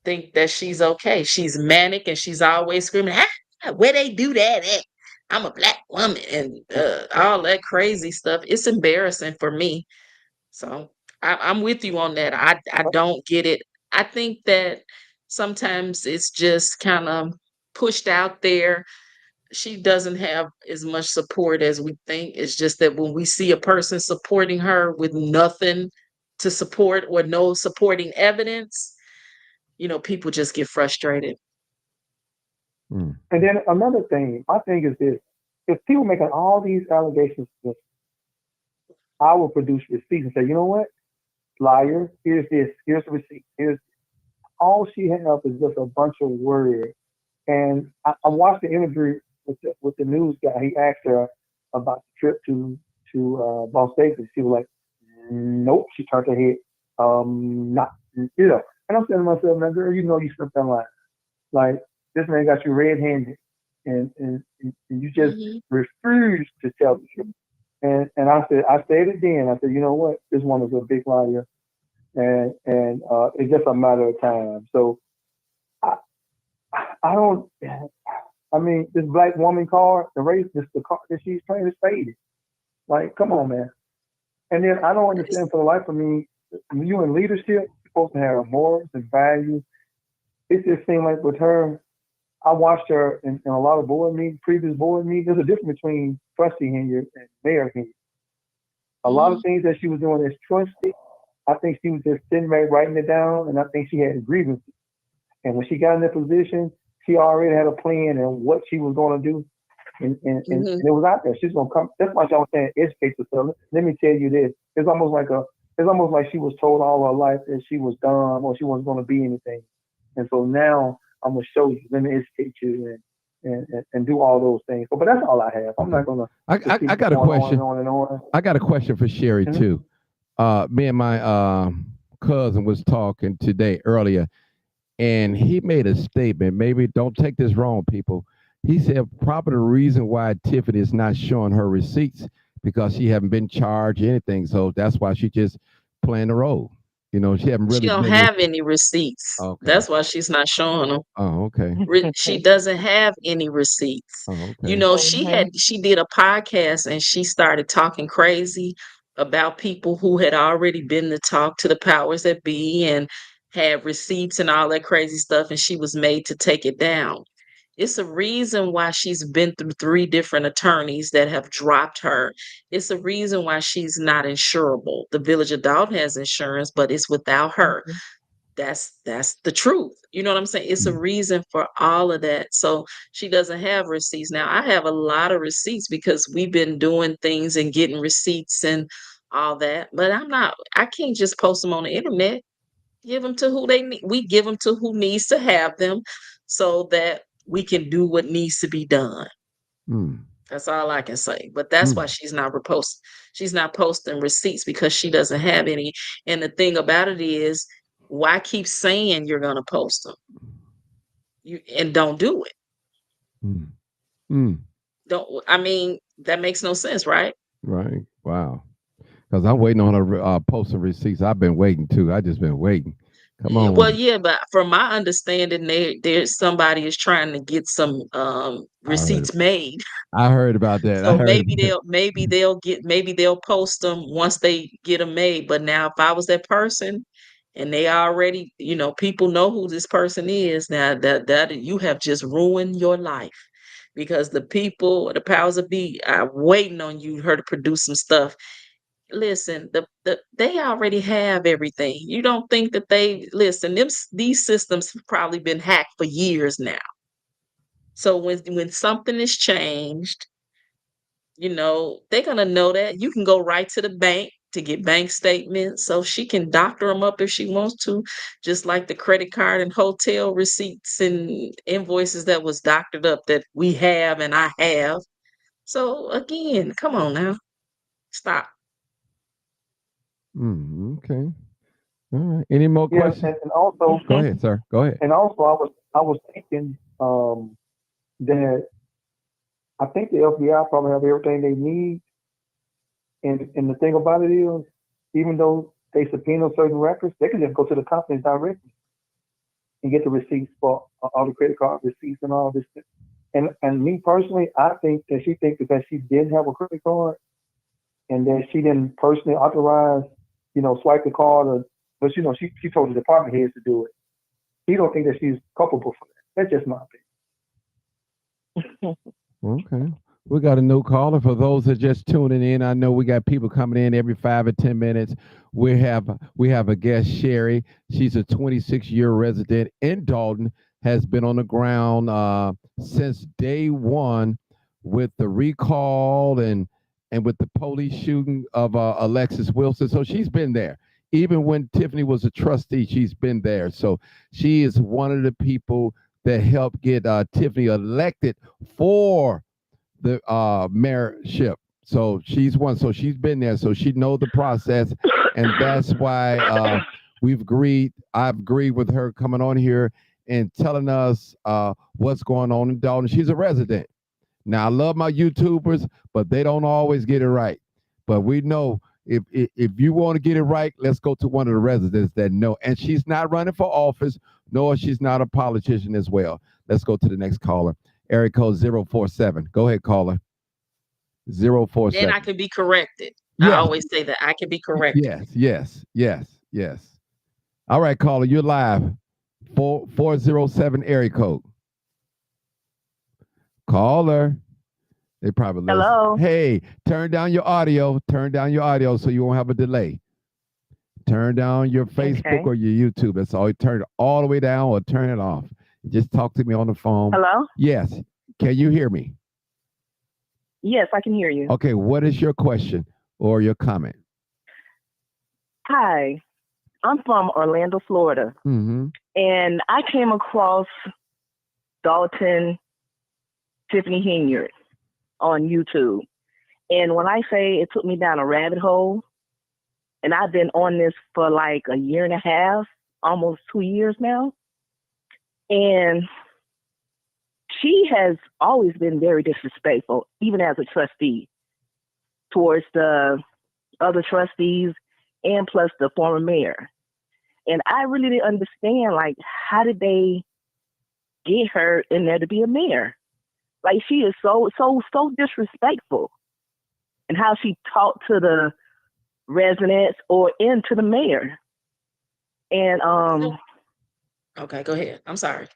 think that she's okay. She's manic and she's always screaming, where they do that at? I'm a black woman and all that crazy stuff. It's embarrassing for me. So I'm with you on that. I don't get it. I think that sometimes it's just kind of pushed out there. She doesn't have as much support as we think. It's just that when we see a person supporting her with nothing to support or no supporting evidence, people just get frustrated. And then another thing, my thing is this: if people making all these allegations, I will produce receipts and say, you know what, liar, here's this, here's the receipt, here's all she has is just a bunch of words. And I watched the interview with the news guy. He asked her about the trip to Las Vegas. She was like, nope. She turned her head, not, And I'm saying to myself, now, girl, you slipped that line. Like, this man got you red-handed, and you just refused to tell the truth. And I said it then. I said, you know what? This woman's a big liar, and it's just a matter of time. So I don't. I mean, this black woman card, the race, the car that she's trying to faded. Like, come on, man. And then I don't understand for the life of me, when you in leadership, you're supposed to have morals and values. It just seemed like with her, I watched her in a lot of previous board meetings. There's a difference between trustee Henyard and mayor Henyard. A lot of things that she was doing as trustee, I think she was just sitting there writing it down, and I think she had grievances. And when she got in that position, she already had a plan and what she was going to do. And it was out there. She's going to come. That's why I was saying educate yourself. Let me tell you this. It's almost like she was told all her life that she was dumb or she wasn't going to be anything. And so now I'm going to show you. Let me educate you and do all those things. But that's all I have. I'm not going to. I got a question. On and on. I got a question for Sherry too. Me and my cousin was talking today earlier, and he made a statement. Maybe don't take this wrong, people. He said probably the reason why Tiffany is not showing her receipts because she haven't been charged anything. So that's why she just playing the role. She haven't really. She don't have any receipts. Okay. That's why she's not showing them. Oh, okay. She doesn't have any receipts. Oh, okay. She did a podcast and she started talking crazy about people who had already been to talk to the powers that be, and had receipts and all that crazy stuff, and she was made to take it down. It's a reason why she's been through 3 different attorneys that have dropped her. It's a reason why she's not insurable. The Village of Dolton has insurance, but it's without her. That's the truth. You know what I'm saying? It's a reason for all of that. So she doesn't have receipts. Now, I have a lot of receipts because we've been doing things and getting receipts and all that. But I can't just post them on the internet. Give them to who they need. We give them to who needs to have them so that we can do what needs to be done. That's all I can say. But that's why she's not posting receipts, because she doesn't have any. And the thing about it is, why keep saying you're going to post them? And don't do it. That makes no sense, right? Right. Wow. Because I'm waiting on her posting receipts. I've been waiting too. I just been waiting. Come on. Well, yeah, but from my understanding, there's somebody is trying to get some receipts made. I heard about that. So maybe they'll post them once they get them made. But now, if I was that person, and they already, people know who this person is, now that you have just ruined your life, because the powers that be are waiting on her to produce some stuff. Listen, they already have everything. You don't think that these systems have probably been hacked for years now. So when something is changed, they're gonna know that. You can go right to the bank to get bank statements, so she can doctor them up if she wants to, just like the credit card and hotel receipts and invoices that was doctored up that we have and I have. So again, come on now, stop. Okay. All right. Any more questions? And also, go ahead, sir. Go ahead. And also, I was thinking that I think the FBI probably have everything they need. And the thing about it is, even though they subpoena certain records, they can just go to the companies directly and get the receipts for all the credit card receipts and all this. And me personally, I think that she thinks that she didn't have a credit card and that she didn't personally authorize, swipe the card, but she told the department heads to do it. She don't think that she's culpable for that. That's just my opinion. Okay. We got a new caller. For those that just tuning in, I know we got people coming in every 5 or 10 minutes. We have a guest, Sherry. She's a 26-year resident in Dolton, has been on the ground since day one with the recall and with the police shooting of Alexis Wilson. So she's been there. Even when Tiffany was a trustee, she's been there. So she is one of the people that helped get Tiffany elected for the mayorship. So she's one. So she's been there. So she knows the process. And that's why I've agreed with her coming on here and telling us what's going on in Dolton. She's a resident. Now, I love my YouTubers, but they don't always get it right. But we know if you want to get it right, let's go to one of the residents that know. And she's not running for office, nor she's not a politician as well. Let's go to the next caller. Area code 047. Go ahead, caller. 047. And I can be corrected. Yes. I always say that I can be corrected. Yes. All right, caller, you're live. 407 area code. Caller. They probably listen. Hello. Hey, turn down your audio. Turn down your audio so you won't have a delay. Turn down your Facebook or your YouTube. That's all. You turn it all the way down or turn it off. Just talk to me on the phone. Hello? Yes. Can you hear me? Yes, I can hear you. Okay. What is your question or your comment? Hi. I'm from Orlando, Florida. Mm-hmm. And I came across Dolton Tiffany Henyard on YouTube. And when I say it took me down a rabbit hole, and I've been on this for like a year and a half, almost 2 years now. And she has always been very disrespectful, even as a trustee, towards the other trustees and plus the former mayor. And I really didn't understand, like, how did they get her in there to be a mayor? Like, she is so disrespectful, and how she talked to the residents or into the mayor. And Okay, go ahead. I'm sorry.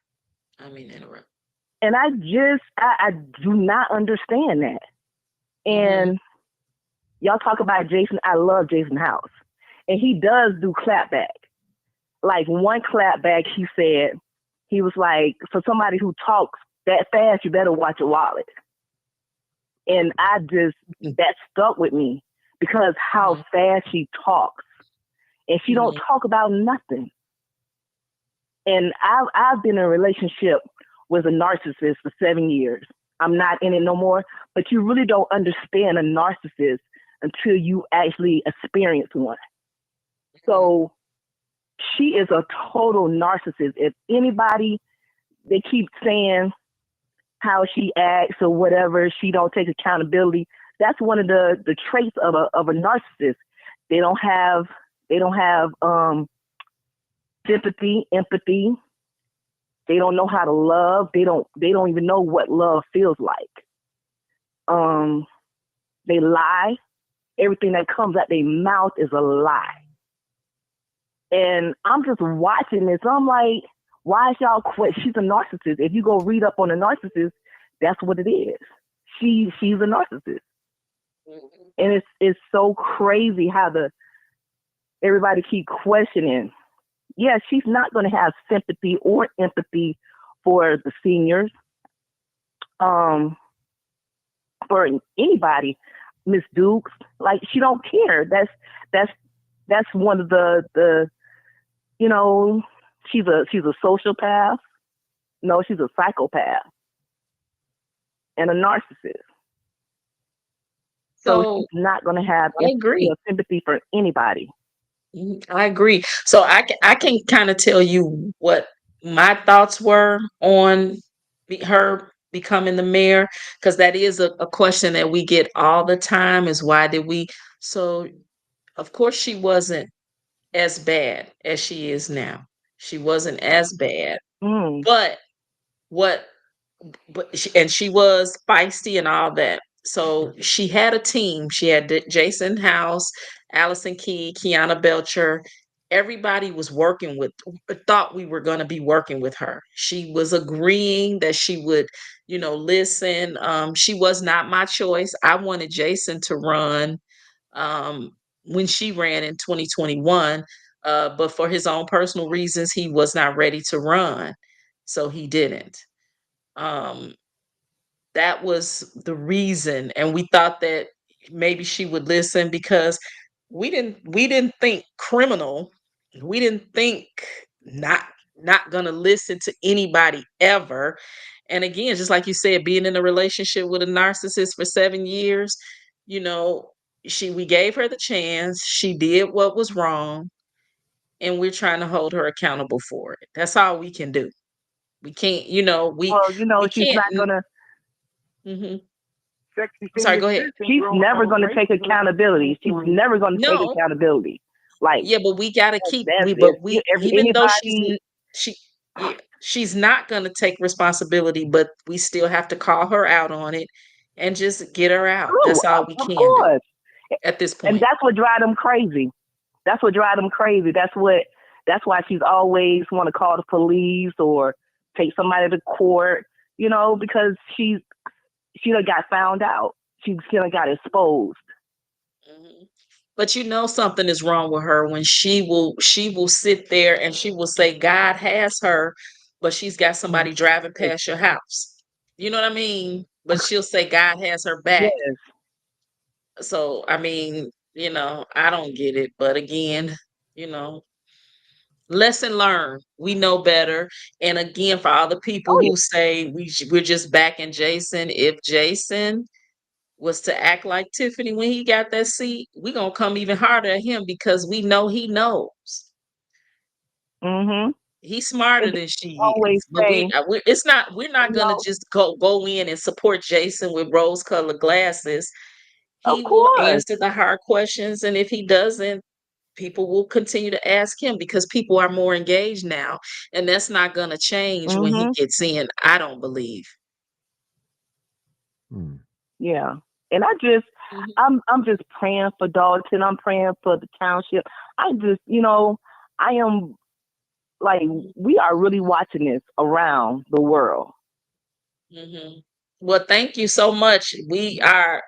I mean to interrupt. and I do not understand that. And y'all talk about Jason. I love Jason House, and he does do clapback. Like one clapback, he was like, for somebody who talks that fast, you better watch your wallet. And that stuck with me because how fast she talks, and she don't talk about nothing. And I've been in a relationship with a narcissist for 7 years. I'm not in it no more, but you really don't understand a narcissist until you actually experience one. So she is a total narcissist. If anybody, they keep saying how she acts or whatever, she don't take accountability. That's one of the traits of a narcissist. They don't have sympathy, empathy. They don't know how to love. They don't even know what love feels like. They lie. Everything that comes out their mouth is a lie. And I'm just watching this. I'm like, why is y'all quit? She's a narcissist. If you go read up on a narcissist, that's what it is. She's a narcissist. And it's so crazy how everybody keep questioning. Yeah, she's not going to have sympathy or empathy for the seniors, for anybody. Miss Dukes, like she don't care. That's one of the she's a sociopath. No, she's a psychopath and a narcissist. So she's not going to have empathy or sympathy for anybody. I agree. So I can kind of tell you what my thoughts were on her becoming the mayor, because that is a question that we get all the time is why did we? So of course she wasn't as bad as she is now. She wasn't as bad, but she was feisty and all that. So she had a team. She had Jason House, Allison Key, Kiana Belcher. Everybody was thought we were going to be working with her. She was agreeing that she would, listen. She was not my choice. I wanted Jason to run when she ran in 2021. But for his own personal reasons, he was not ready to run. So he didn't. That was the reason, and we thought that maybe she would listen because we didn't think criminal. We didn't think not gonna listen to anybody ever. And again, just like you said, being in a relationship with a narcissist for 7 years, you know, we gave her the chance. She did what was wrong, and we're trying to hold her accountable for it. That's all we can do. We can't, we she's can't. not gonna. Sorry, go ahead. She's never going to take accountability. She's never going to take accountability. Like, yeah, but we got to keep. Even though she's not going to take responsibility, but we still have to call her out on it and just get her out. That's all we can do at this point. And that's what drives them crazy. That's why she's always want to call the police or take somebody to court. Because she done got found out. She done got exposed. But something is wrong with her when she will sit there and she will say God has her, but she's got somebody driving past your house. You know what I mean? But she'll say God has her back. Yes. So I mean, I don't get it. But again, lesson learned. We know better. And again, for all the people who say we're just backing Jason, if Jason was to act like Tiffany when he got that seat, we're gonna come even harder at him because we know he knows. He's smarter than she is. But we're not gonna just go in and support Jason with rose-colored glasses. He will answer the hard questions, and if he doesn't, people will continue to ask him because people are more engaged now, and that's not going to change when he gets in. I don't believe. Yeah, and I'm just praying for Dolton. I'm praying for the township. I am like we are really watching this around the world. Mm-hmm. Well, thank you so much. We are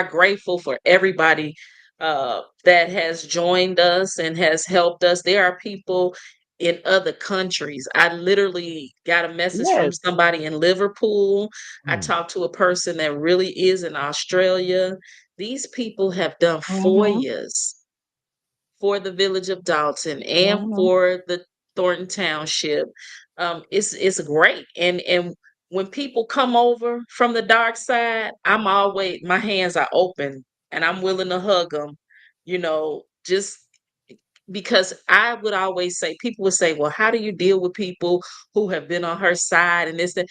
grateful for everybody that has joined us and has helped us. There are people in other countries. I literally got a message from Yes. somebody in Liverpool. I Mm. talked to a person that really is in Australia. These people have done Mm-hmm. FOIAs for the village of Dolton and Mm-hmm. for the Thornton Township. It's great. And when people come over from the dark side, I'm always, my hands are open and I'm willing to hug them, just because I would always say, people would say, well, how do you deal with people who have been on her side and this, that?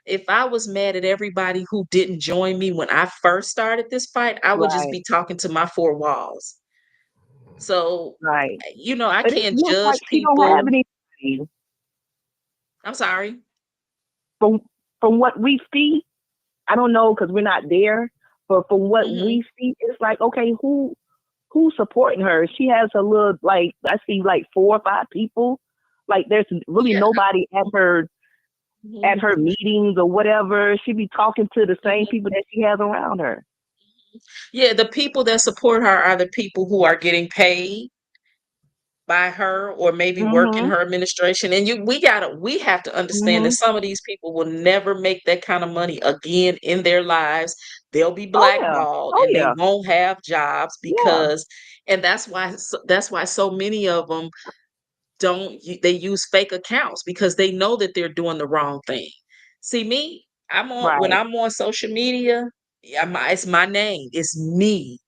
If I was mad at everybody who didn't join me when I first started this fight, I would just Right. be talking to my four walls. So, Right. I But it can't looks like judge she don't have people. any. I'm sorry. From what we see, I don't know because we're not there. But from what Hmm. we see, it's like, okay, who's supporting her? She has a little, like, I see like 4 or 5 people. Like there's really Yeah. nobody at her Mhm. meetings or whatever. She be talking to the same Mhm. people that she has around her. Yeah, the people that support her are the people who are getting paid by her or maybe work in Mhm. her administration. And we have to understand that Mhm. some of these people will never make that kind of money again in their lives. They'll be Oh yeah. blackballed Oh and they yeah. won't have jobs Yeah. and that's why so many of them they use fake accounts because they know that they're doing the wrong thing. See me, when Right. I'm on social media, it's my name, it's me.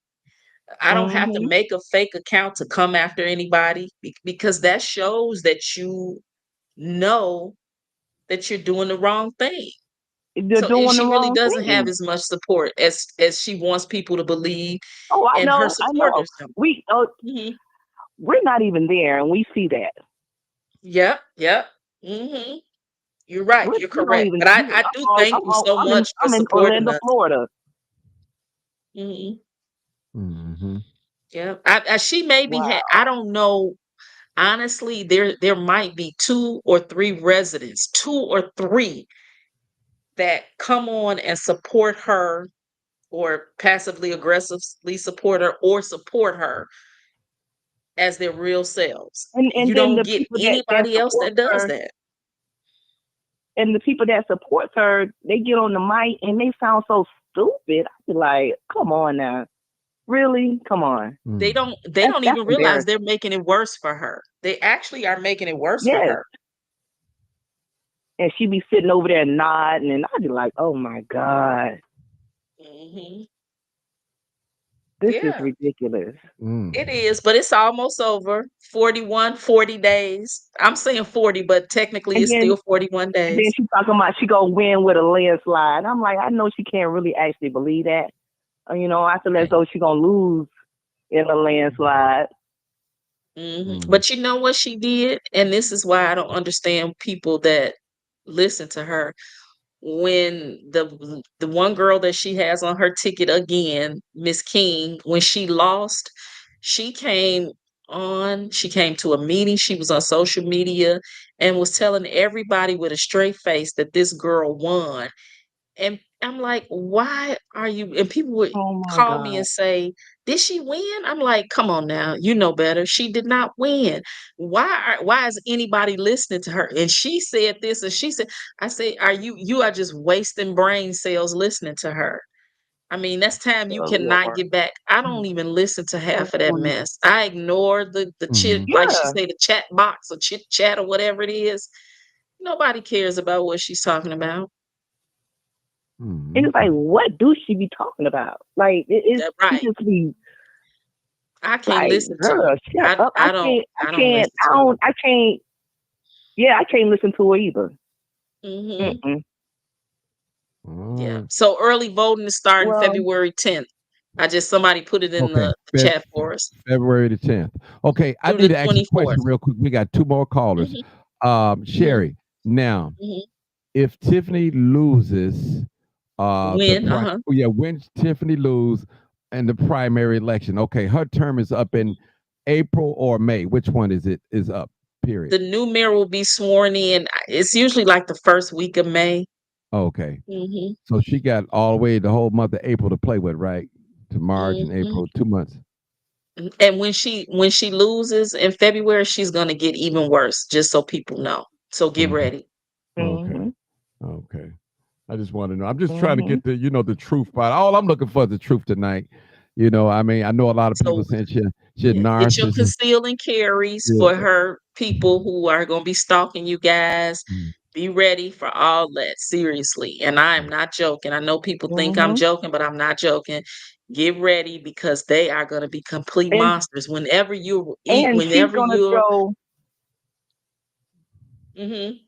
I don't have to Mhm. make a fake account to come after anybody because that shows that you know that you're doing the wrong thing. They're So, and doing the she really wrong doesn't have thing. as much support as she wants people to believe, Oh, I and her know. I know. supporters don't. We Hmm. we're not even there, and we see that. Yep, yep. Hmm. You're right. You're We don't correct. even. But I do thank you so much for I'm in supporting Orlando, us. Florida. Hmm. Mm-hmm. Yeah. She maybe had. Wow. I don't know. Honestly, there might be 2 or 3 residents, 2 or 3 that come on and support her or passively aggressively support her as their real selves. And You then don't the get people that anybody else support that does her, that. and the people that support her, they get on the mic and they sound so stupid. I be like, come on now, really? Come on. They Mm. don't That's even realize they're embarrassing. making it worse for her. They actually are making it worse for Yes. her. And she be sitting over there nodding, and I be like, oh my God, Hmm. this is Yeah, ridiculous. Mm. it is, but it's almost over. 40 days. I'm saying 40, but technically And it's still then 41 days. she talking about she gonna win with a landslide. I'm like, I know she can't really actually believe that. I feel as Right. though she gonna lose in a landslide. Mm. But you know what she did? And this is why I don't understand people that listen to her. When the one girl that she has on her ticket again, Miss King, when she lost, she she came to a meeting, she was on social media and was telling everybody with a straight face that this girl won. And I'm like, why are you? And people would Oh my call me God. and say, did she win? I'm like, come on now, you know better. She did not win. Why is anybody listening to her? And she said this, and she said, I say, you are just wasting brain cells listening to her. I mean, that's time you Oh cannot Lord. get back. I don't even listen to half of that Mm-mm. mess. I ignore the chit, Mm-hmm. like she Yeah. say, the chat box or chit chat or whatever it is. Nobody cares about what she's talking about. And it's Mm-hmm. like, what do she be talking about? Like, That she right. just be I can't like, listen to girl, shut her. up. I don't listen to her. I can't, yeah, I can't listen to her either. Hmm. Mm-mm. Yeah. Oh, So early voting is starting Well, February 10th. Somebody put it in okay. the chat for us February the 10th. Okay, I through need the to ask you a 24th. question real quick. We got 2 more callers. Hmm. Hmm. Sherry, now, Hmm. if Tiffany loses When? when Tiffany lose in the primary election, okay, her term is up in April or May. Which one is up? period? The new mayor will be sworn in. It's usually like the first week of May. Okay. Mm-hmm. So she got all the way the whole month of April to play with, right? To March and Mm-hmm. April, 2 months. And when she loses in February, she's gonna get even worse, just so people know. So get ready. Okay. Okay. I just want to know. I'm just trying to get the, the truth. But all I'm looking for is the truth tonight. I mean, I know a lot of people saying she had Get your narcissism. conceal and carries for her people who are gonna be stalking you guys. Be ready for all that, seriously. And I'm not joking. I know people think I'm joking, but I'm not joking. Get ready because they are going to be complete monsters. Whenever you eat, And she's gonna throw. Mm-hmm.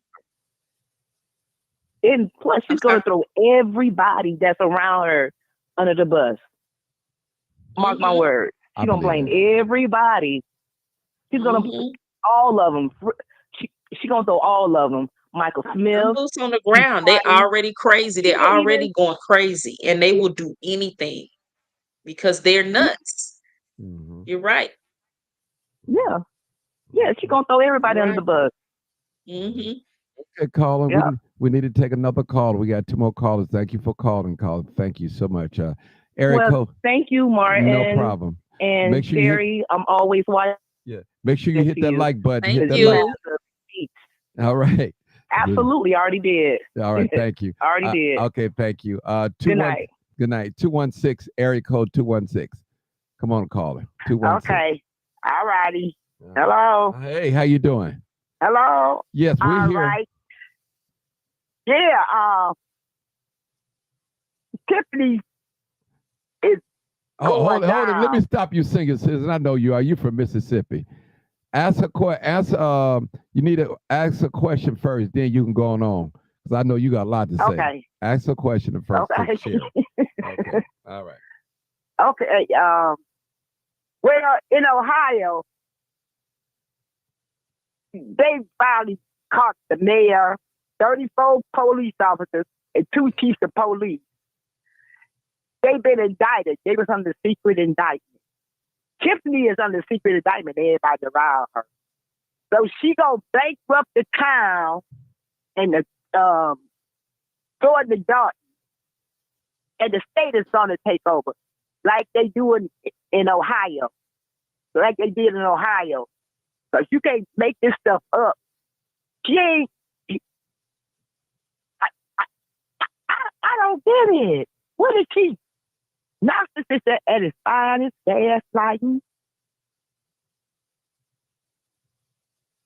And plus, she's gonna throw everybody that's around her under the bus. Mark my words. She's gonna blame everybody. She's gonna all of them. She gonna throw all of them. Michael Smith. Boots on the ground. They already crazy. They're already going crazy, and they will do anything because they're nuts. You're right. Yeah. Yeah, she's gonna throw everybody under the bus. Mm-hmm. Okay, caller. Yeah. We need to take another call. We got 2 more callers. Thank you for calling, caller. Thank you so much. Eric. Well, thank you, Martin. No problem. And make sure Sherry, I'm always watching. Yeah. Make sure you hit that like button. Thank Hit that you. like. All right. Absolutely, I already did. All right, thank you. I already did. Okay, thank you. Good night. Good night. 216, area code 216. Come on, caller. 216. Okay. All righty. Hello. Hey, how you doing? Hello. Yes, we're All here. right. Yeah. Tiffany is. Hold it. Let me stop you singing, sis. I know you are. You from Mississippi. You need to ask a question first, then you can go on. Because I know you got a lot to say. Okay. Ask a question first. Okay. Okay. All right. Okay. Well, in Ohio, they finally caught the mayor, 34 police officers, and 2 chiefs of police. They've been indicted. They was under secret indictment. Tiffany is under secret indictment. Everybody around her. So she gonna bankrupt the town and the store the Dolton, and the state is gonna take over, like they do in Ohio, like they did in Ohio. Because you can't make this stuff up. She ain't. I don't get it. What is she? Narcissist at his finest, gaslighting.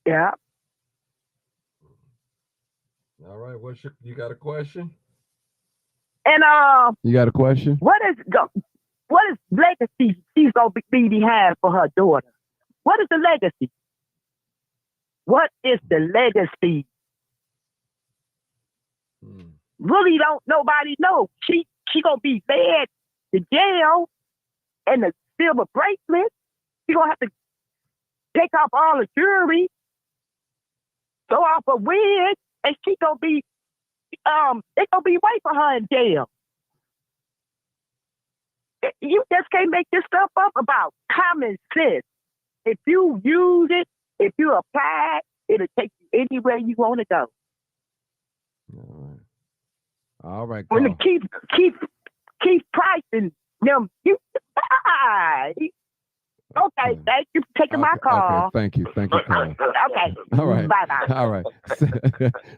Yeah. All right. You got a question? And you got a question? What is legacy she's gonna be behind for her daughter? What is the legacy? What is the legacy? Really don't nobody know. She gonna be fed the jail and the silver bracelet. She gonna have to take off all the jewelry, throw off a wig, and she gonna be they gonna be waiting for her in jail. You just can't make this stuff up about common sense. If you use it, if you apply it, it'll take you anywhere you want to go. All right. When to keep pricing them. Okay, thank you for taking my call. Okay, thank you, caller. Okay. All right. Bye-bye. All right.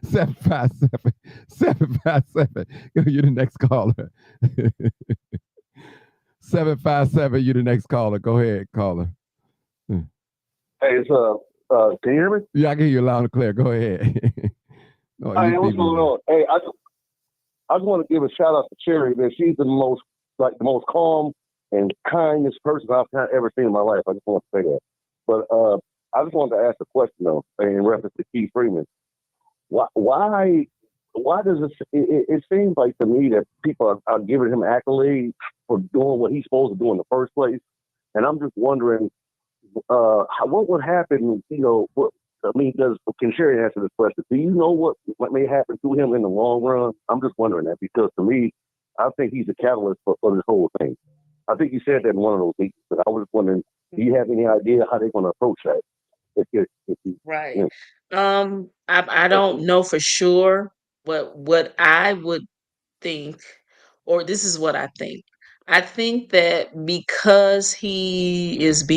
757. You're the next caller. 757. You're the next caller. Go ahead, caller. Hey, it's can you hear me? Yeah, I can hear you loud and clear. Go ahead. Hey, what's going on? Hey, I just want to give a shout out to Cherry, man. She's the most calm and kindest person I've ever seen in my life. I just want to say that. But I just wanted to ask a question though, in reference to Keith Freeman. Why does it seems like to me that people are giving him accolades for doing what he's supposed to do in the first place, and I'm just wondering what would happen. Can Sherry answer this question? Do you know what may happen to him in the long run? I'm just wondering that because to me, I think he's a catalyst for this whole thing. I think you said that in one of those meetings, but I was just wondering, do you have any idea how they're going to approach that? Right. Yeah. I don't know for sure, but what I would think, or this is what I think. I think that because he's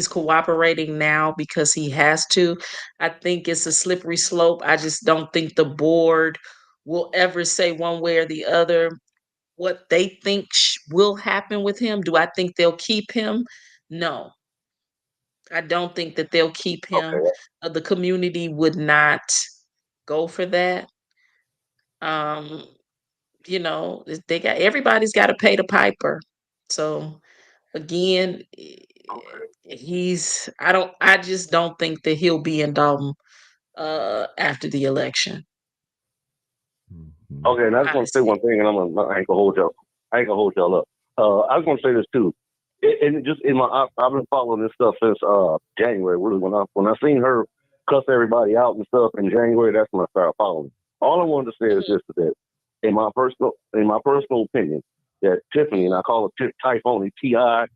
cooperating now because he has to, I think it's a slippery slope. I just don't think the board will ever say one way or the other what they think will happen with him. Do I think they'll keep him? No, I don't think that they'll keep him. Okay. The community would not go for that. Um, they got everybody's got to pay the piper. So again, I just don't think that he'll be in Dalton after the election. Okay, and I just want to say Honestly. one thing, and I ain't gonna hold y'all. I ain't gonna hold y'all up. I was gonna say this too. And just I've been following this stuff since January. Really, when I seen her cuss everybody out and stuff in January, that's when I started following. All I wanted to say is this: that in my personal opinion, that Tiffany, and I call her Typhony, Tiphony.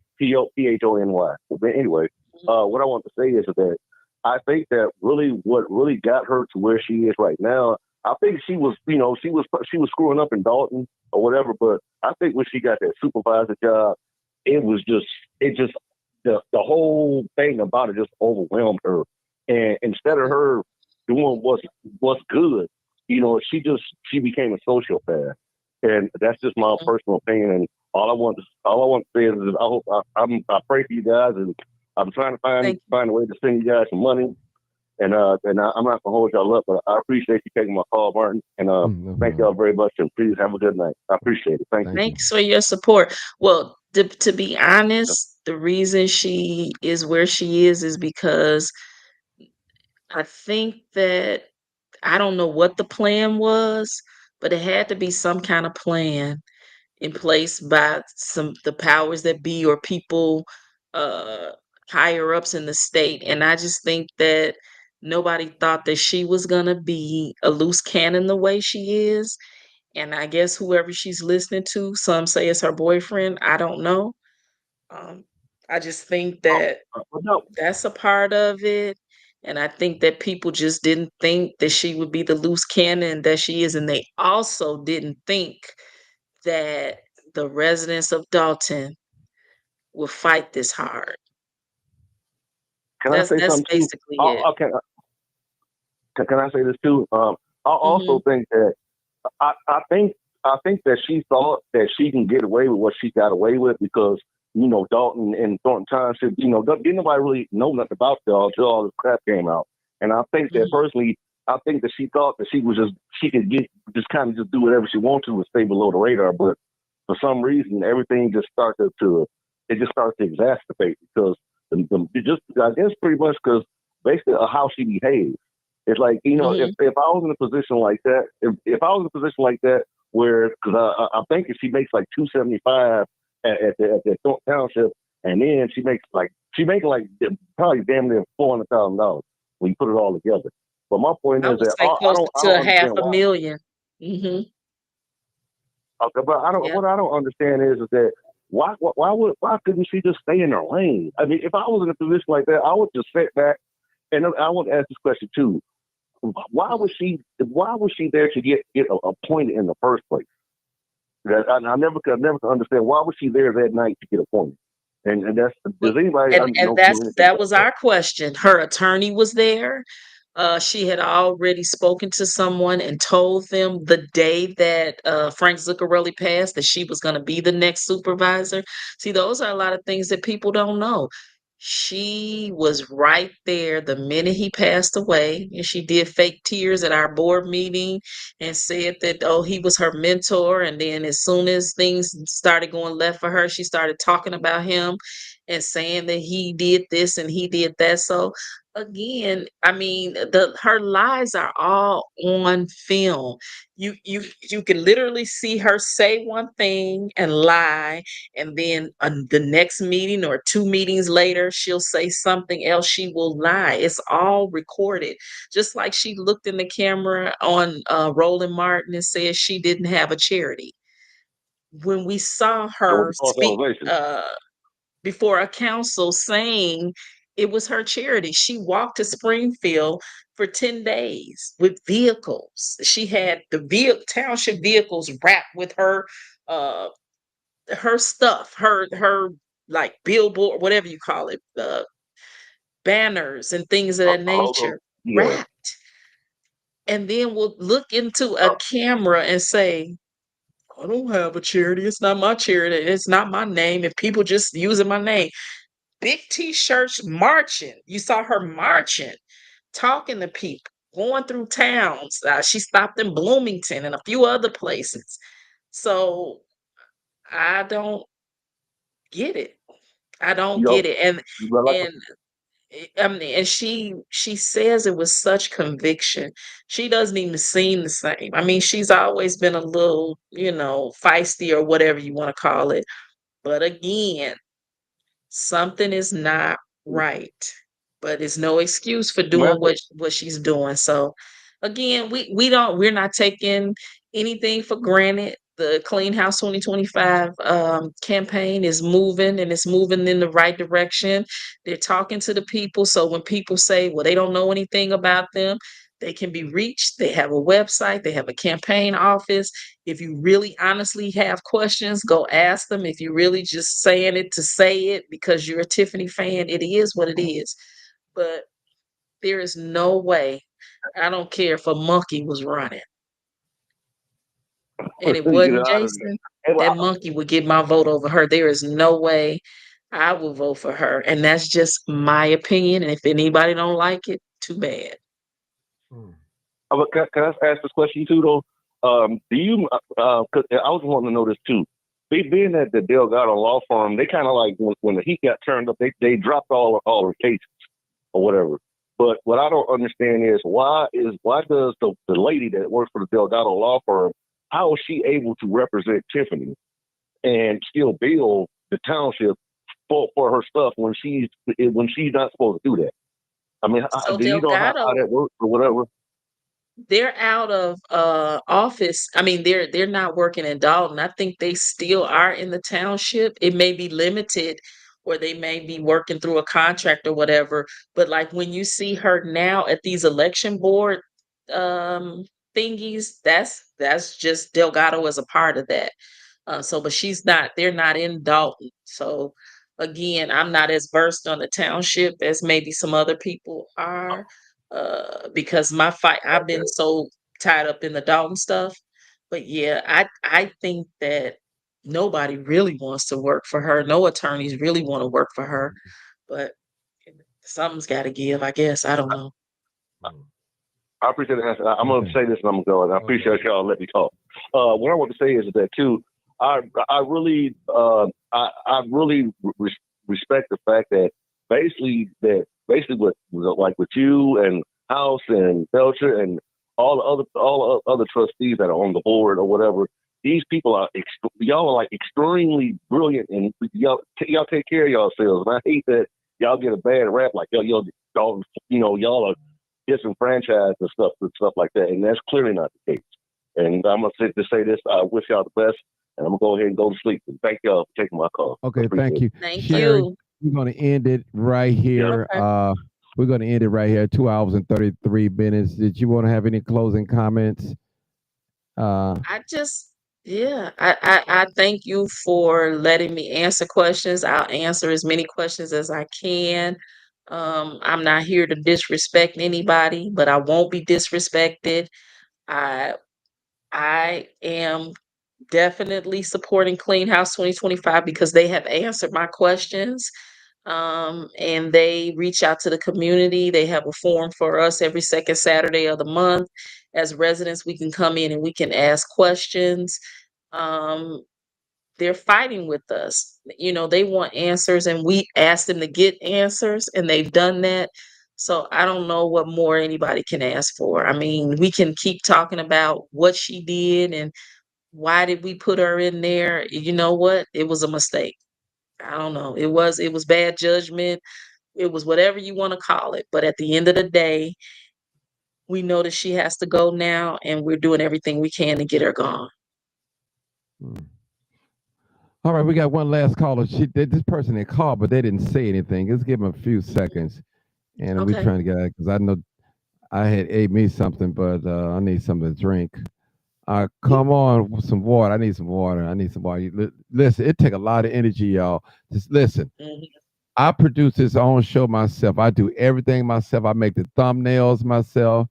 But anyway, what I want to say is that I think that what really got her to where she is right now. I think she was screwing up in Dolton or whatever, but I think when she got that supervisor job, it just the whole thing about it just overwhelmed her. And instead of her doing what's good, she became a sociopath. And that's just my personal opinion. And all I want to say is I pray for you guys, and I'm trying to find a way to send you guys some money. And I'm not gonna hold y'all up, but I appreciate you taking my call, Martin. And thank y'all very much. And please have a good night. I appreciate it. Thank you. Thanks for your support. Well, to be honest, the reason she is where she is because I think that I don't know what the plan was, but it had to be some kind of plan in place by the powers that be or people uh higher ups in the state. And I just think that nobody thought that she was gonna be a loose cannon the way she is. And I guess whoever she's listening to, some say it's her boyfriend. I don't know. Um, I just think that that's a part of it. And I think that people just didn't think that she would be the loose cannon that she is. And they also didn't think that the residents of Dolton will fight this hard. Can I say That's something too? basically it. Okay. Can I say this too? I also think that I think that she thought that she can get away with what she got away with because Dolton and Thornton Township, didn't nobody really know nothing about y'all until all this crap came out. And I think that personally, I think that she thought that she could just kind of do whatever she wanted to and stay below the radar. But for some reason, everything just started to exacerbate because I guess pretty much because basically of how she behaves. It's like, if I was in a position like that, if I was in a position like that, where, because I'm thinking she makes like $275 at the Township, and then she makes like probably damn near $400,000 when you put it all together. But my point I is would that say I close don't to understand why. $500,000. Mm-hmm. Okay, but what I don't understand is that why couldn't she just stay in her lane? I mean, if I was in a position like that, I would just sit back. And I want to ask this question too. Why was she there to get appointed in the first place? I never could understand why was she there that night to get appointed. And that's, does anybody And know anything that about was that? our question. Her attorney was there. She had already spoken to someone and told them the day that Frank Zuccarelli passed that she was going to be the next supervisor. See, those are a lot of things that people don't know. She was right there the minute he passed away, and she did fake tears at our board meeting and said that, oh, he was her mentor. And then as soon as things started going left for her, she started talking about him and saying that he did this and he did that. So again, I mean, her lies are all on film. You can literally see her say one thing and lie, and then the next meeting or two meetings later, she'll say something else. She will lie. It's all recorded. Just like she looked in the camera on Roland Martin and said she didn't have a charity. When we saw It was her false speak elevation. before a council saying It was her charity. She walked to Springfield for 10 days with vehicles. She had the township vehicles wrapped with uh her stuff, her like billboard, whatever you call it, banners and things of that nature, Yeah. wrapped. And then we'll look into a camera and say, I don't have a charity. It's not my charity. It's not my name. If people just using my name, big t-shirts marching. You saw her marching, talking to people, going through towns. She stopped in Bloomington and a few other places. So I don't get it. I don't Yo, get it. And like, and I mean, and she says it with such conviction. She doesn't even seem the same. I mean, she's always been a little, feisty or whatever you want to call it. But again, something is not right. But it's no excuse for doing what she's doing. So again, we're not taking anything for granted. The Clean House 2025 campaign is moving, and it's moving in the right direction. They're talking to the people. So when people say, well, they don't know anything about them, they can be reached. They have a website, they have a campaign office. If you really honestly have questions, go ask them. If you're really just saying it to say it because you're a Tiffany fan, it is what it is. But there is no way, I don't care if a monkey was running and it get wasn't out of Jason, there. that monkey would get my vote over her. There is no way I will vote for her. And that's just my opinion. And if anybody don't like it, too bad. Can I ask this question too, though? Do you? Because I was wanting to know this too. Being at the Delgado law firm, they kind of like when the heat got turned up, they dropped all the cases or whatever. But what I don't understand is why does the lady that works for the Delgado law firm, how is she able to represent Tiffany and still bill the township for her stuff when she's not supposed to do that? I mean, So do you know how Delgado, that works or whatever? they're out of office. I mean, they're not working in Dolton. I think they still are in the township. It may be limited, or they may be working through a contract or whatever. But like when you see her now at these election board um thingies, that's just Delgado as a part of that. But they're not in Dolton. So again, I'm not as versed on the township as maybe some other people are, because I've been so tied up in the Dalton stuff. But yeah, I think that nobody really wants to work for her. No attorneys really want to work for her, but something's got to give, I guess. I don't know. I appreciate the answer. I'm going to say this and I'm going to go. And I appreciate y'all let me talk. What I want to say is that too, I really respect the fact that basically with like with you and House and Belcher and all the other trustees that are on the board or whatever, these people y'all are like extremely brilliant and y'all take care of yourselves. And I hate that y'all get a bad rap like y'all are disenfranchised and stuff like that, and that's clearly not the case. And I'm gonna say this: I wish y'all the best, and I'm gonna go ahead and go to sleep. And thank y'all for taking my call. Okay, thank you. Thank Sherry, you. we're gonna end it right here. Okay. We're gonna end it right here. 2 hours and 33 minutes. Did you want to have any closing comments? I thank you for letting me answer questions. I'll answer as many questions as I can. I'm not here to disrespect anybody, but I won't be disrespected. I I am definitely supporting Clean House 2025 because they have answered my questions. And they reach out to the community. They have a forum for us every second Saturday of the month. As residents, we can come in and we can ask questions. Um, they're fighting with us. They want answers, and we ask them to get answers, and they've done that. So I don't know what more anybody can ask for. I mean, we can keep talking about what she did and why did we put her in there. You know what? It was a mistake. I don't know. It was bad judgment. It was whatever you want to call it. But at the end of the day, we know that she has to go now, and we're doing everything we can to get her gone. All right, we got one last caller. This person they called, but they didn't say anything. Let's give them a few seconds, and we're Okay. trying to get out because I know I had ate me something, but I need something to drink. Come on, with some water. I need some water. I need some water. Listen, it take a lot of energy, y'all. Just listen. Mhm. I produce this own show myself. I do everything myself. I make the thumbnails myself.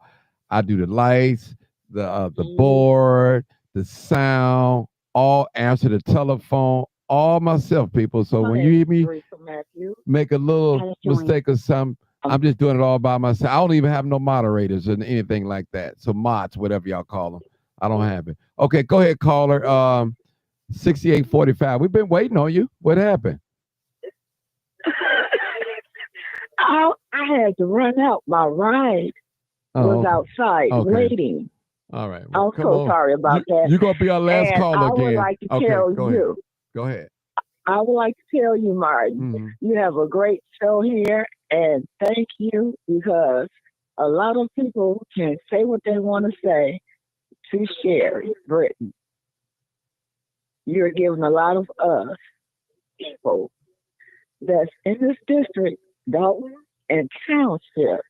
I do the lights, the board, the sound, all answer the telephone, all myself, people. So when you hear me make a little mistake or something, I'm just doing it all by myself. I don't even have no moderators or anything like that. So mods, whatever y'all call them. I don't have it. Okay, go ahead, caller. 6845. We've been waiting on you. What happened? I had to run out. My ride was outside waiting. All right. Well, I'm so sorry about that. You're going to be our last caller again. I would like to tell you. Go ahead. I would like to tell you, Martin, you have a great show here, and thank you, because a lot of people can say what they want to say to Sherry Britton. You're giving a lot of us people that's in this district, Dolton and Township,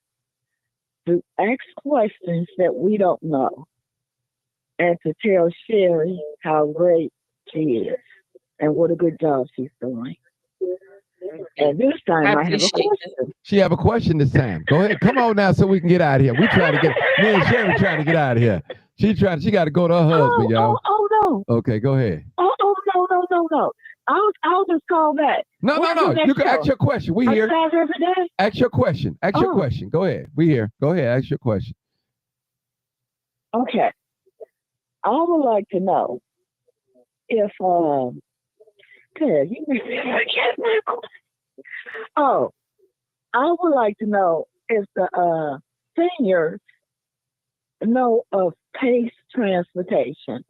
to ask questions that we don't know and to tell Sherry how great she is and what a good job she's doing. And this time I have a question. She have a question this time. Go ahead. Come on now so we can get out of here. We trying to get me and Sherry trying to get out of here. She got to go to her husband, y'all. Oh no. Okay, go ahead. No. I'll just call back. No. You can ask your question. We here. Every day? Ask your question. Your question. Go ahead. We here. Go ahead. Ask your question. Okay. I would like to know if you forget my question. Oh, I would like to know if the seniors know of PACE transportation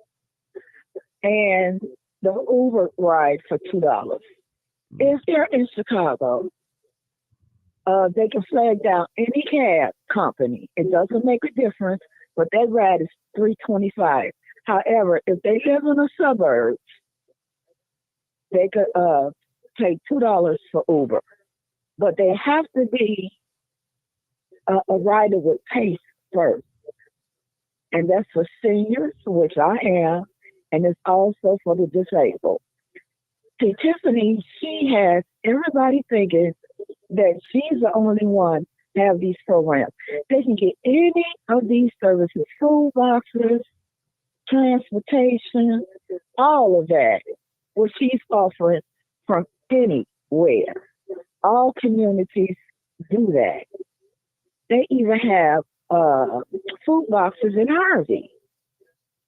and the Uber ride for $2. If they're in Chicago, they can flag down any cab company. It doesn't make a difference, but that ride is $3.25. However, if they live in the suburbs, they could pay $2 for Uber, but they have to be a rider with PACE first, and that's for seniors, which I am, and it's also for the disabled. See, Tiffany, she has everybody thinking that she's the only one to have these programs. They can get any of these services, food boxes, transportation, all of that, what she's offering from anywhere. All communities do that. They even have food boxes in Harvey.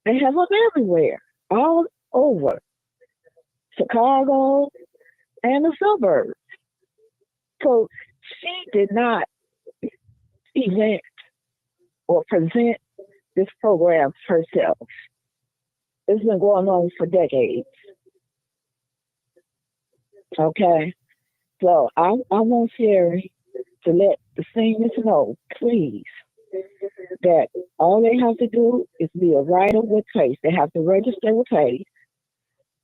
They have them everywhere, all over Chicago and the suburbs. So she did not event or present this program herself. It's been going on for decades. Okay? So I want Sherry to let the seniors know, please, that all they have to do is be a rider with PACE. They have to register with PACE,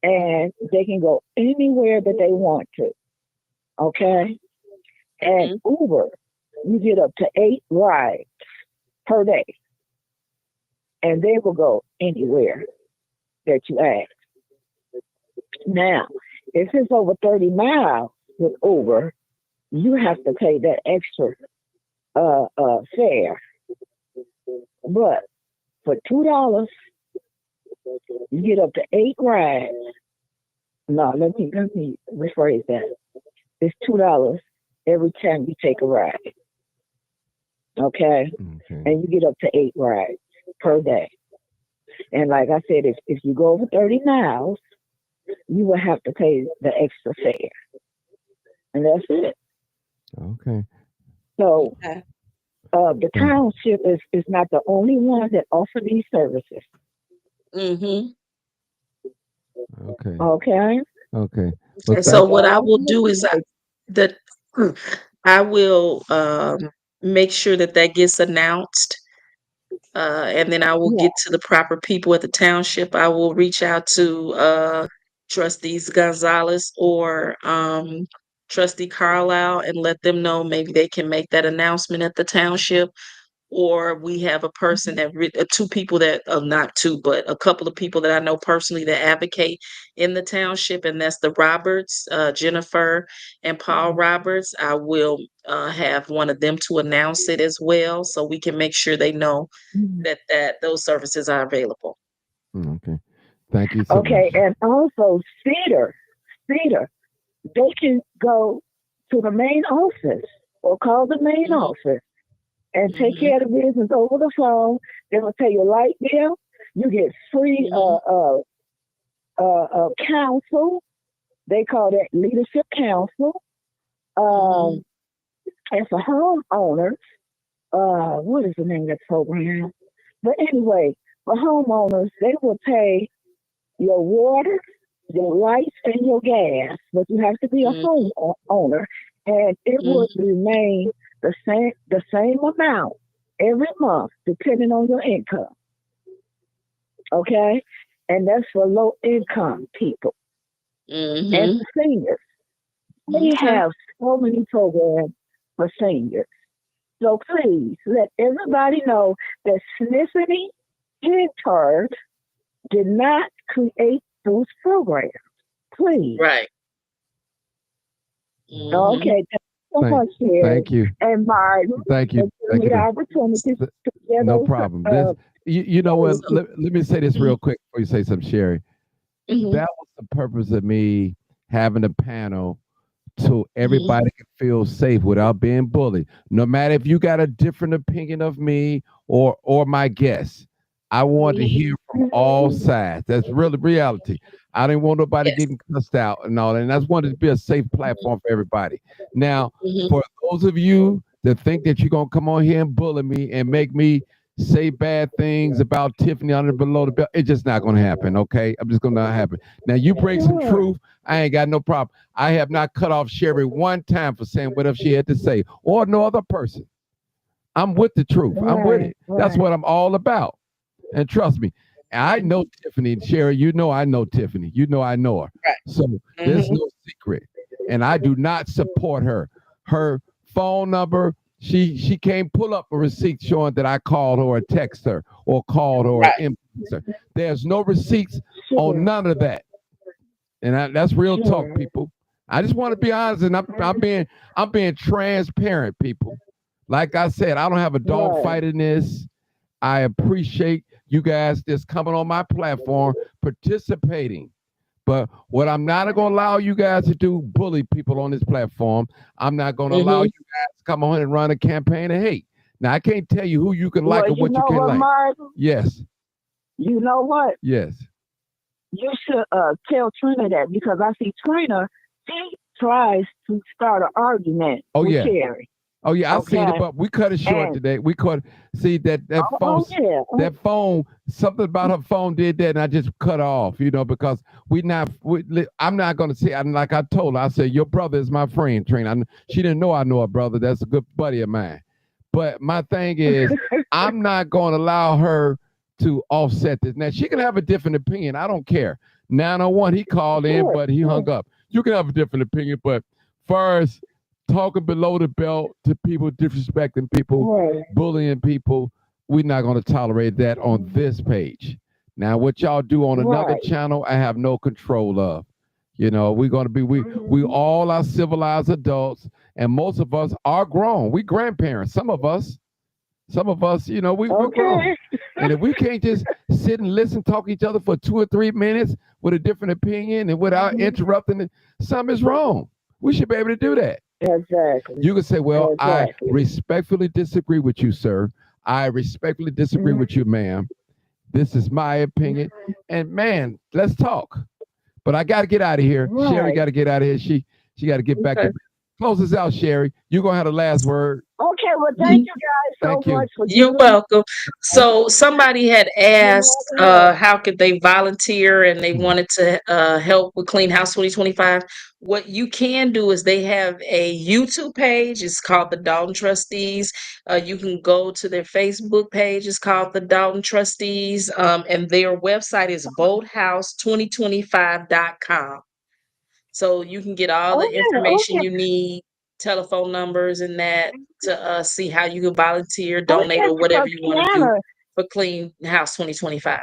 and they can go anywhere that they want to. Okay? And Uber, you get up to 8 rides per day, and they will go anywhere that you ask. Now, if it's over 30 miles with Uber, you have to pay that extra fare. But for $2, you get up to 8 rides. No, let me rephrase that. It's $2 every time you take a ride. Okay? And you get up to 8 rides per day. And like I said, if you go over 30 miles, you will have to pay the extra fare. And that's it. Okay. So the township is not the only one that offer these services. Mm-hmm. Okay. Okay. Okay. Well, and so what I will do is I will make sure that gets announced. And then I will get to the proper people at the township. I will reach out to Trustees Gonzalez or Trustee Carlisle and let them know maybe they can make that announcement at the township. Or we have a person that two people that not two, but a couple of people that I know personally that advocate in the township, and that's the Roberts, Jennifer and Paul Roberts. I will have one of them to announce it as well, so we can make sure they know that those services are available. Okay, thank you so much. Okay, and also Cedar, they can go to the main office or call the main office and take care of the business over the phone. They will pay your light bill. You get free counsel. They call that leadership counsel. And for homeowners, what is the name of that program? But anyway, for homeowners, they will pay your water, your lights, and your gas. But you have to be a homeowner, and it will remain the same amount every month, depending on your income. Okay? And that's for low income people. And for seniors. We have so many programs for seniors. So please let everybody know that Sniffany Henyard did not create those programs. Please. Right. Okay. Thank you. And Martin. Thank you. Thank you. No problem. You know what? Let me say this real quick before you say something, Sherry. That was the purpose of me having a panel so everybody can feel safe without being bullied. No matter if you got a different opinion of me or my guests, I want to hear from all sides. That's really reality. I didn't want nobody getting cussed out and all that. And I just wanted to be a safe platform for everybody. Now, for those of you that think that you're going to come on here and bully me and make me say bad things about Tiffany under below the belt, it's just not going to happen, okay? I'm just going to not happen. Now, you bring some truth, I ain't got no problem. I have not cut off Sherry one time for saying whatever she had to say, or no other person. I'm with the truth. I'm with it. That's what I'm all about. And trust me, I know Tiffany. Sherry, you know I know Tiffany. You know I know her. Right. So there's no secret. And I do not support her. Her phone number, she can't pull up a receipt showing that I called her or text her or called her or influenced her. There's no receipts on none of that. And that's real talk, people. I just want to be honest, and I'm being transparent, people. Like I said, I don't have a dog fight in this. I appreciate you guys just coming on my platform, participating. But what I'm not going to allow you guys to do, bully people on this platform. I'm not going to allow you guys to come on and run a campaign of hate. Now, I can't tell you who you can like or what you can't like. Martin? Yes. You know what? Yes. You should tell Trina that, because I see Trina, she tries to start an argument with Sherry. Oh yeah, I seen it, but we cut it short today. We cut. See that phone. That phone. Something about her phone did that, and I just cut off. You know, because I'm not going to say. Like I told her, I said your brother is my friend, Trina. She didn't know I know her brother. That's a good buddy of mine. But my thing is, I'm not going to allow her to offset this. Now she can have a different opinion. I don't care. 901, he called in, but he hung up. You can have a different opinion, but first. Talking below the belt to people, disrespecting people, bullying people, we're not going to tolerate that on this page. Now, what y'all do on another channel, I have no control of. You know, we're going to be, we all are civilized adults, and most of us are grown. We grandparents. Some of us, you know, we're grown. And if we can't just sit and listen, talk to each other for 2 or 3 minutes with a different opinion and without interrupting it, something is wrong. We should be able to do that. Exactly. You can say, well, I respectfully disagree with you, sir. I respectfully disagree with you, ma'am. This is my opinion. And man, let's talk. But I got to get out of here. Sherry got to get out of here. She got to get back. Close us out, Sherry. You're going to have the last word. Okay, well, thank you guys so Thank you. much for You're giving me. welcome. So somebody had asked how could they volunteer and they wanted to help with Clean House 2025. What you can do is they have a YouTube page. It's called the Dolton Trustees. You can go to their Facebook page. It's called the Dolton Trustees. And their website is boathouse2025.com. So you can get all the information you need, telephone numbers and that to see how you can volunteer, donate, or whatever Because you want to do Tiana, for Clean House 2025.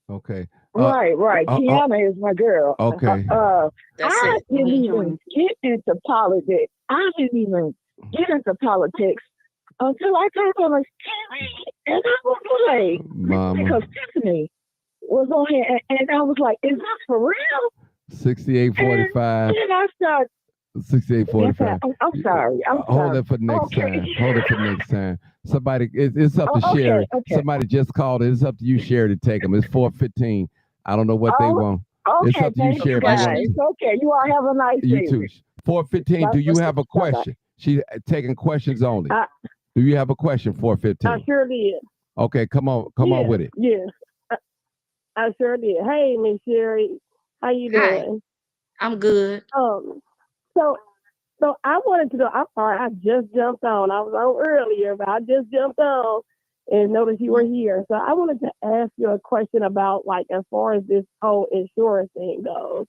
Okay. right. Tiana is my girl. Okay. That's I it. didn't even get into politics. I didn't even get into politics until I turned on the TV, and I was like, Mama. because Tiffany was on here, and I was like, is this for real? 6845. And I started. 6845. I'm sorry. Hold it for next time. Hold it for next time. Somebody, it's up to Sherry. Okay. Somebody just called it. It's up to you, Sherry, to take them. It's 4:15. I don't know what they want. It's Okay, up to you, thank Sherry. you guys. Okay, you all have a nice You day. too. 4:15. Do you have a question? She's taking questions only. Do you have a question? 4:15. I sure did. Okay, come on with it. Yes, I sure did. Hey, Miss Sherry, how you doing? I'm good. So I wanted to know. I'm sorry, I just jumped on. I was on earlier, but I just jumped on and noticed you were here. So I wanted to ask you a question about, like, as far as this whole insurance thing goes.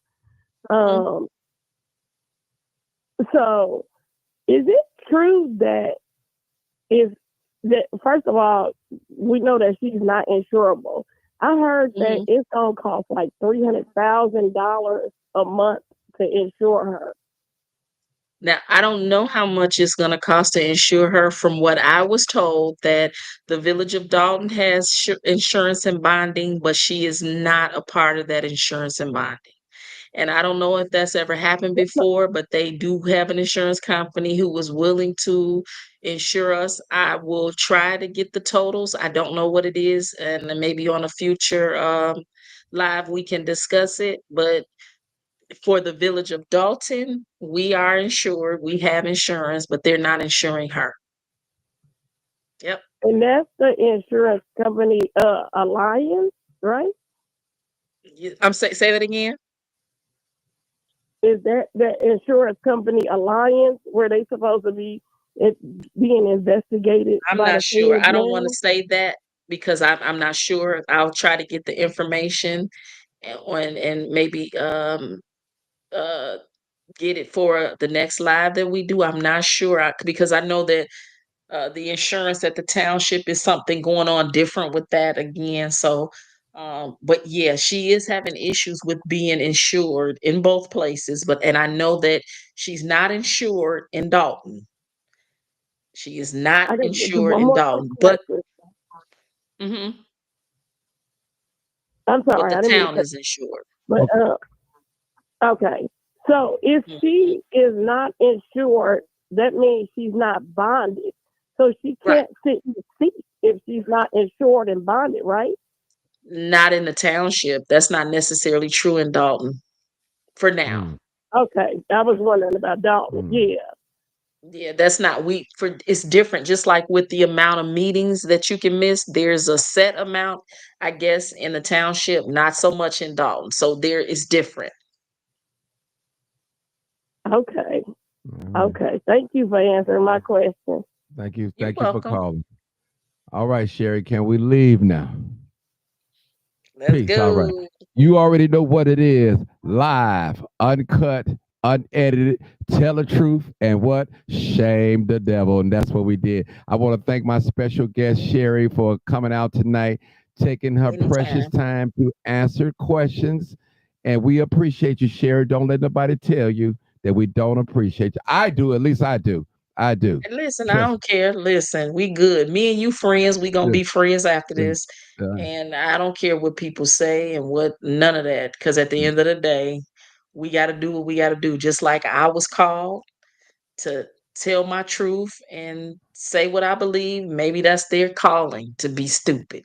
So is it true that first of all, we know that she's not insurable. I heard that it's gonna cost like $300,000 a month to insure her. Now, I don't know how much it's going to cost to insure her. From what I was told, that the Village of Dolton has insurance and bonding, but she is not a part of that insurance and bonding. And I don't know if that's ever happened before, but they do have an insurance company who was willing to insure us. I will try to get the totals. I don't know what it is, and then maybe on a future live we can discuss it. But for the Village of Dolton, we are insured. We have insurance, but they're not insuring her. Yep. And that's the insurance company Alliance, right? Say that again. Is that the insurance company Alliance where they supposed to be being investigated? I'm not sure. I don't want to say that because I'm not sure. I'll try to get the information and maybe get it for the next live that we do. I'm not sure because I know that the insurance at the township is something going on different with that again. So, but yeah, she is having issues with being insured in both places. And I know that she's not insured in Dolton. She is not insured in Dolton, but I'm but sorry, the town is insured. But okay, so if she is not insured, that means she's not bonded. So she can't sit in the seat if she's not insured and bonded, right? Not in the township. That's not necessarily true in Dolton for now. Okay, I was wondering about Dolton. Yeah, that's not it's different. Just like with the amount of meetings that you can miss, there's a set amount, I guess, in the township, not so much in Dolton. So there is different. Okay. Okay. Thank you for answering my question. Thank you. Thank you for calling. All right, Sherry, can we leave now? Let's go. All right. You already know what it is. Live, uncut, unedited, tell the truth, and what? Shame the devil. And that's what we did. I want to thank my special guest, Sherry, for coming out tonight, taking her precious time to answer questions. And we appreciate you, Sherry. Don't let nobody tell you that we don't appreciate you. I do. At least I do. I do. And listen, I don't care. Listen, we good. Me and you friends. We gonna be friends after this. And I don't care what people say and what none of that. Because at the end of the day, we got to do what we got to do. Just like I was called to tell my truth and say what I believe. Maybe that's their calling, to be stupid.